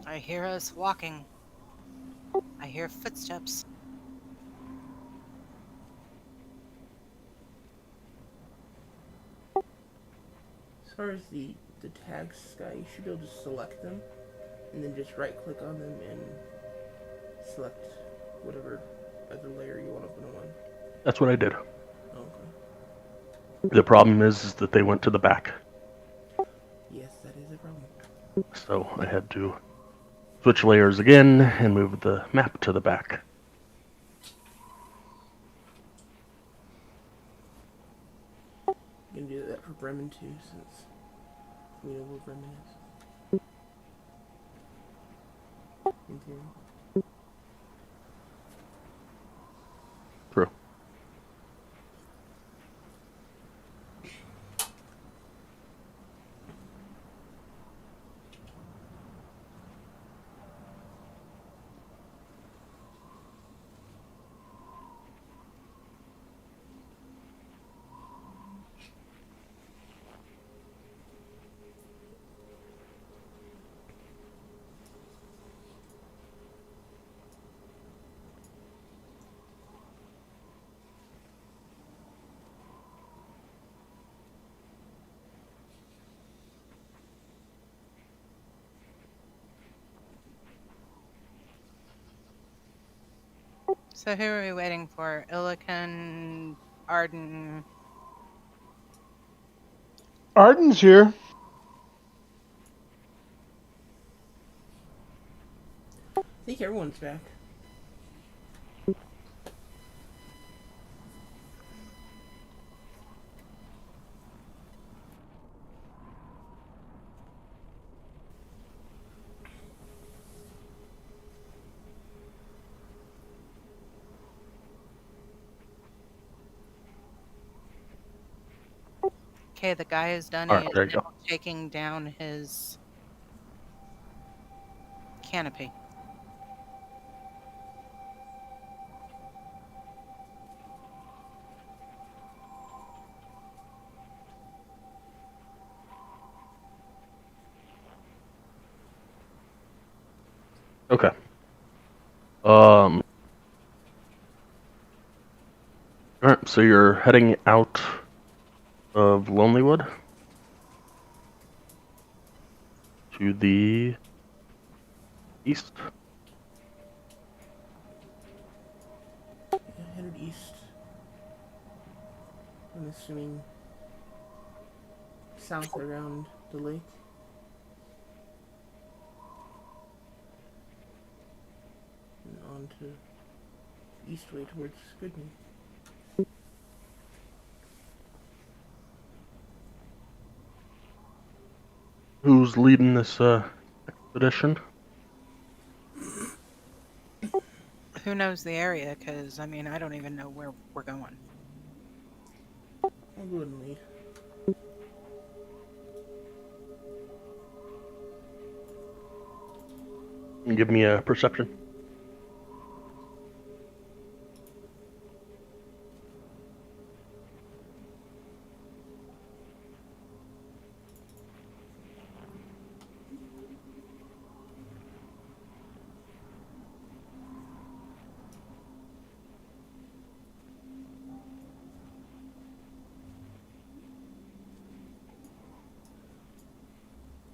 S2: I hear us walking. I hear footsteps.
S1: far as the tags, Sky, you should be able to select them, and then just right click on them and select whatever other layer you want to put them on.
S3: That's what I did.
S1: Oh, okay.
S3: The problem is that they went to the back.
S1: Yes, that is a problem.
S3: So I had to switch layers again and move the map to the back.
S1: You can do that for Bremen too, since we know where Bremen is. In theory.
S3: True.
S2: So who are we waiting for? Illican, Arden.
S6: Arden's here.
S1: I think everyone's back.
S2: Okay, the guy who's done
S3: All
S2: it
S3: right, there you
S2: is
S3: go.
S2: now taking down his canopy.
S3: Okay. Alright, so you're heading out of Lonelywood to the east.
S1: Yeah, headed east. I'm assuming south around the lake. And on to eastway towards Goodney.
S3: Who's leading this expedition?
S2: Who knows the area? Because, I mean, I don't even know where we're going.
S1: I'll go ahead and lead.
S3: Give me a perception.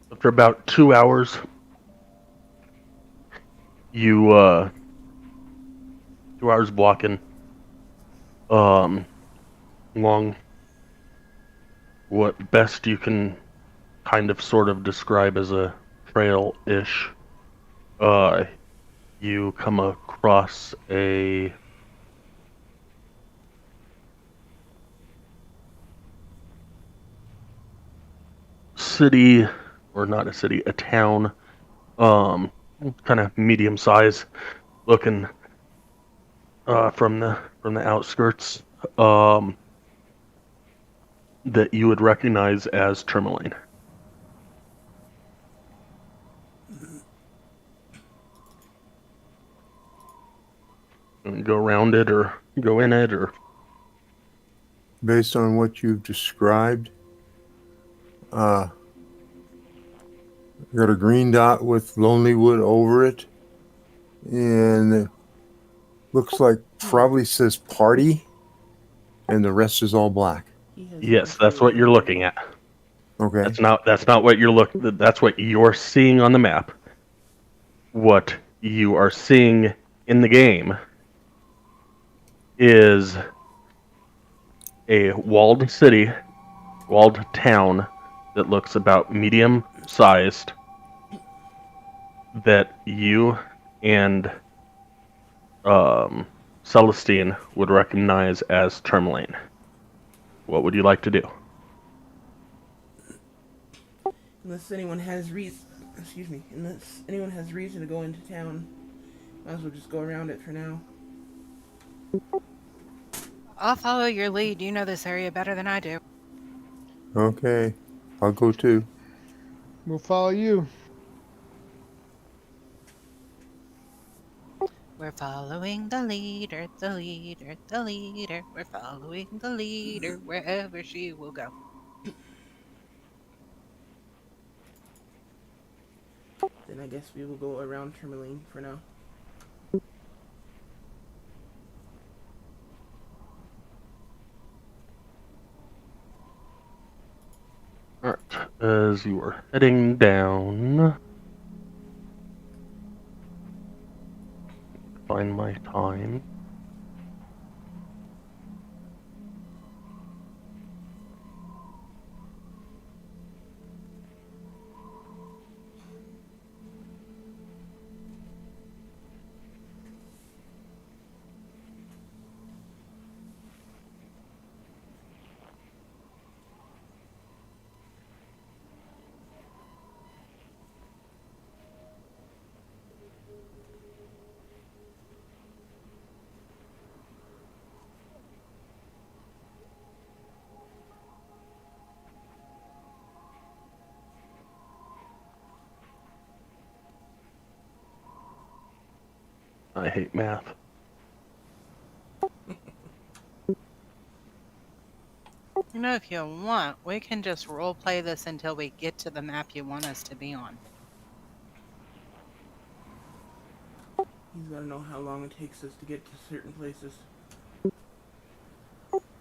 S3: After about 2 hours, you 2 hours walking along what best you can kind of sort of describe as a trail-ish. You come across a city, or not a city, a town, kind of medium size looking from the outskirts, that you would recognize as Tourmaline. Go around it or go in it, or
S5: Based on what you've described, got a green dot with Lonelywood over it, and it looks like probably says party, and the rest is all black.
S1: He has
S3: yes, that's what you're looking at.
S5: Okay.
S3: That's not what you're looking. That's what you're seeing on the map. What you are seeing in the game is a walled city, walled town that looks about medium sized, that you and Celestine would recognize as Tourmaline. What would you like to do?
S1: Unless anyone has reason, unless anyone has reason to go into town, might as well just go around it for now.
S2: I'll follow your lead. You know this area better than I do.
S5: Okay. I'll go too.
S6: We'll follow you.
S2: We're following the leader, the leader, the leader. We're following the leader wherever she will go.
S1: Then I guess we will go around Tourmaline for now.
S3: Alright, as you are heading down, find my time. I hate math.
S2: You know, if you want, we can just role play this until we get to the map you want us to be on.
S1: He's gotta know how long it takes us to get to certain places.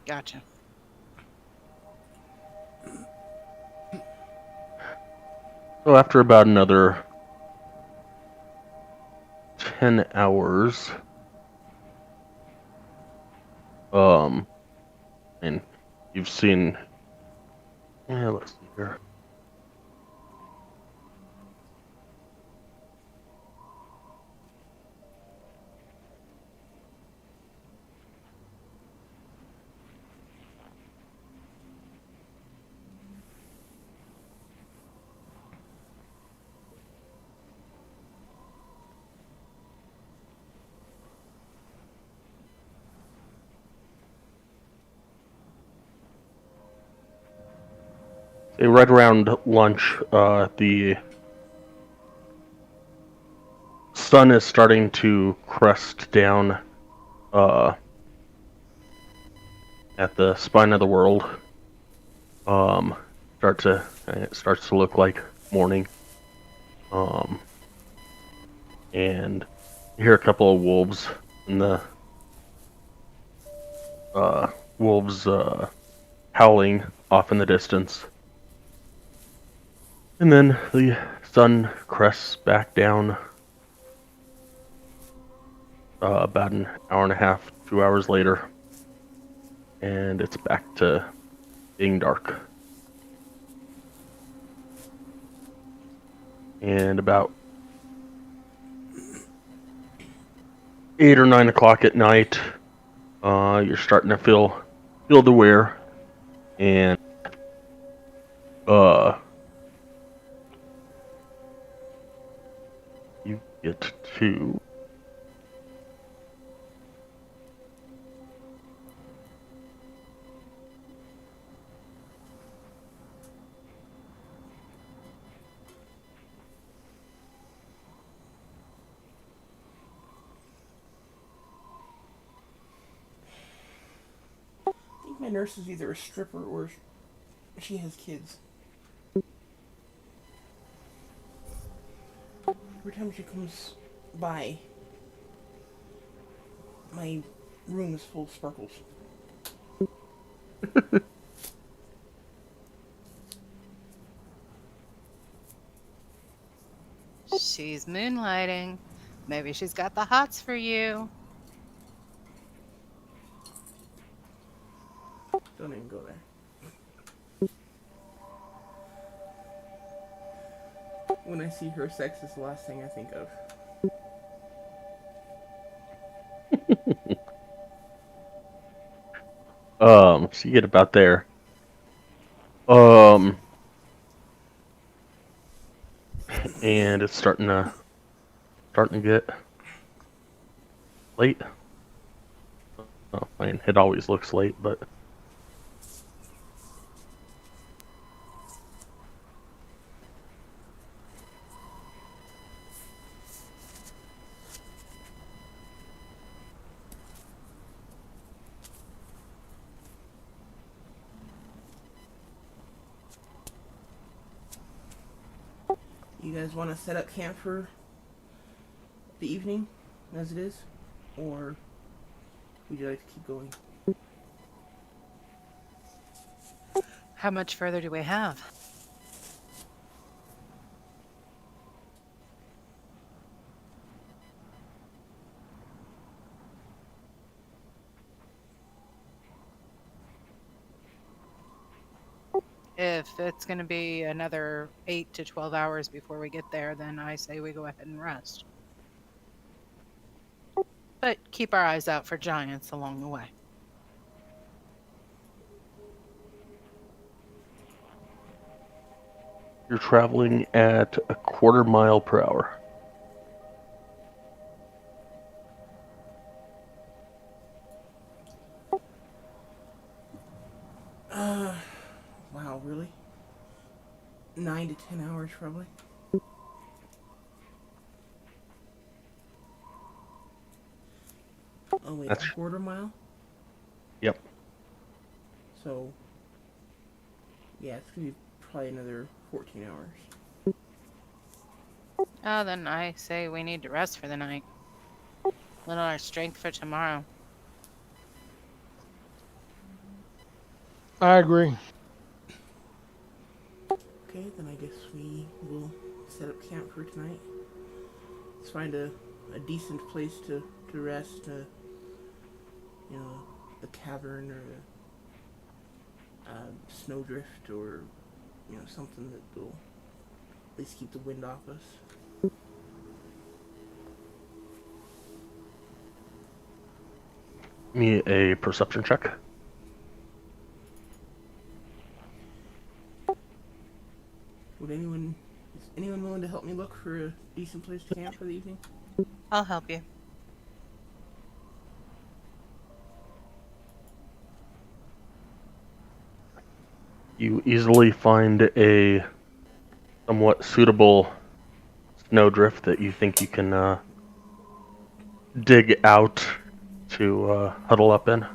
S2: Gotcha.
S3: So after about another 10 hours, and you've seen, let's see here. Right around lunch, the sun is starting to crest down at the spine of the world. It starts to look like morning. And you hear a couple of wolves, and the wolves howling off in the distance. And then the sun crests back down about an hour and a half, 2 hours later, and it's back to being dark. And about 8 or 9 o'clock at night, you're starting to feel the wear, and you get to
S1: I think my nurse is either a stripper or she has kids. Every time she comes by, my room is full of sparkles.
S2: She's moonlighting. Maybe she's got the hots for you.
S1: Don't even go there. When I see her, sex is the last thing I think of.
S3: So you get about there. And it's starting to get late. Oh, I mean, it always looks late, but
S1: You guys want to set up camp for the evening, as it is? Or would you like to keep going?
S2: How much further do we have? If it's going to be another 8 to 12 hours before we get there, then I say we go ahead and rest. But keep our eyes out for giants along the way.
S3: you're traveling at a 1/4 mile per hour.
S1: Wow, really? 9 to 10 hours, probably. Oh wait,
S3: That's-
S1: a 1/4 mile?
S3: Yep.
S1: So, yeah, it's gonna be probably another 14 hours.
S2: Oh, then I say we need to rest for the night. Let our strength for tomorrow.
S6: I agree.
S1: Okay, then I guess we will set up camp for tonight. Let's find a decent place to rest. You know, a cavern or a snowdrift or, you know, something that will at least keep the wind off us.
S3: Me a perception check.
S1: Is anyone willing to help me look for a decent place to camp for the evening?
S2: I'll help you.
S3: You easily find a somewhat suitable snowdrift that you think you can dig out to huddle up in.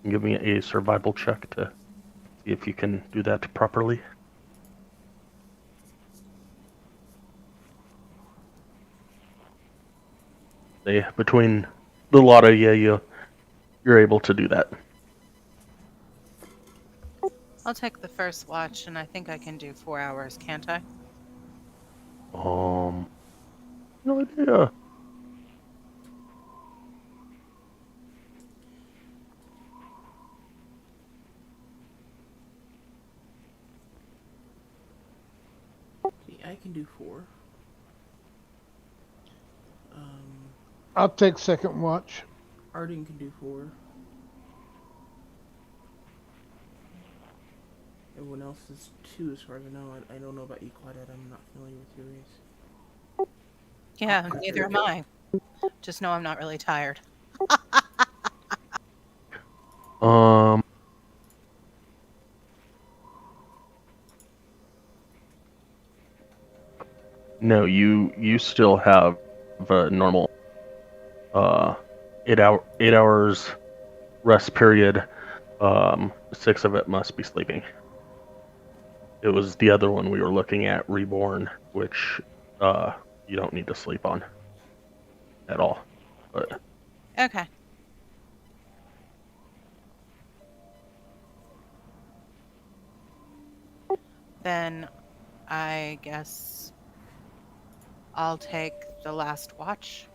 S3: Give me a survival check to see if you can do that properly. Between the lot of you, you're able to do that.
S2: I'll take the first watch, and I think I can do 4 hours, can't I?
S3: No idea.
S1: See, I can do 4.
S6: I'll take second watch.
S1: Arden can do 4. Everyone else is 2 as far as I know. I don't know about you, Claudette. I'm not familiar with your race.
S2: Yeah, neither am I. Just know I'm not really tired.
S3: No, you still have a normal 8 hours rest period. 6 of it must be sleeping. It was the other one we were looking at, Reborn, which you don't need to sleep on at all. But
S2: Okay. Then I guess I'll take the last watch.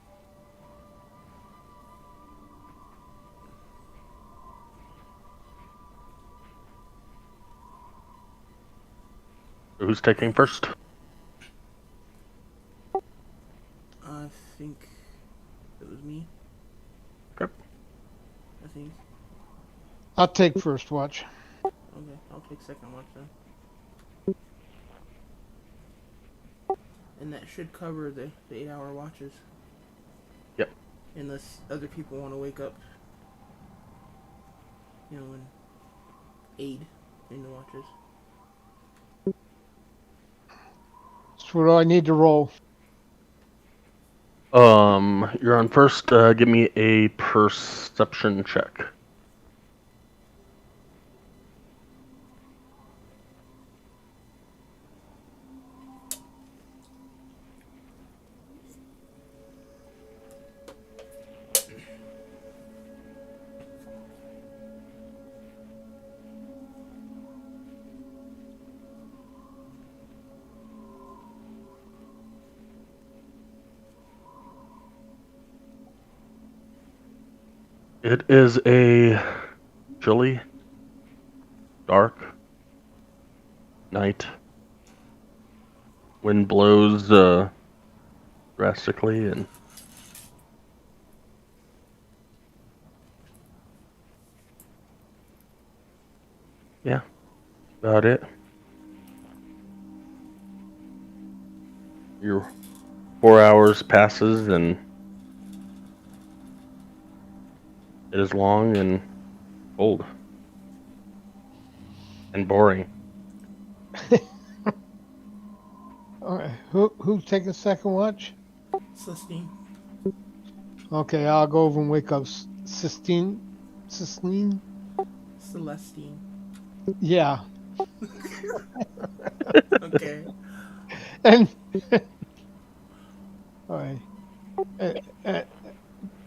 S3: Who's taking first?
S1: I think it was me.
S3: Okay.
S1: I think.
S6: I'll take first watch.
S1: Okay, I'll take second watch then. And that should cover the 8-hour watches.
S3: Yep.
S1: Unless other people want to wake up, and aid in the watches.
S6: So what do I need to roll?
S3: You're on first. Give me a perception check. It is a chilly, dark night. Wind blows drastically, and yeah, about it. Your 4 hours passes, and it is long and cold and boring.
S6: All right. Who's taking second watch?
S1: Celestine.
S6: Okay, I'll go over and wake up Sistine.
S1: Celestine.
S6: Yeah.
S1: Okay.
S6: And all right.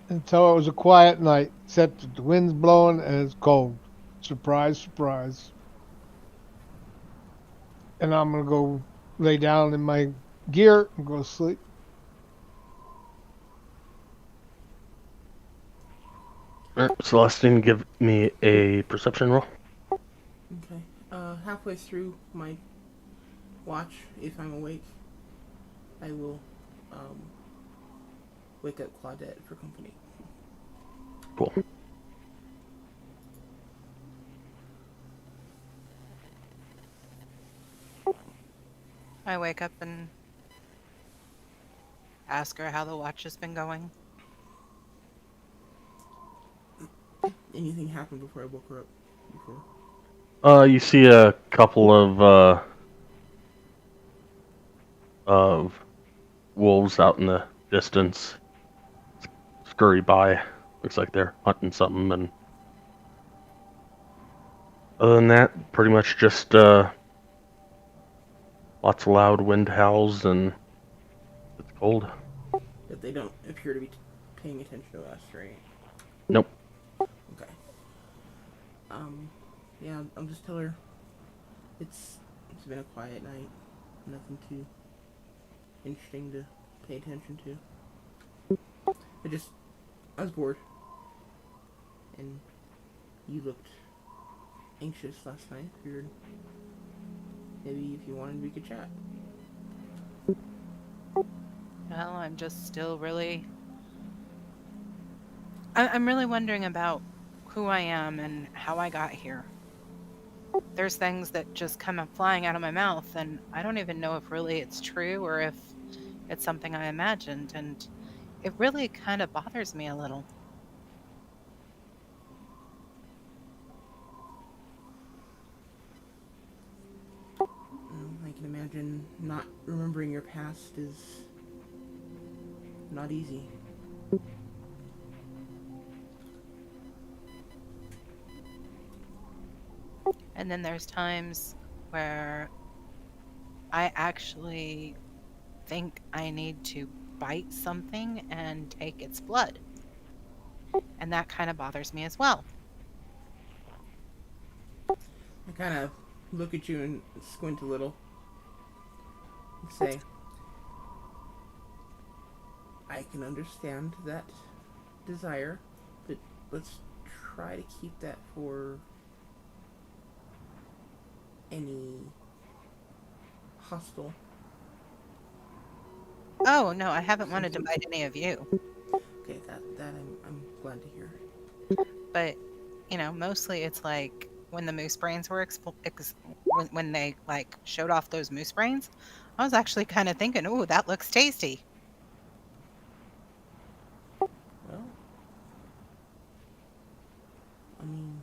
S6: Until it was a quiet night, except that the wind's blowing and it's cold. Surprise, surprise. And I'm gonna go lay down in my gear and go to sleep.
S3: All right, Celestine, give me a perception roll.
S1: Okay. Halfway through my watch, if I'm awake, I will wake up Claudette for company.
S3: Cool.
S2: I wake up and ask her how the watch has been going.
S1: Anything happened before I woke her up?
S3: You see a couple of wolves out in the distance scurry by. Looks like they're hunting something, and other than that, pretty much just lots of loud wind howls, and it's cold.
S1: But they don't appear to be paying attention to us, right?
S3: Nope.
S1: Okay. Yeah, I'll just tell her it's been a quiet night. Nothing too interesting to pay attention to. I was bored. And you looked anxious last night. Figured maybe if you wanted, we could chat.
S2: Well, I'm just still really... I'm really wondering about who I am and how I got here. There's things that just come up flying out of my mouth, and I don't even know if really it's true or if it's something I imagined, and it really kind of bothers me a little.
S1: I can imagine not remembering your past is not easy.
S2: And then there's times where I actually think I need to bite something and take its blood. And that kind of bothers me as well.
S1: I kind of look at you and squint a little. say, I can understand that desire, but let's try to keep that for any hostile.
S2: Oh, no, I haven't wanted to bite any of you.
S1: Okay, that I'm glad to hear.
S2: But, mostly it's like when the moose brains were when they like showed off those moose brains, I was actually kind of thinking, "Ooh, that looks tasty."
S1: Well, I mean,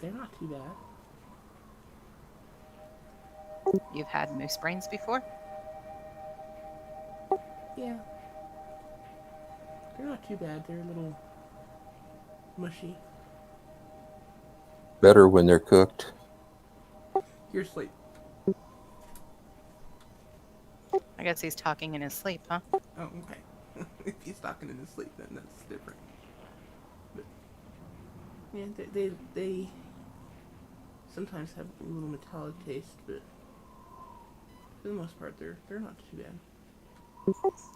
S1: they're not too bad.
S2: You've had moose brains before?
S1: Yeah, they're not too bad. They're a little mushy.
S5: Better when they're cooked.
S1: You're asleep.
S2: I guess he's talking in his sleep, huh?
S1: Oh, okay. If he's talking in his sleep, then that's different. But yeah, they sometimes have a little metallic taste, but for the most part, they're not too bad.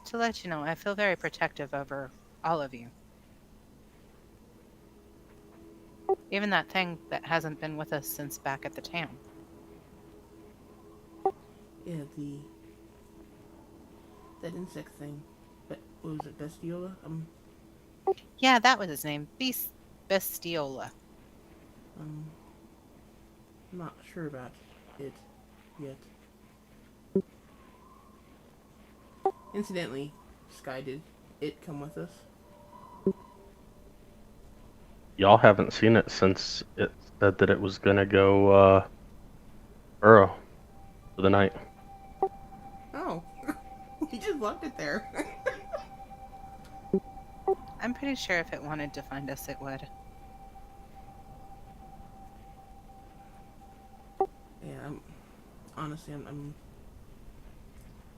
S2: To let you know, I feel very protective over all of you. Even that thing that hasn't been with us since back at the town.
S1: Yeah, that insect thing. But what was it, Bestiola?
S2: Yeah, that was his name. Bestiola.
S1: I'm not sure about it yet. Incidentally, Sky, did it come with us?
S3: Y'all haven't seen it since it said that it was gonna go burrow for the night.
S1: Oh, we just left it there.
S2: I'm pretty sure if it wanted to find us, it would.
S1: Yeah, honestly, I'm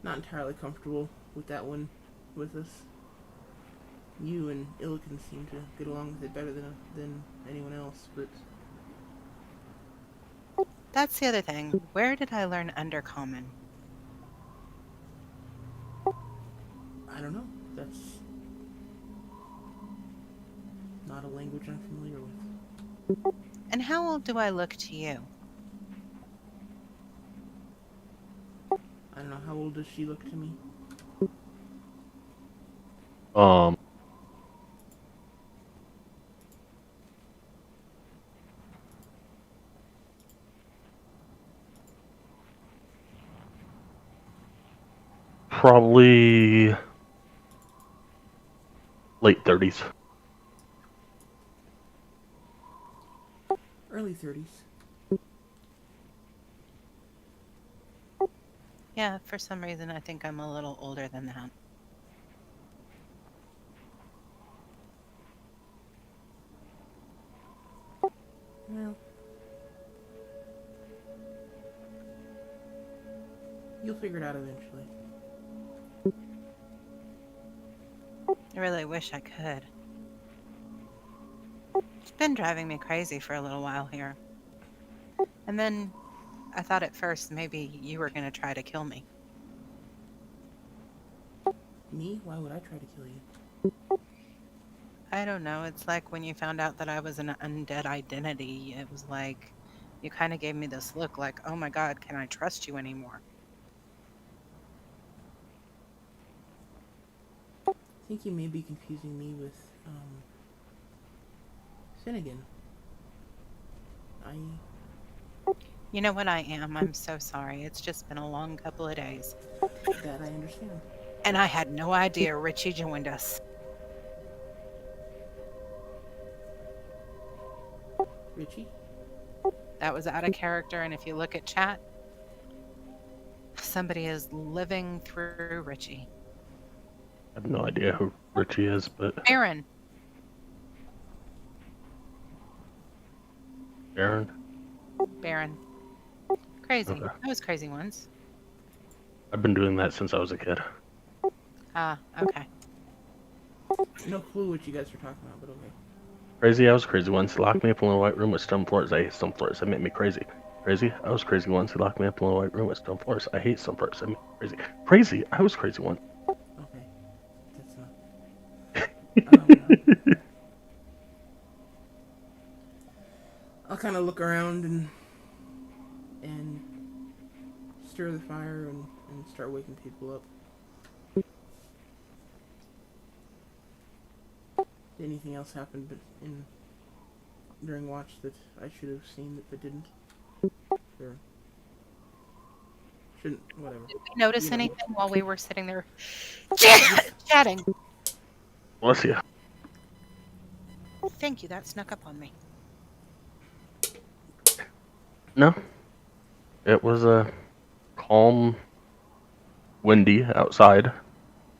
S1: not entirely comfortable with that one with us. You and Illican seem to get along with it better than anyone else, but
S2: That's the other thing. Where did I learn Undercommon?
S1: I don't know. That's not a language I'm familiar with.
S2: And how old do I look to you?
S1: I don't know. How old does she look to me?
S3: Probably late 30s.
S1: Early 30s.
S2: Yeah, for some reason I think I'm a little older than that.
S1: Well, you'll figure it out eventually.
S2: I really wish I could. It's been driving me crazy for a little while here. And then I thought at first maybe you were going to try to kill me.
S1: Me? Why would I try to kill you?
S2: I don't know. It's like when you found out that I was an undead identity, it was like you kind of gave me this look like, oh my God, can I trust you anymore?
S1: I think you may be confusing me with, Finnegan.
S2: You know what I am? I'm so sorry. It's just been a long couple of days.
S1: That I understand.
S2: And I had no idea Richie joined us.
S1: Richie?
S2: That was out of character, and if you look at chat, somebody is living through Richie.
S3: I have no idea who Richie is, but
S2: Aaron.
S3: Baron.
S2: Crazy.
S3: Okay.
S2: I was crazy once.
S3: I've been doing that since I was a kid.
S2: Ah, okay.
S1: No clue what you guys are talking about, but okay.
S3: Crazy, I was crazy once. Locked me up in a white room with stone floors. I hate stone floors. That made me crazy. Crazy. I was crazy once. He locked me up in a white room with stone floors. I hate stone floors. I mean, crazy. Crazy. I was crazy once.
S1: Okay, that's not. I'll kind of look around and stir the fire and start waking people up. Did anything else happen during watch that I should have seen but didn't? Or shouldn't? Whatever.
S2: Did we notice
S1: You know.
S2: anything while we were sitting there chatting?
S3: Bless you.
S2: Thank you. That snuck up on me.
S3: No. It was a calm, windy outside.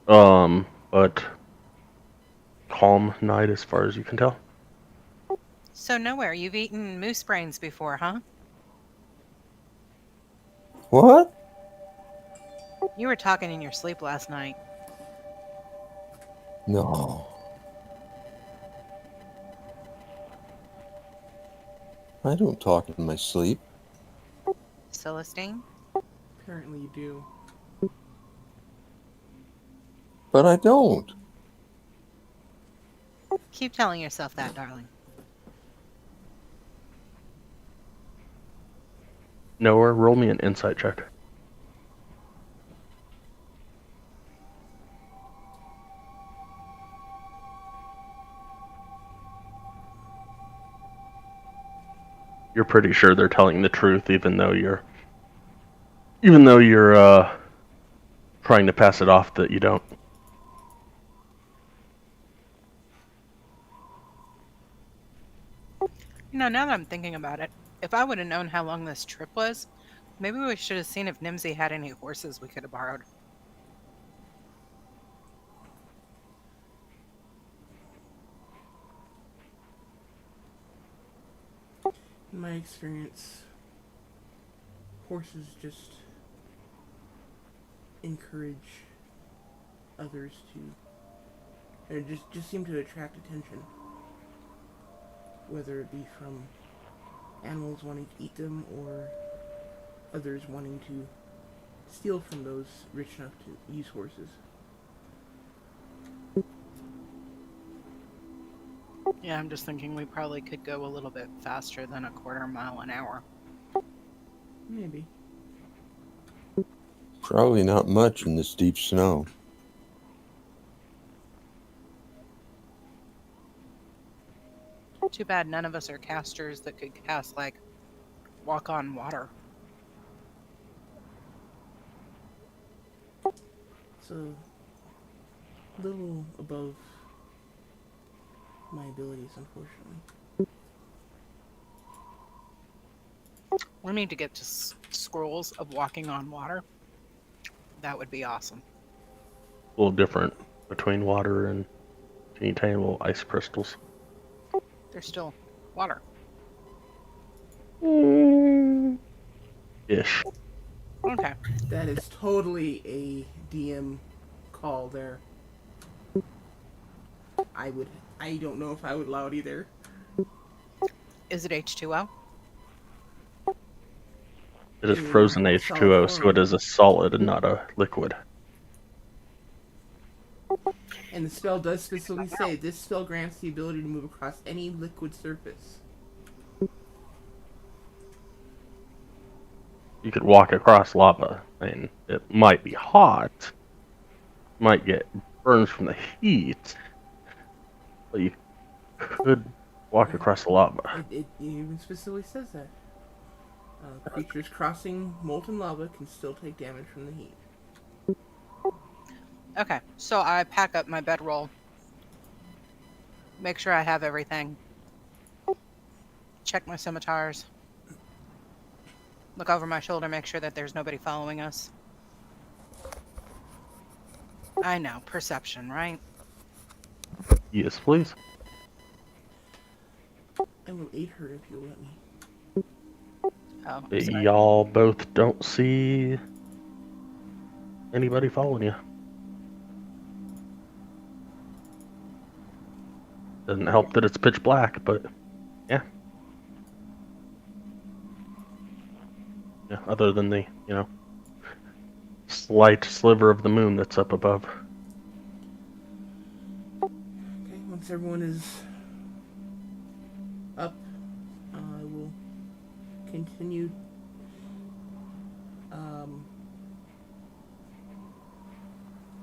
S3: But calm night as far as you can tell.
S2: So nowhere. You've eaten moose brains before, huh?
S5: What?
S2: You were talking in your sleep last night.
S5: No. I don't talk in my sleep.
S2: Celestine?
S1: Apparently you do.
S5: But I don't.
S2: Keep telling yourself that, darling.
S3: Noah, roll me an insight check. You're pretty sure they're telling the truth, even though you're trying to pass it off that you don't.
S2: Now that I'm thinking about it, if I would have known how long this trip was, maybe we should have seen if Nimsy had any horses we could have borrowed.
S1: In my experience, horses just encourage others to, and just seem to attract attention. Whether it be from animals wanting to eat them or others wanting to steal from those rich enough to use horses.
S2: Yeah, I'm just thinking we probably could go a little bit faster than a quarter mile an hour.
S1: Maybe.
S5: Probably not much in this deep snow.
S2: Too bad none of us are casters that could cast, like, walk on water.
S1: It's a little above my abilities, unfortunately.
S2: We need to get to scrolls of walking on water. That would be awesome.
S3: A little different between water and teeny tiny little ice crystals.
S2: They're still water.
S3: Ish.
S2: Okay.
S1: That is totally a DM call there. I don't know if I would allow it either.
S2: Is it H2O?
S3: It is
S1: In
S3: frozen
S1: solid
S3: H2O, so
S1: form.
S3: it is a solid and not a liquid.
S1: And the spell does specifically say, this spell grants the ability to move across any liquid surface.
S3: You could walk across lava. I mean, it might be hot, might get burns from the heat, but you could walk across the lava.
S1: It even specifically says that. Creatures crossing molten lava can still take damage from the heat.
S2: Okay, so I pack up my bedroll. Make sure I have everything. Check my scimitars. Look over my shoulder, make sure that there's nobody following us. I know, perception, right?
S3: Yes, please.
S1: I will aid her if you'll let me.
S2: Oh, sorry.
S3: Y'all both don't see anybody following you. Doesn't help that it's pitch black, but yeah. other than the, slight sliver of the moon that's up above.
S1: Okay, once everyone is up, I will continue. Um,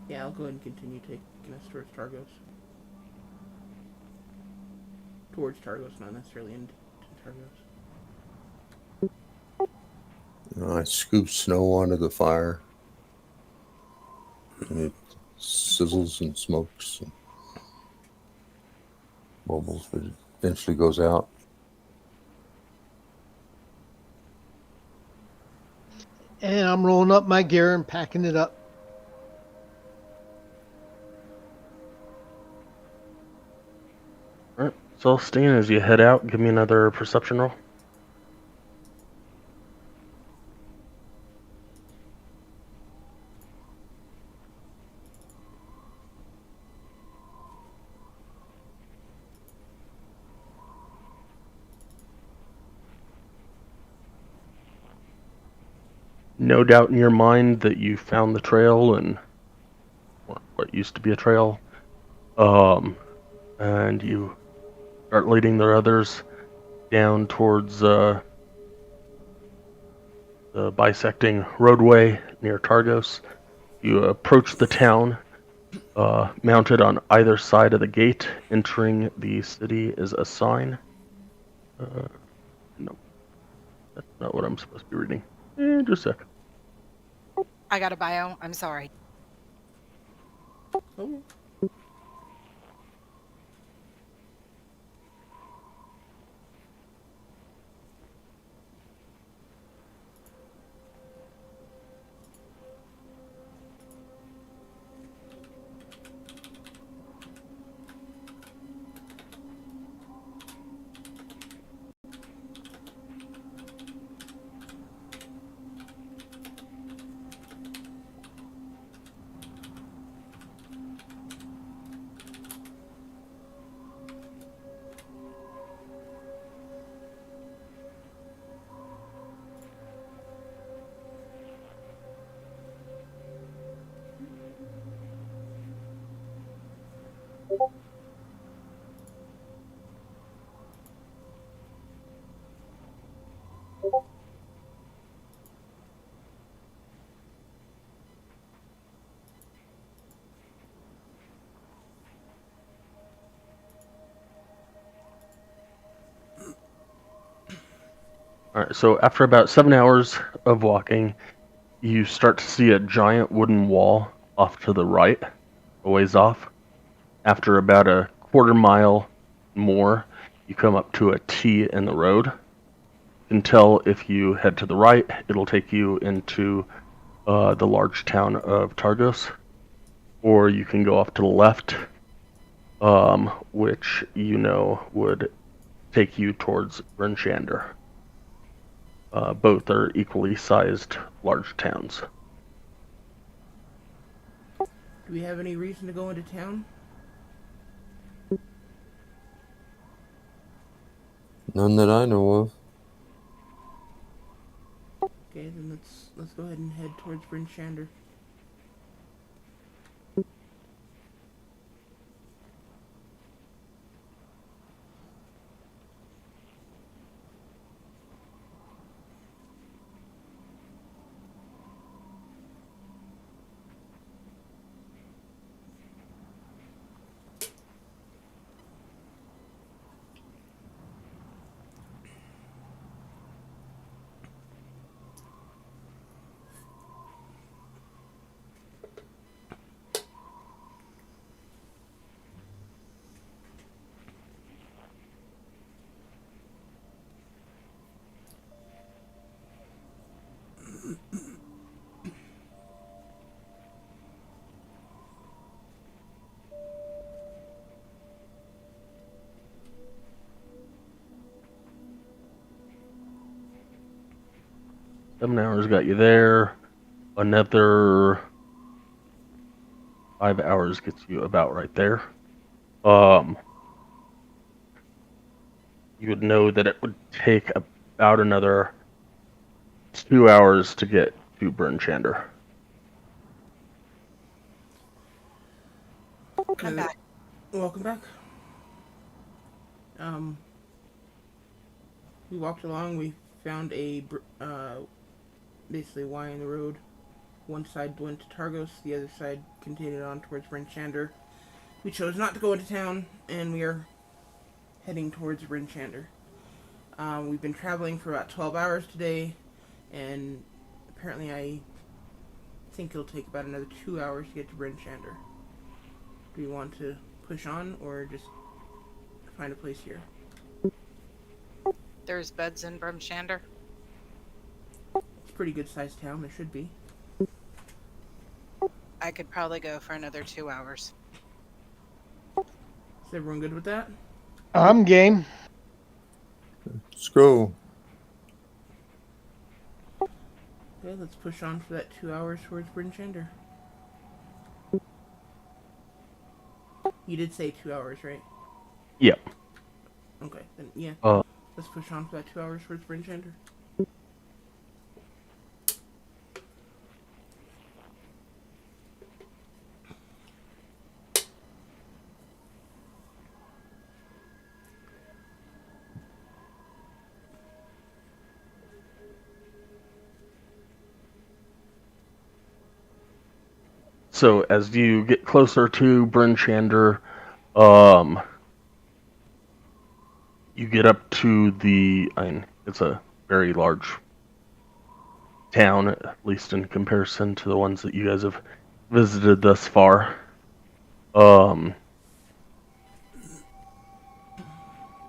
S1: yeah, I'll go ahead and continue taking us towards Targos. Towards Targos, not necessarily into Targos.
S5: I scoop snow onto the fire, and it sizzles and smokes and bubbles, but it eventually goes out.
S6: And I'm rolling up my gear and packing it up.
S3: All right, Celestine, as you head out, give me another perception roll. No doubt in your mind that you found the trail and what used to be a trail. And you start leading the others down towards the bisecting roadway near Targos. You approach the town. Mounted on either side of the gate entering the city is a sign. No, that's not what I'm supposed to be reading. Just a sec.
S2: I got a bio. I'm sorry.
S1: Oh.
S3: All right, so after about 7 hours of walking, you start to see a giant wooden wall off to the right, a ways off. After about a quarter mile more, you come up to a T in the road. You can tell if you head to the right, it'll take you into the large town of Targos, or you can go off to the left, which would take you towards Bryn Shander. Both are equally sized large towns.
S1: Do we have any reason to go into town?
S5: None that I know of.
S1: Okay, then let's go ahead and head towards Bryn Shander.
S3: Seven hours got you there. Another 5 hours gets you about right there. You would know that it would take about another 2 hours to get to Bryn Shander.
S2: I'm back.
S1: Welcome back. We walked along. We found basically Y in the road. One side went to Targos, the other side continued on towards Bryn Shander. We chose not to go into town, and we are heading towards Bryn Shander. We've been traveling for about 12 hours today, and apparently I think it'll take about another 2 hours to get to Bryn Shander. Do we want to push on, or just find a place here?
S2: There's beds in Bryn Shander.
S1: It's a pretty good sized town, there should be.
S2: I could probably go for another 2 hours.
S1: Is everyone good with that?
S6: I'm game.
S5: Let's go.
S1: Okay, let's push on for that 2 hours towards Bryn Shander. You did say 2 hours, right?
S3: Yep.
S1: Okay, then yeah. Let's push on for that 2 hours towards Bryn Shander.
S3: So as you get closer to Bryn Shander, you get up to it's a very large town, at least in comparison to the ones that you guys have visited thus far. And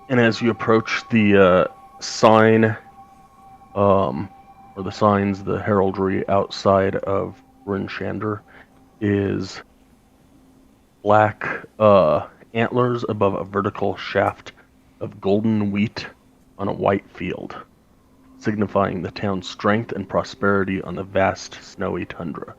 S3: as you approach the sign, or the signs, the heraldry outside of Bryn Shander is black antlers above a vertical shaft of golden wheat on a white field, signifying the town's strength and prosperity on the vast snowy tundra.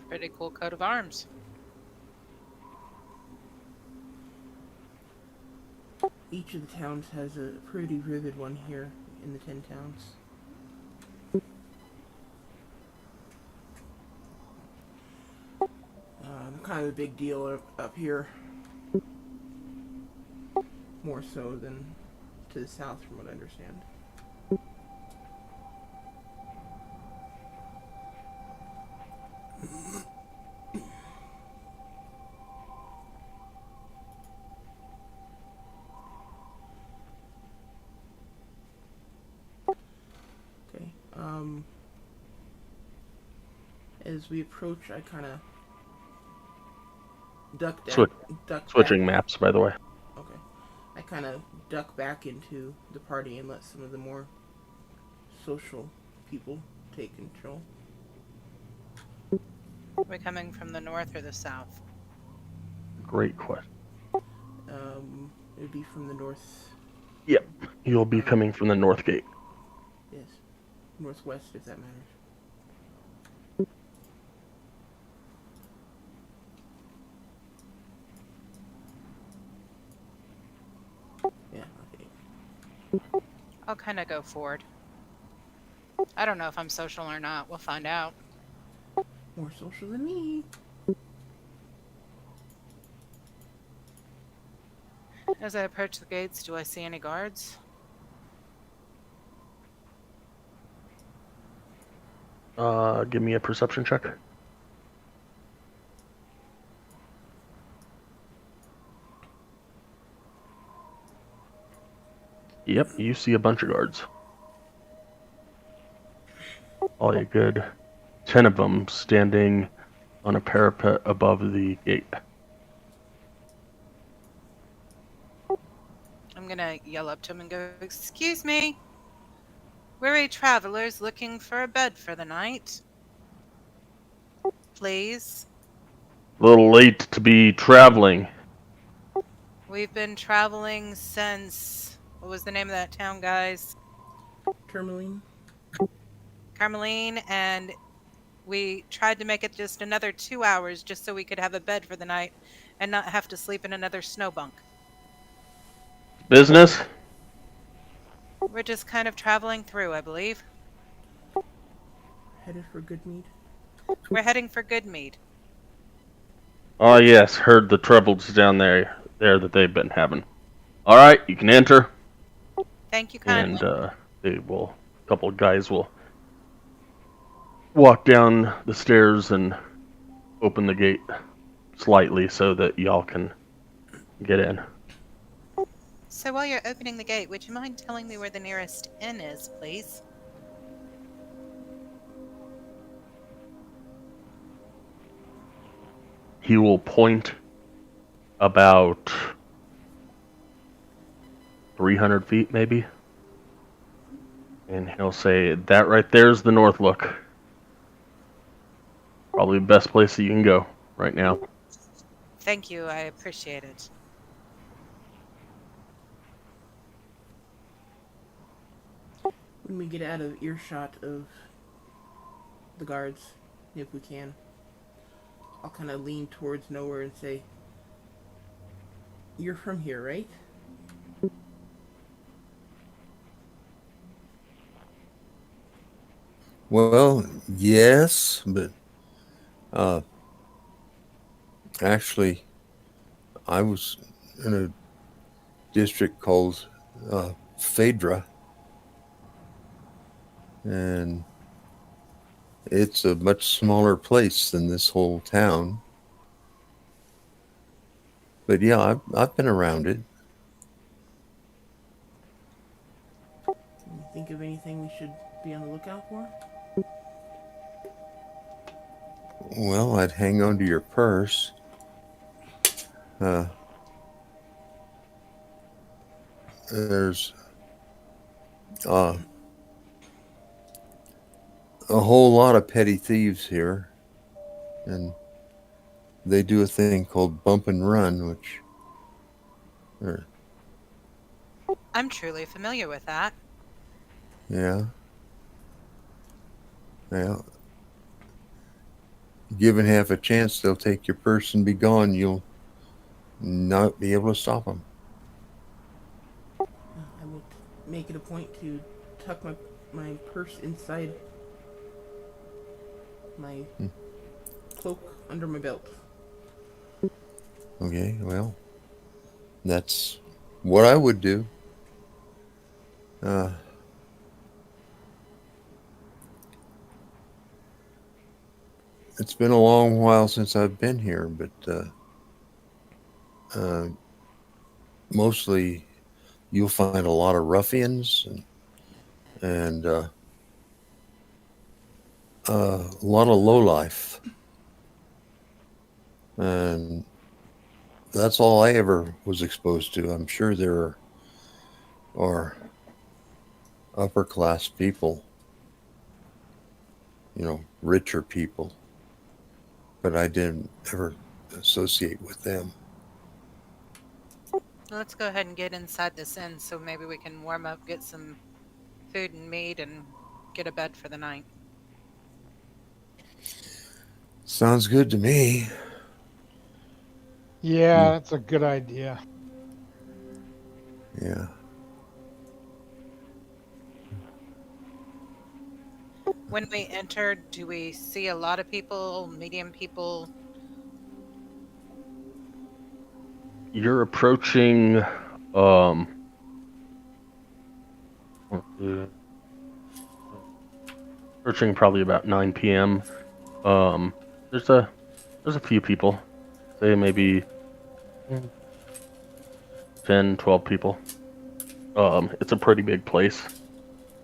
S2: Pretty cool coat of arms.
S1: Each of the towns has a pretty vivid one here in the 10 towns. Kind of a big deal up here. More so than to the south, from what I understand. Okay. As we approach, I kind of duck down.
S3: Switching maps, by the way.
S1: Okay. I kind of duck back into the party and let some of the more social people take control.
S2: Are we coming from the north or the south?
S3: Great question.
S1: It would be from the north.
S3: Yep, you'll be coming from the north gate.
S1: Yes. Northwest, if that matters. Yeah, okay.
S2: I'll kind of go forward. I don't know if I'm social or not. We'll find out.
S1: More social than me.
S2: As I approach the gates, do I see any guards?
S3: Give me a perception check. Yep, you see a bunch of guards. All a good 10 of them standing on a parapet above the gate.
S2: I'm gonna yell up to him and go, "Excuse me. Weary travelers looking for a bed for the night. Please.
S3: A little late to be traveling.
S2: We've been traveling since... What was the name of that town, guys?
S1: Tourmaline.
S2: Carmeline, and we tried to make it just another 2 hours just so we could have a bed for the night. and not have to sleep in another snow bunk.
S3: Business?
S2: We're just kind of traveling through, I believe.
S1: Headed for good mead.
S2: We're heading for Goodmead.
S3: Oh yes, heard the troubles down there that they've been having. All right, you can enter,
S2: Thank you
S3: and
S2: kindly.
S3: a couple of guys will walk down the stairs and open the gate slightly so that y'all can get in.
S2: So while you're opening the gate, would you mind telling me where the nearest inn is, please?
S3: He will point about 300 feet, maybe, and he'll say, "That right there's the North Look. Probably the best place that you can go right now."
S2: Thank you, I appreciate it.
S1: When we get out of earshot of the guards, if we can, I'll kind of lean towards Nowhere and say, "You're from here, right?"
S5: Well, yes, but uh, actually, I was in a district called Phaedra, and it's a much smaller place than this whole town. But yeah, I've been around it.
S1: Can you think of anything we should be on the lookout for?
S5: Well, I'd hang on to your purse. Uh, there's uh, a whole lot of petty thieves here, and they do a thing called bump and run, which are,
S2: I'm truly familiar with that.
S5: yeah, well, given half a chance, they'll take your purse and be gone. You'll not be able to stop them.
S1: I will make it a point to tuck my purse inside my cloak under my belt.
S5: Okay, well, that's what I would do. Uh, it's been a long while since I've been here, but mostly you'll find a lot of ruffians and a lot of lowlife. And that's all I ever was exposed to. I'm sure there are upper class people, richer people, but I didn't ever associate with them.
S2: Let's go ahead and get inside this inn so maybe we can warm up, get some food and meat, and get a bed for the night.
S5: Sounds good to me.
S6: Yeah, that's a good idea.
S5: Yeah.
S2: When we enter, do we see a lot of people, medium people?
S3: You're approaching approaching probably about 9 p.m. There's a few people, say maybe 10, 12 people. It's a pretty big place.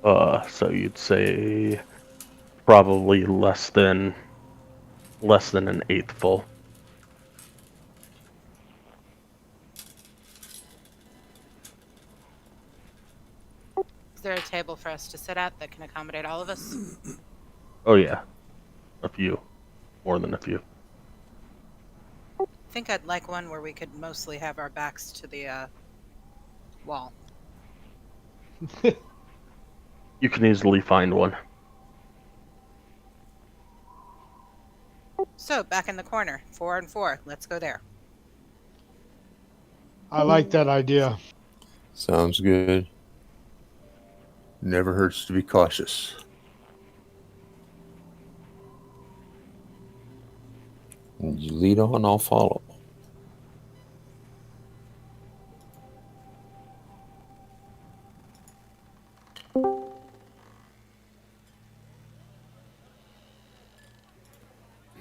S3: So you'd say probably less than an eighth full.
S2: Is there a table for us to sit at that can accommodate all of us?
S3: Oh yeah, a few, more than a few.
S2: I think I'd like one where we could mostly have our backs to the wall.
S3: You can easily find one.
S2: So, back in the corner, 4 and 4. Let's go there.
S6: I like that idea.
S5: Sounds good. Never hurts to be cautious. And you lead on, I'll follow.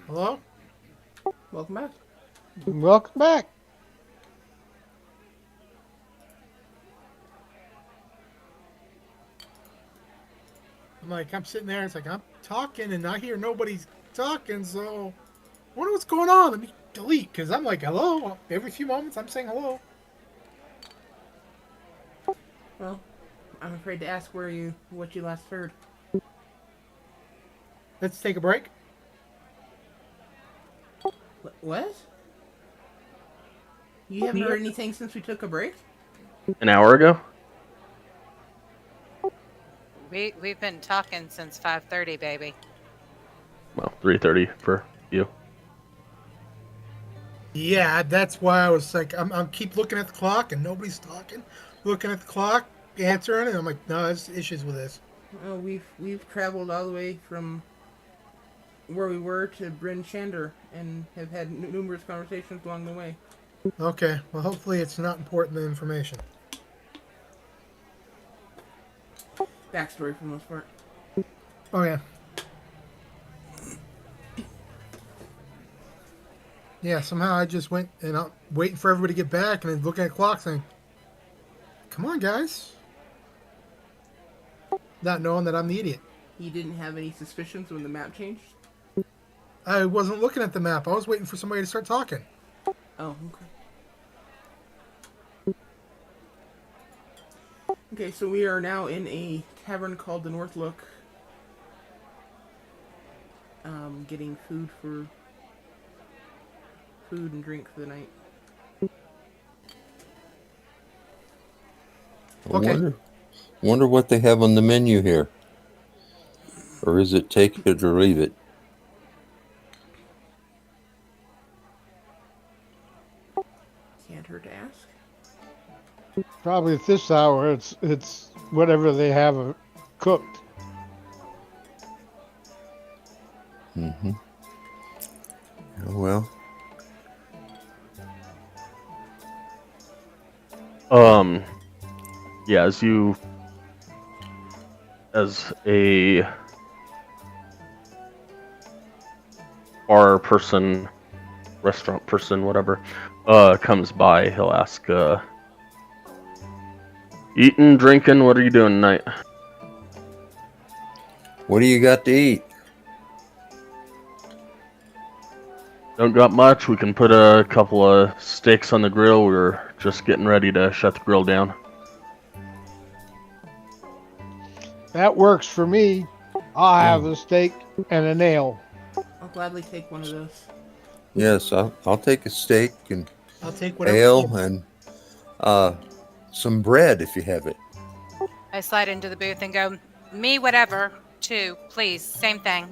S4: Hello?
S1: Welcome back.
S6: Welcome back.
S4: I'm sitting there. It's like I'm talking, and I hear nobody's talking. So, I wonder what's going on. Let me delete because I'm like, hello. Every few moments, I'm saying hello.
S1: Well, I'm afraid to ask what you last heard.
S4: Let's take a break.
S1: What? You haven't heard anything since we took a break?
S3: An hour ago?
S2: We've been talking since 5:30, baby.
S3: Well, 3:30 for you.
S4: Yeah, that's why I was like, I'm keep looking at the clock and nobody's talking. Looking at the clock, answering, and I'm like, no, there's issues with this.
S1: Well, we've traveled all the way from where we were to Bryn, Shander, and have had numerous conversations along the way.
S4: Okay, well, hopefully it's not important information.
S1: Backstory for the most part.
S4: Oh yeah. Yeah, somehow I just went and I'm waiting for everybody to get back and then looking at the clock saying, come on, guys. Not knowing that I'm the idiot.
S1: You didn't have any suspicions when the map changed?
S4: I wasn't looking at the map. I was waiting for somebody to start talking.
S1: Oh, okay. Okay, so we are now in a tavern called the North Look. Getting food and drink for the night.
S4: Okay.
S5: Wonder what they have on the menu here. Or is it take it or leave it?
S1: Can't hurt to ask.
S6: Probably at this hour, it's whatever they have cooked.
S5: Mm-hmm. Oh, well.
S3: Yeah, as a bar person, restaurant person, whatever, comes by, he'll ask, eating, drinking, what are you doing tonight?
S5: What do you got to eat?
S3: Don't got much. We can put a couple of steaks on the grill. We're just getting ready to shut the grill down.
S6: That works for me. I'll have a steak and a nail.
S1: I'll gladly take one of those.
S5: Yes, I'll take a steak and
S4: I'll take whatever.
S5: ale and some bread if you have it.
S2: I slide into the booth and go, me whatever, too, please, same thing.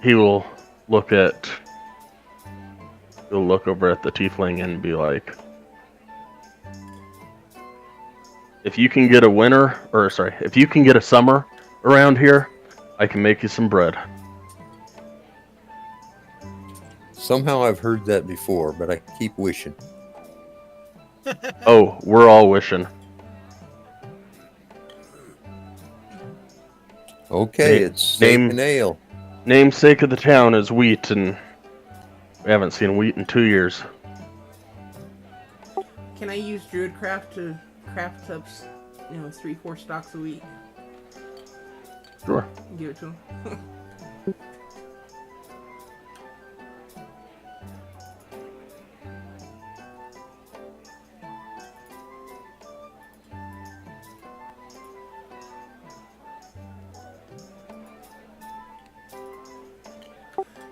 S3: He'll look over at the tiefling and be like, if you can get a summer around here, I can make you some bread.
S5: Somehow I've heard that before, but I keep wishing.
S3: Oh, we're all wishing.
S5: Okay, it's steak and ale.
S3: Namesake of the town is wheat, and we haven't seen wheat in 2 years.
S1: Can I use Druidcraft to craft up, 3-4 stalks of wheat?
S3: Sure.
S1: Give it to him.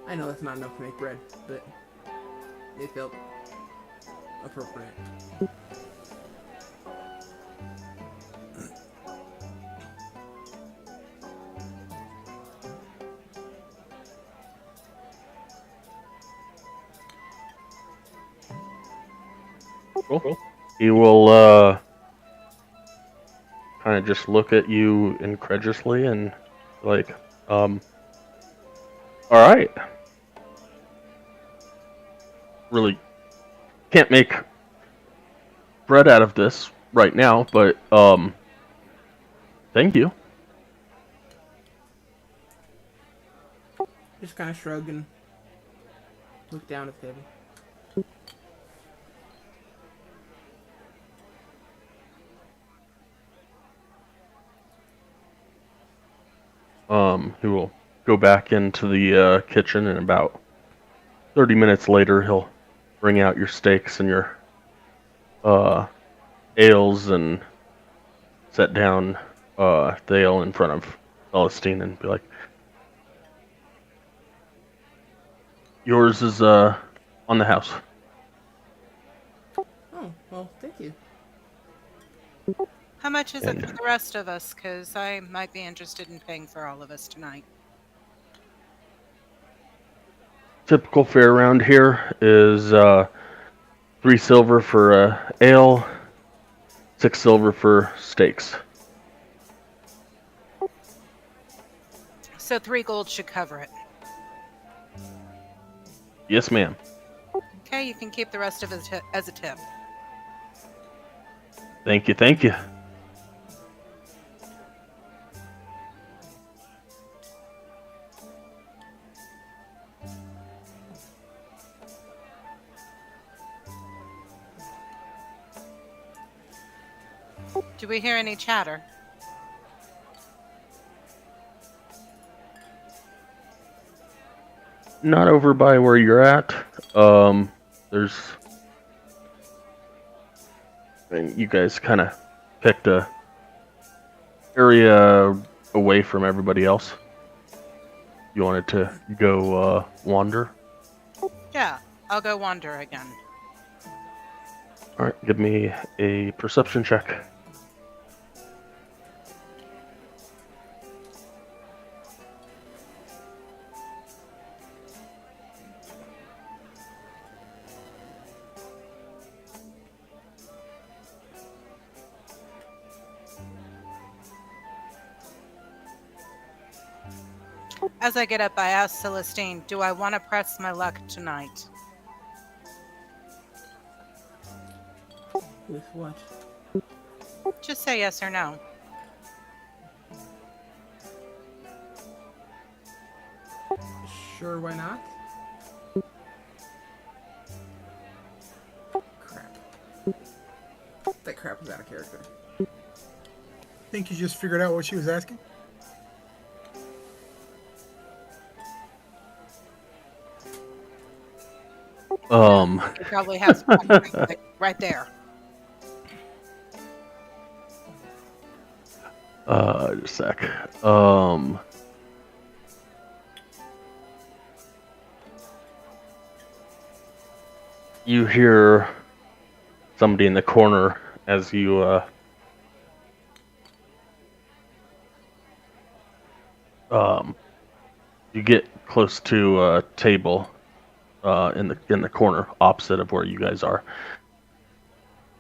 S1: I know that's not enough to make bread, but it felt appropriate.
S3: Cool. He will kind of just look at you incredulously and like, all right. Really can't make bread out of this right now, but thank you.
S1: Just kind of shrug and look down at the table.
S3: He will go back into the kitchen, and about 30 minutes later, he'll bring out your steaks and your ales and set down the ale in front of Celestine and be like, yours is on the house.
S1: Oh, well, thank you.
S2: How much is it
S3: And-
S2: for the rest of us? Because I might be interested in paying for all of us tonight.
S3: Typical fare around here is 3 silver for ale, 6 silver for steaks.
S2: So 3 gold should cover it.
S3: Yes, ma'am.
S2: Okay, you can keep the rest of it as a tip.
S3: Thank you, thank you.
S2: Do we hear any chatter?
S3: Not over by where you're at. There's... And you guys kind of picked a area away from everybody else. You wanted to go wander?
S2: Yeah, I'll go wander again.
S3: Alright, give me a perception check.
S2: As I get up, I ask Celestine, do I want to press my luck tonight?
S1: With what?
S2: Just say yes or no.
S1: Sure, why not? Crap. That crap was out of character.
S4: Think you just figured out what she was asking?
S2: It probably has like, right there.
S3: Just a sec. You hear somebody in the corner as you you get close to a table in the corner opposite of where you guys are.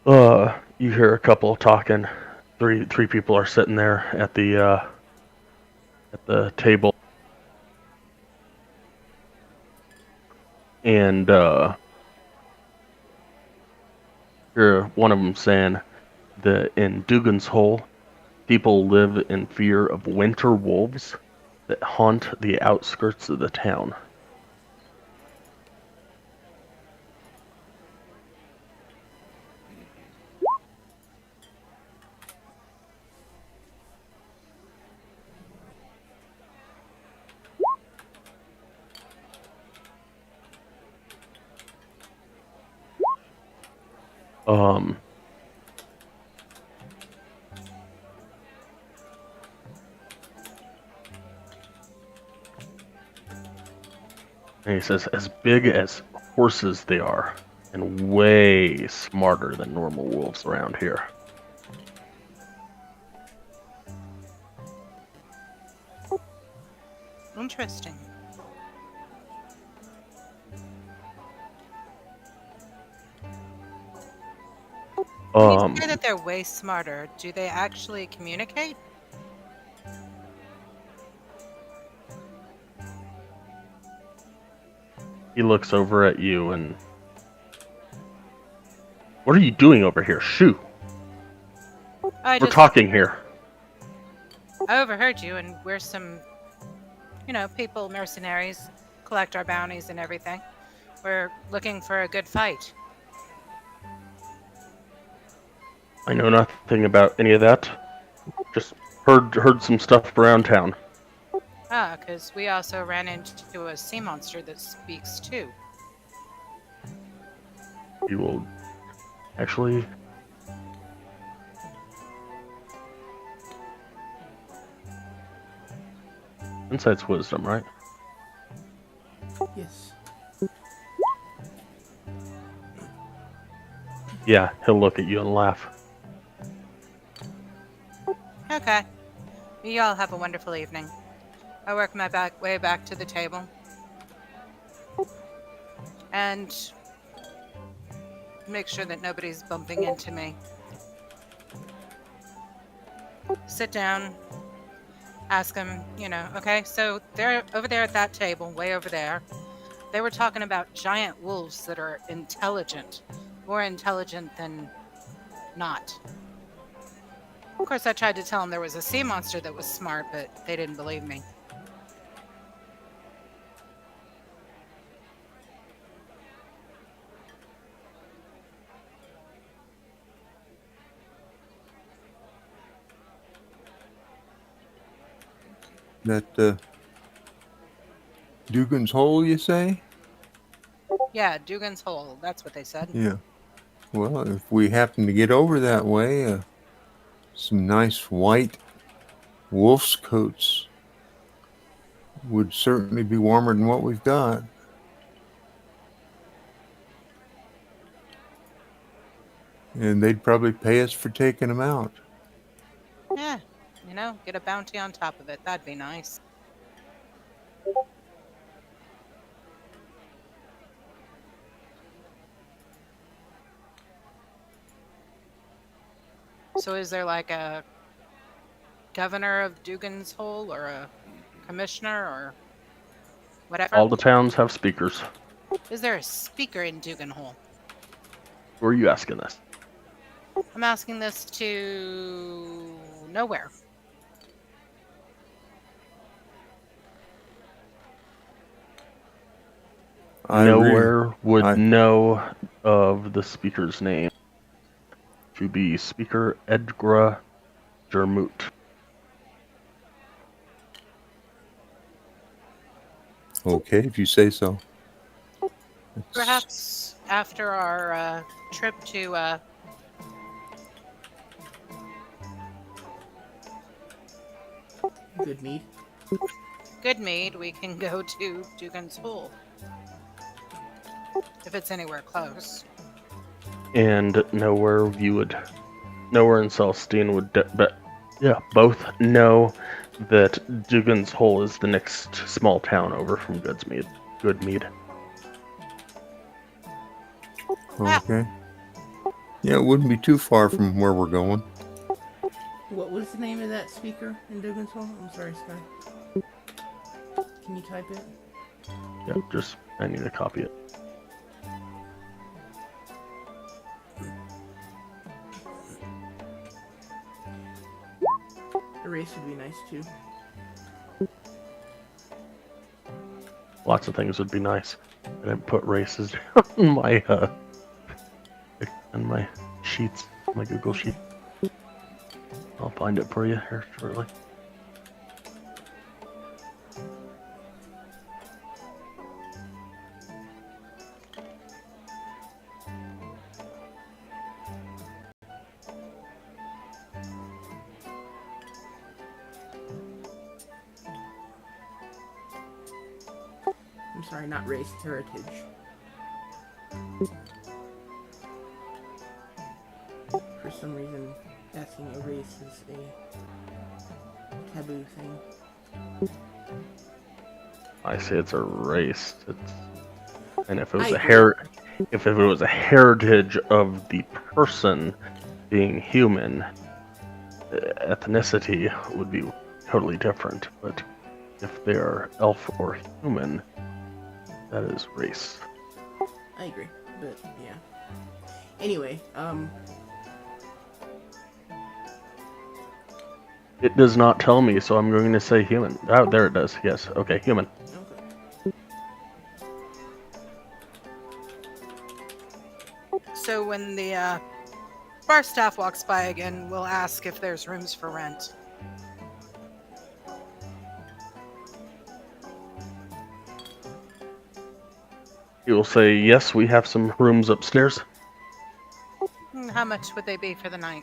S3: You hear a couple talking. Three people are sitting there at the table, and hear one of them saying that in Dugan's Hole, people live in fear of winter wolves that haunt the outskirts of the town. And he says, as big as horses they are, and way smarter than normal wolves around here.
S2: Interesting. When you say that they're way smarter, do they actually communicate?
S3: He looks over at you and... What are you doing over here? Shoo! We're talking here.
S2: I overheard you, and we're some, people, mercenaries, collect our bounties and everything. We're looking for a good fight.
S3: I know nothing about any of that. Just heard some stuff around town.
S2: Ah, because we also ran into a sea monster that speaks too.
S3: You will... Actually... Insight's wisdom, right?
S1: Yes.
S3: Yeah, he'll look at you and laugh.
S2: Okay. You all have a wonderful evening. I work my way back to the table. And make sure that nobody's bumping into me. Sit down. Ask them, okay, so they're over there at that table, way over there. They were talking about giant wolves that are intelligent. More intelligent than not. Of course, I tried to tell them there was a sea monster that was smart, but they didn't believe me.
S5: That Dugan's Hole, you say?
S2: Yeah, Dugan's Hole. That's what they said.
S5: Yeah. Well, if we happen to get over that way, some nice white wolf's coats would certainly be warmer than what we've got. And they'd probably pay us for taking them out.
S2: Yeah, get a bounty on top of it. That'd be nice. So is there like a governor of Dugan's Hole or a commissioner or whatever?
S3: All the towns have speakers.
S2: Is there a speaker in Dugan Hole?
S3: Who are you asking this?
S2: I'm asking this to nowhere.
S3: Nowhere would know of the speaker's name. To be Speaker Edgra Jermut.
S5: Okay, if you say so.
S2: Perhaps after our trip to Goodmead, we can go to Dugan's Hole. If it's anywhere close.
S3: And nowhere in Celestine would both know that Dugan's Hole is the next small town over from Goodmead.
S5: Okay. Yeah, it wouldn't be too far from where we're going.
S1: What was the name of that speaker in Dugan's Hole? I'm sorry, Sky. Can you type it?
S3: Yeah, I need to copy it.
S1: Erase would be nice too.
S3: Lots of things would be nice. I didn't put races on my sheets, my Google sheet. I'll find it for you here shortly.
S1: I'm sorry, not race, heritage. For some reason, asking a race is a taboo thing.
S3: I say it's a race. And if it was if it was a heritage of the person, being human, ethnicity would be totally different. But if they are elf or human, that is race.
S1: I agree, but yeah. Anyway,
S3: It does not tell me, so I'm going to say human. Oh, there it does. Yes. Okay, human.
S1: okay.
S2: So when the bar staff walks by again, we'll ask if there's rooms for rent.
S3: He will say, yes, we have some rooms upstairs.
S2: How much would they be for the night?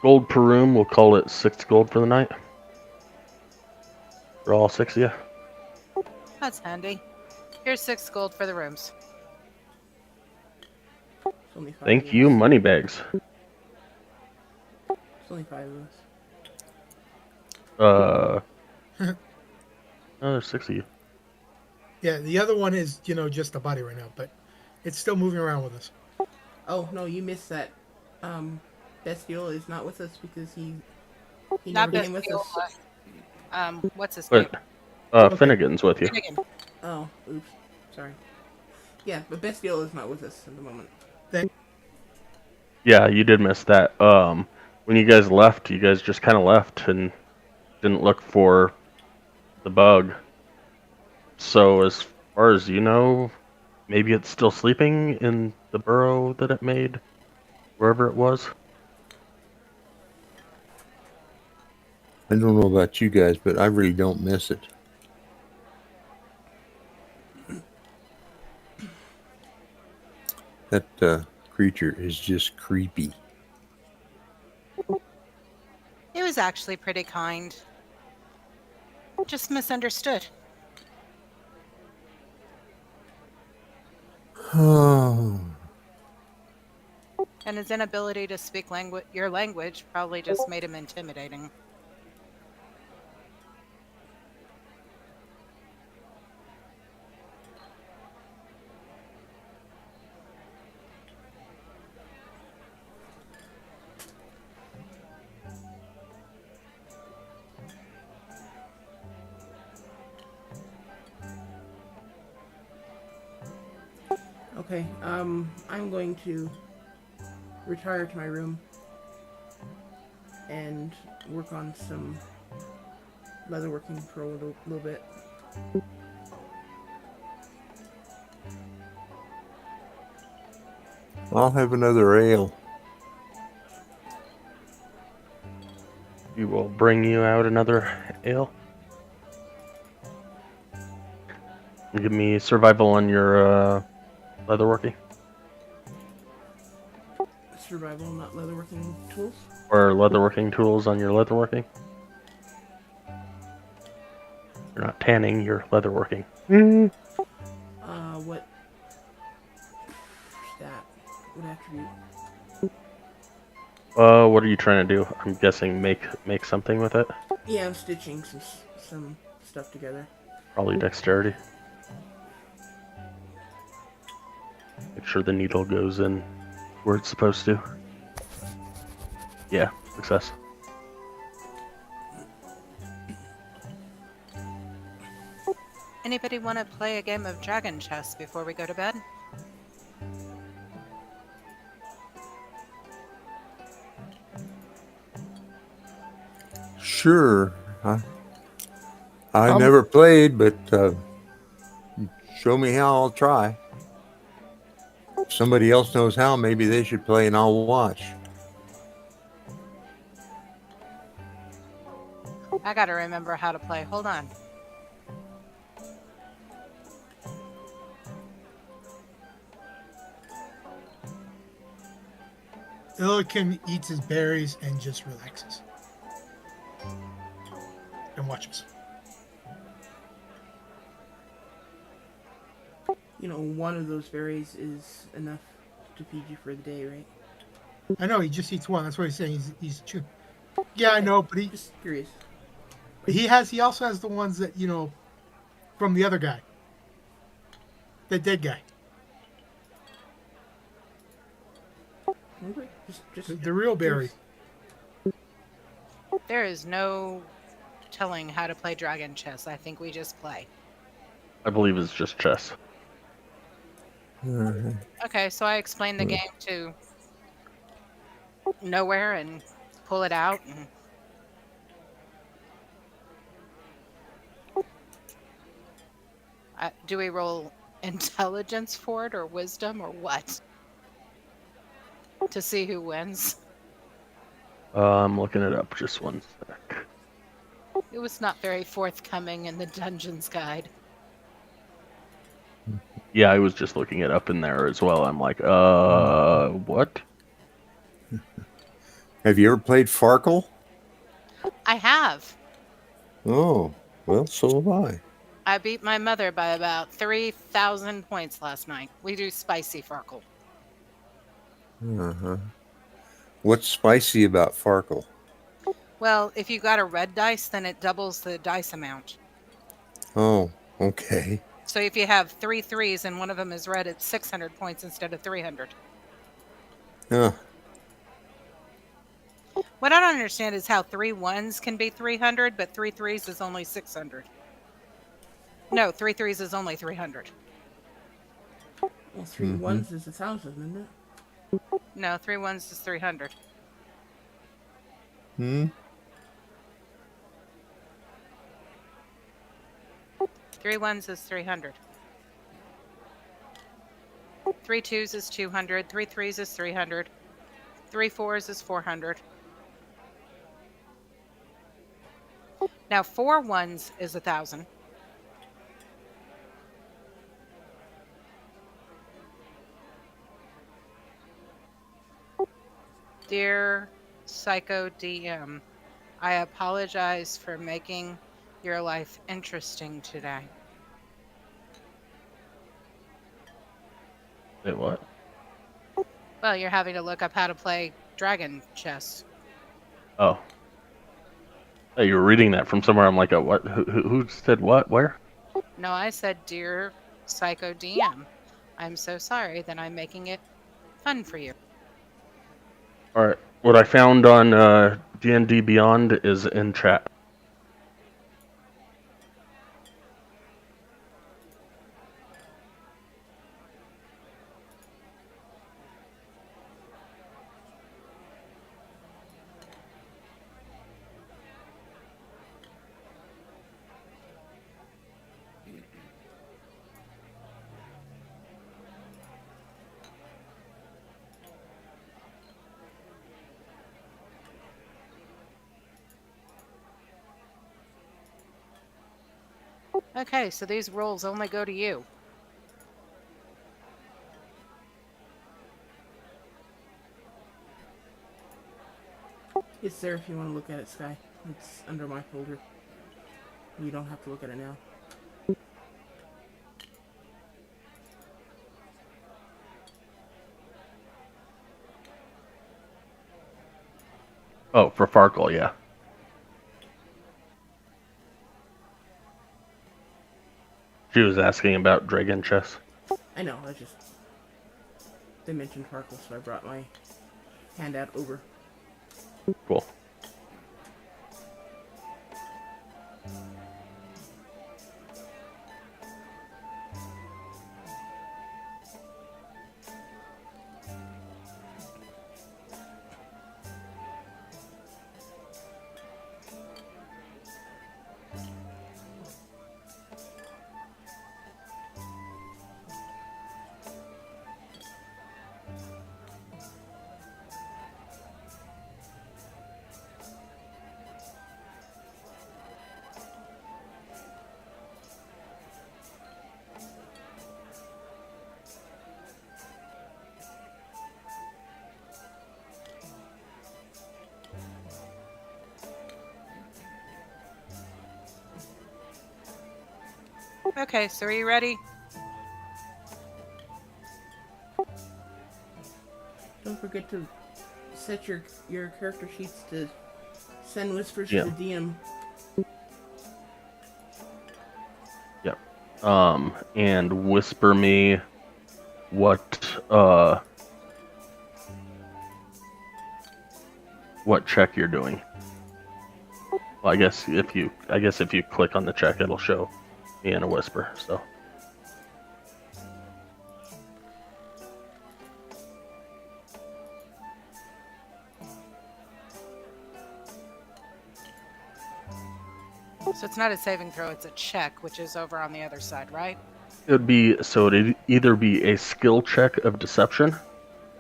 S3: Gold per room, we'll call it 6 gold for the night. For all 6 of you.
S2: That's handy. Here's 6 gold for the rooms.
S1: It's only 5
S3: Thank
S1: of
S3: you,
S1: us.
S3: moneybags.
S1: It's only 5 of us.
S3: Oh, there's 6 of you.
S4: Yeah, the other one is, just a body right now, but it's still moving around with us.
S1: Oh no, you missed that. Bestial is not with us because he
S2: Not
S1: never came with
S2: Bestial,
S1: us.
S2: what's his name?
S3: But Finnegan's with you.
S2: Finnegan.
S1: Oh, oops, sorry. Yeah, but Bestial is not with us at the moment.
S3: Yeah, you did miss that. When you guys left, you guys just kind of left and didn't look for the bug. So as far as you know, maybe it's still sleeping in the burrow that it made, wherever it was.
S5: I don't know about you guys, but I really don't miss it. That creature is just creepy.
S2: He was actually pretty kind. Just misunderstood.
S5: Oh,
S2: And his inability to speak your language probably just made him intimidating.
S1: Okay, I'm going to retire to my room and work on some leatherworking for a little bit.
S5: I'll have another ale.
S3: We will bring you out another ale. Give me survival on your leatherworking.
S1: Survival, not leatherworking tools.
S3: Or leatherworking tools on your leatherworking. You're not tanning, you're leatherworking.
S1: What stat? What attribute?
S3: What are you trying to do? I'm guessing make something with it.
S1: Yeah, I'm stitching some stuff together.
S3: Probably dexterity. Make sure the needle goes in where it's supposed to. Yeah, success.
S2: Anybody want to play a game of dragon chess before we go to bed?
S5: Sure. I never played, but show me how, I'll try. If somebody else knows how, maybe they should play and I'll watch.
S2: I gotta remember how to play. Hold on.
S4: Illican eats his berries and just relaxes. And watches.
S1: You know, one of those berries is enough to feed you for the day, right?
S4: I know, he just eats one. That's what he's saying. He's chewing. Yeah, I know, but
S1: Just curious.
S4: he also has the ones that, from the other guy. The dead guy.
S1: Okay, just
S4: The real Barry.
S2: There is no telling how to play dragon chess. I think we just play.
S3: I believe it's just chess.
S2: Okay, so I explained the game to nowhere and pull it out. And do we roll intelligence for it or wisdom or what? To see who wins.
S3: I'm looking it up. Just one sec.
S2: It was not very forthcoming in the Dungeons Guide.
S3: Yeah, I was just looking it up in there as well. I'm like, what?
S5: Have you ever played Farkle?
S2: I have.
S5: Oh, well, so have I.
S2: I beat my mother by about 3,000 points last night. We do spicy Farkle.
S5: Uh-huh. What's spicy about Farkle?
S2: Well, if you got a red dice, then it doubles the dice amount.
S5: Oh, okay.
S2: So if you have 3 threes and one of them is red, it's 600 points instead of 300.
S5: Huh.
S2: What I don't understand is how 3 ones can be 300, but 3 threes is only 600. No, 3 threes is only 300.
S1: Well, 3 ones is 1,000, isn't it?
S2: No, 3 ones is 300.
S5: Hmm.
S2: 3 ones is 300. 3 twos is 200. 3 threes is 300. 3 fours is 400. Now 4 ones is 1,000. Dear Psycho DM, I apologize for making your life interesting today.
S3: Wait, what?
S2: Well, you're having to look up how to play dragon chess.
S3: Oh. Hey, you were reading that from somewhere. I'm like, what? Who said what? Where?
S2: No, I said, Dear Psycho DM, I'm so sorry that I'm making it fun for you.
S3: All right. What I found on D&D Beyond is in chat.
S2: Okay, so these rolls only go to you.
S1: It's there if you want to look at it, Sky. It's under my folder. You don't have to look at it now.
S3: Oh, for Farkle, yeah. She was asking about Dragon Chess.
S1: I know, they mentioned Farkle, so I brought my handout over.
S3: Cool.
S2: Okay, so are you ready?
S1: Don't forget to set your character sheets to send whispers
S3: Yeah.
S1: to the DM.
S3: Yep. And whisper me what what check you're doing. Well, I guess if you click on the check, it'll show me in a whisper. So.
S2: So it's not a saving throw, it's a check, which is over on the other side, right?
S3: It'd either be a skill check of deception,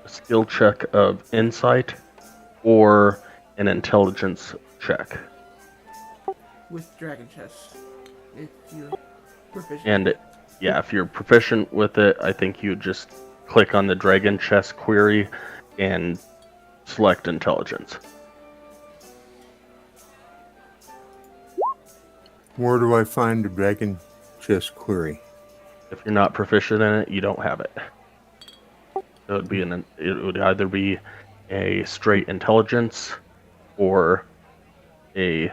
S3: a skill check of insight, or an intelligence check.
S1: With dragon chest, if you're proficient.
S3: And yeah, if you're proficient with it, I think you just click on the dragon chest query and select intelligence.
S5: Where do I find the dragon chest query?
S3: If you're not proficient in it, you don't have it. So it would either be a straight intelligence, or a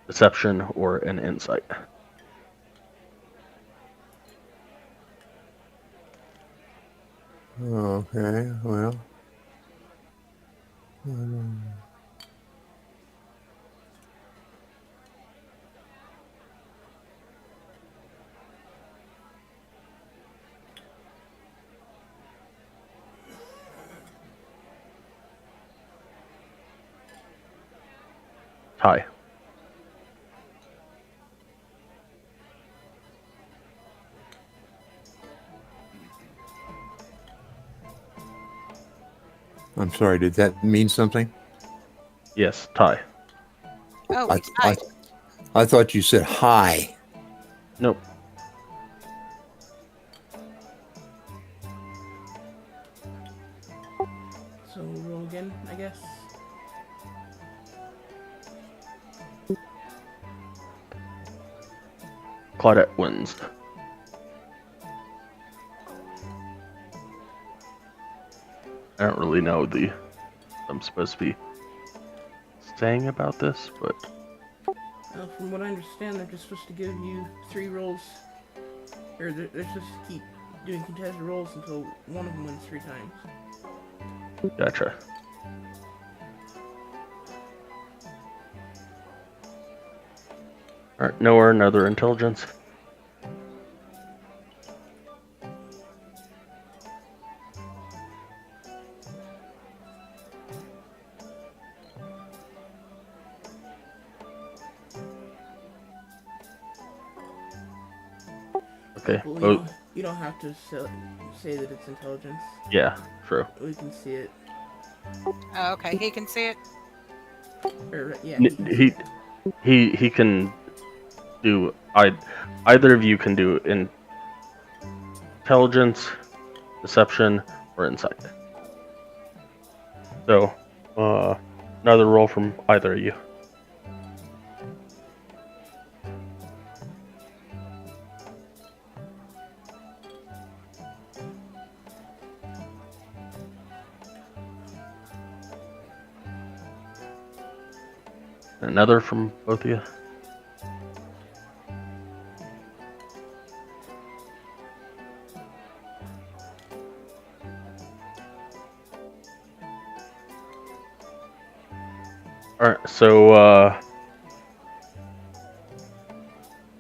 S3: deception, or an insight.
S5: Okay, well.
S3: Tie.
S5: I'm sorry, did that mean something?
S3: Yes, tie.
S2: Oh,
S5: I,
S2: we
S5: I,
S2: tied.
S5: I thought you said hi.
S3: Nope.
S1: So roll again, I guess.
S3: Claudette wins. I don't really know I'm supposed to be saying about this, but
S1: From what I understand, they're just supposed to give you 3 rolls, or they're supposed to keep doing contested rolls until one of them wins 3 times.
S3: gotcha. Alright, nowhere another intelligence. Okay.
S1: Well, you don't have to say that it's intelligence.
S3: Yeah, true.
S1: We can see it.
S2: Oh, okay, he can see it.
S1: Or yeah, he can see
S3: He
S1: it.
S3: he can do either of you can do intelligence, deception, or insight. So, another roll from either of you. Another from both of you. Alright, so,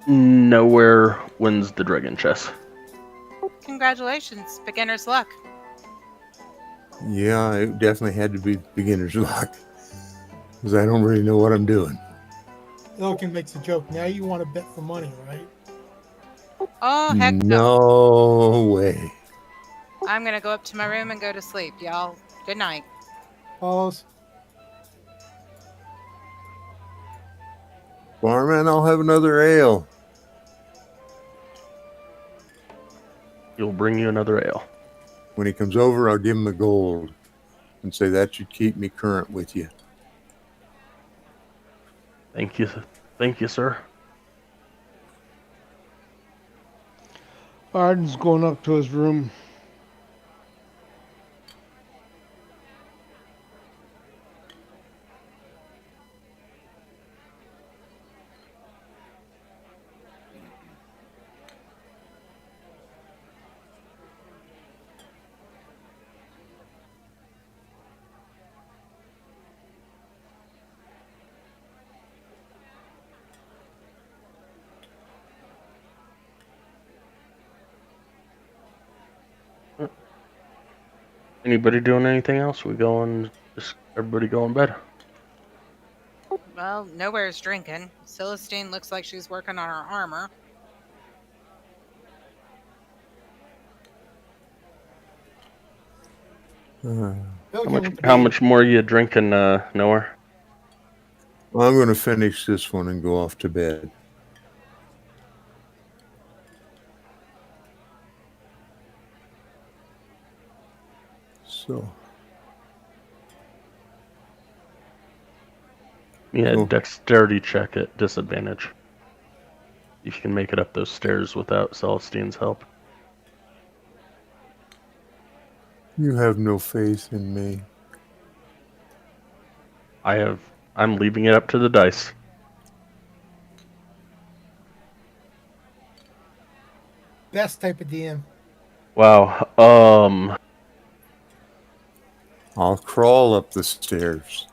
S3: nowhere wins the dragon chess.
S2: Congratulations, beginner's luck.
S5: Yeah, it definitely had to be beginner's luck. Because I don't really know what I'm doing.
S4: Elkin makes a joke. Now you want to bet for money, right?
S2: Oh, heck no.
S5: No way.
S2: I'm gonna go up to my room and go to sleep, y'all. Good night.
S4: Pause.
S5: Barman, I'll have another ale.
S3: He'll bring you another ale.
S5: When he comes over, I'll give him the gold and say that should keep me current with you.
S3: Thank you, sir.
S6: Arden's going up to his room.
S3: Anybody doing anything else? We going? Just everybody go in bed.
S2: Well, nowhere's drinking. Celestine looks like she's working on her armor.
S3: How much more are you drinking, Noah?
S5: Well, I'm going to finish this one and go off to bed. So.
S3: Yeah,
S5: Cool.
S3: dexterity check at disadvantage. If you can make it up those stairs without Celestine's help.
S5: You have no faith in me.
S3: I'm leaving it up to the dice.
S4: Best type of DM.
S3: Wow.
S5: I'll crawl up the stairs.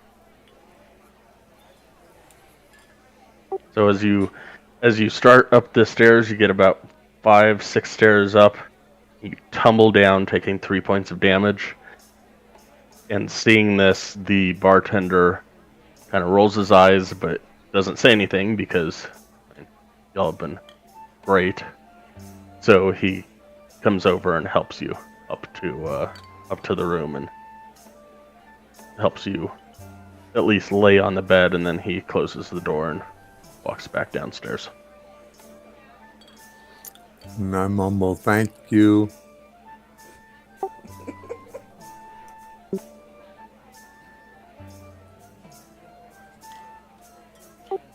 S3: So as you start up the stairs, you get about 5-6 stairs up. You tumble down, taking 3 points of damage. And seeing this, the bartender kind of rolls his eyes, but doesn't say anything because y'all have been great. So he comes over and helps you up to the room and helps you at least lay on the bed, and then he closes the door and walks back downstairs.
S5: And I mumble, thank you.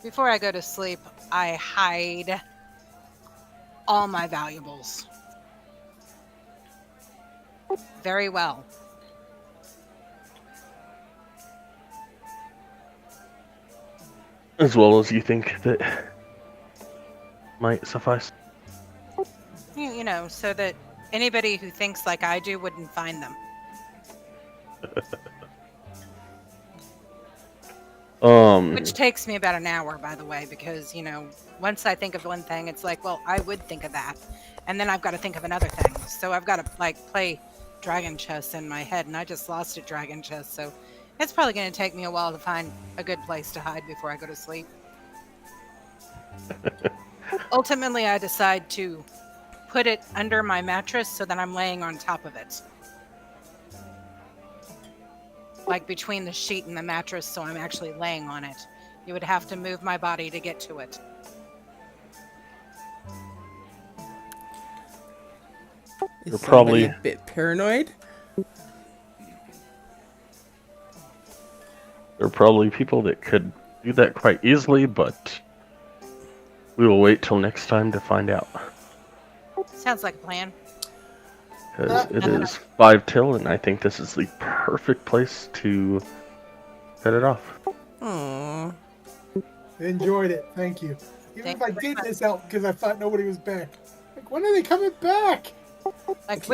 S2: Before I go to sleep, I hide all my valuables. Very well.
S3: As well as you think that might suffice.
S2: You know, so that anybody who thinks like I do wouldn't find them. Which takes me about an hour, by the way, because, you know, once I think of one thing, it's like, well, I would think of that. And then I've got to think of another thing. So I've got to, like, play dragon chess in my head, and I just lost at dragon chess. So it's probably going to take me a while to find a good place to hide before I go to sleep. Ultimately, I decide to put it under my mattress so that I'm laying on top of it. Like between the sheet and the mattress, so I'm actually laying on it. You would have to move my body to get to it.
S1: It
S3: You're
S1: sounds
S3: probably-
S1: like a bit paranoid.
S3: There are probably people that could do that quite easily, but we will wait till next time to find out.
S2: Sounds like a plan.
S3: Because it is 5 till, and I think this is the perfect place to cut it off.
S1: Aww.
S4: Enjoyed it. Thank you. Even
S2: Thank
S4: if I
S2: you very
S4: did this out because I thought nobody was back. Like, when are they coming back?
S2: Like,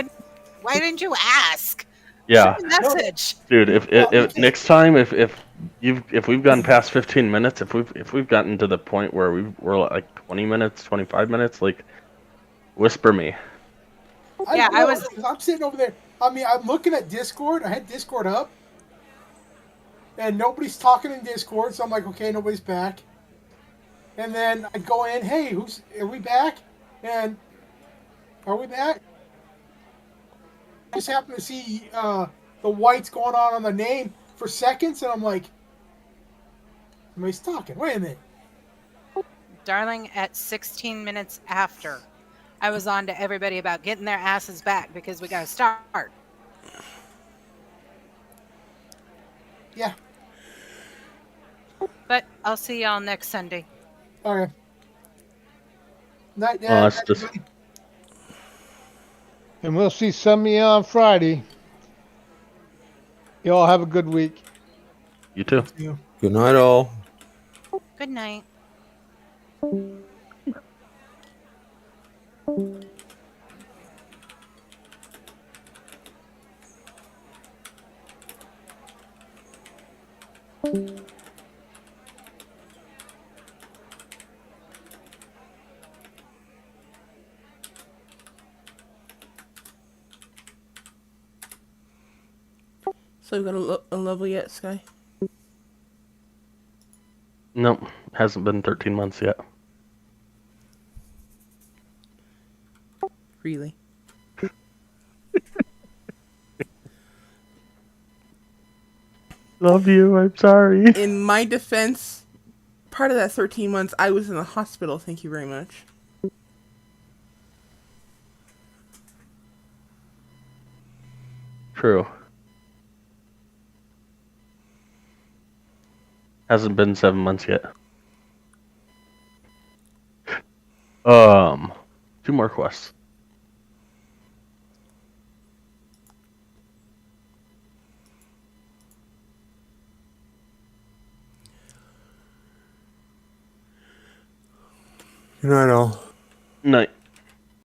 S2: why didn't you ask?
S3: Yeah,
S2: Send a message.
S3: dude. If
S4: because-
S3: next time, if we've gone past 15 minutes, if we've gotten to the point where we're like 20 minutes, 25 minutes, like, whisper me.
S2: Yeah, I was-
S4: I'm sitting over there. I mean, I'm looking at Discord. I had Discord up, and nobody's talking in Discord. So I'm like, okay, nobody's back. And then I go in. Hey, are we back? And are we back? I just happen to see the whites going on the name for seconds, and I'm like, somebody's talking. Wait a minute.
S2: Darling, at 16 minutes after, I was on to everybody about getting their asses back because we got to start.
S4: Yeah.
S2: But I'll see y'all next Sunday.
S4: Okay. Night,
S3: Well, that's just-
S4: everybody.
S6: And we'll see some of you on Friday. You all have a good week.
S3: You too.
S4: You.
S5: Good night, all.
S2: Good night.
S1: So we got a level yet, Sky?
S3: Nope, hasn't been 13 months yet.
S1: Really?
S3: Love you, I'm sorry.
S1: In my defense, part of that 13 months, I was in the hospital. Thank you very much.
S3: True. Hasn't been 7 months yet. 2 more quests.
S5: Good night, all.
S3: Night.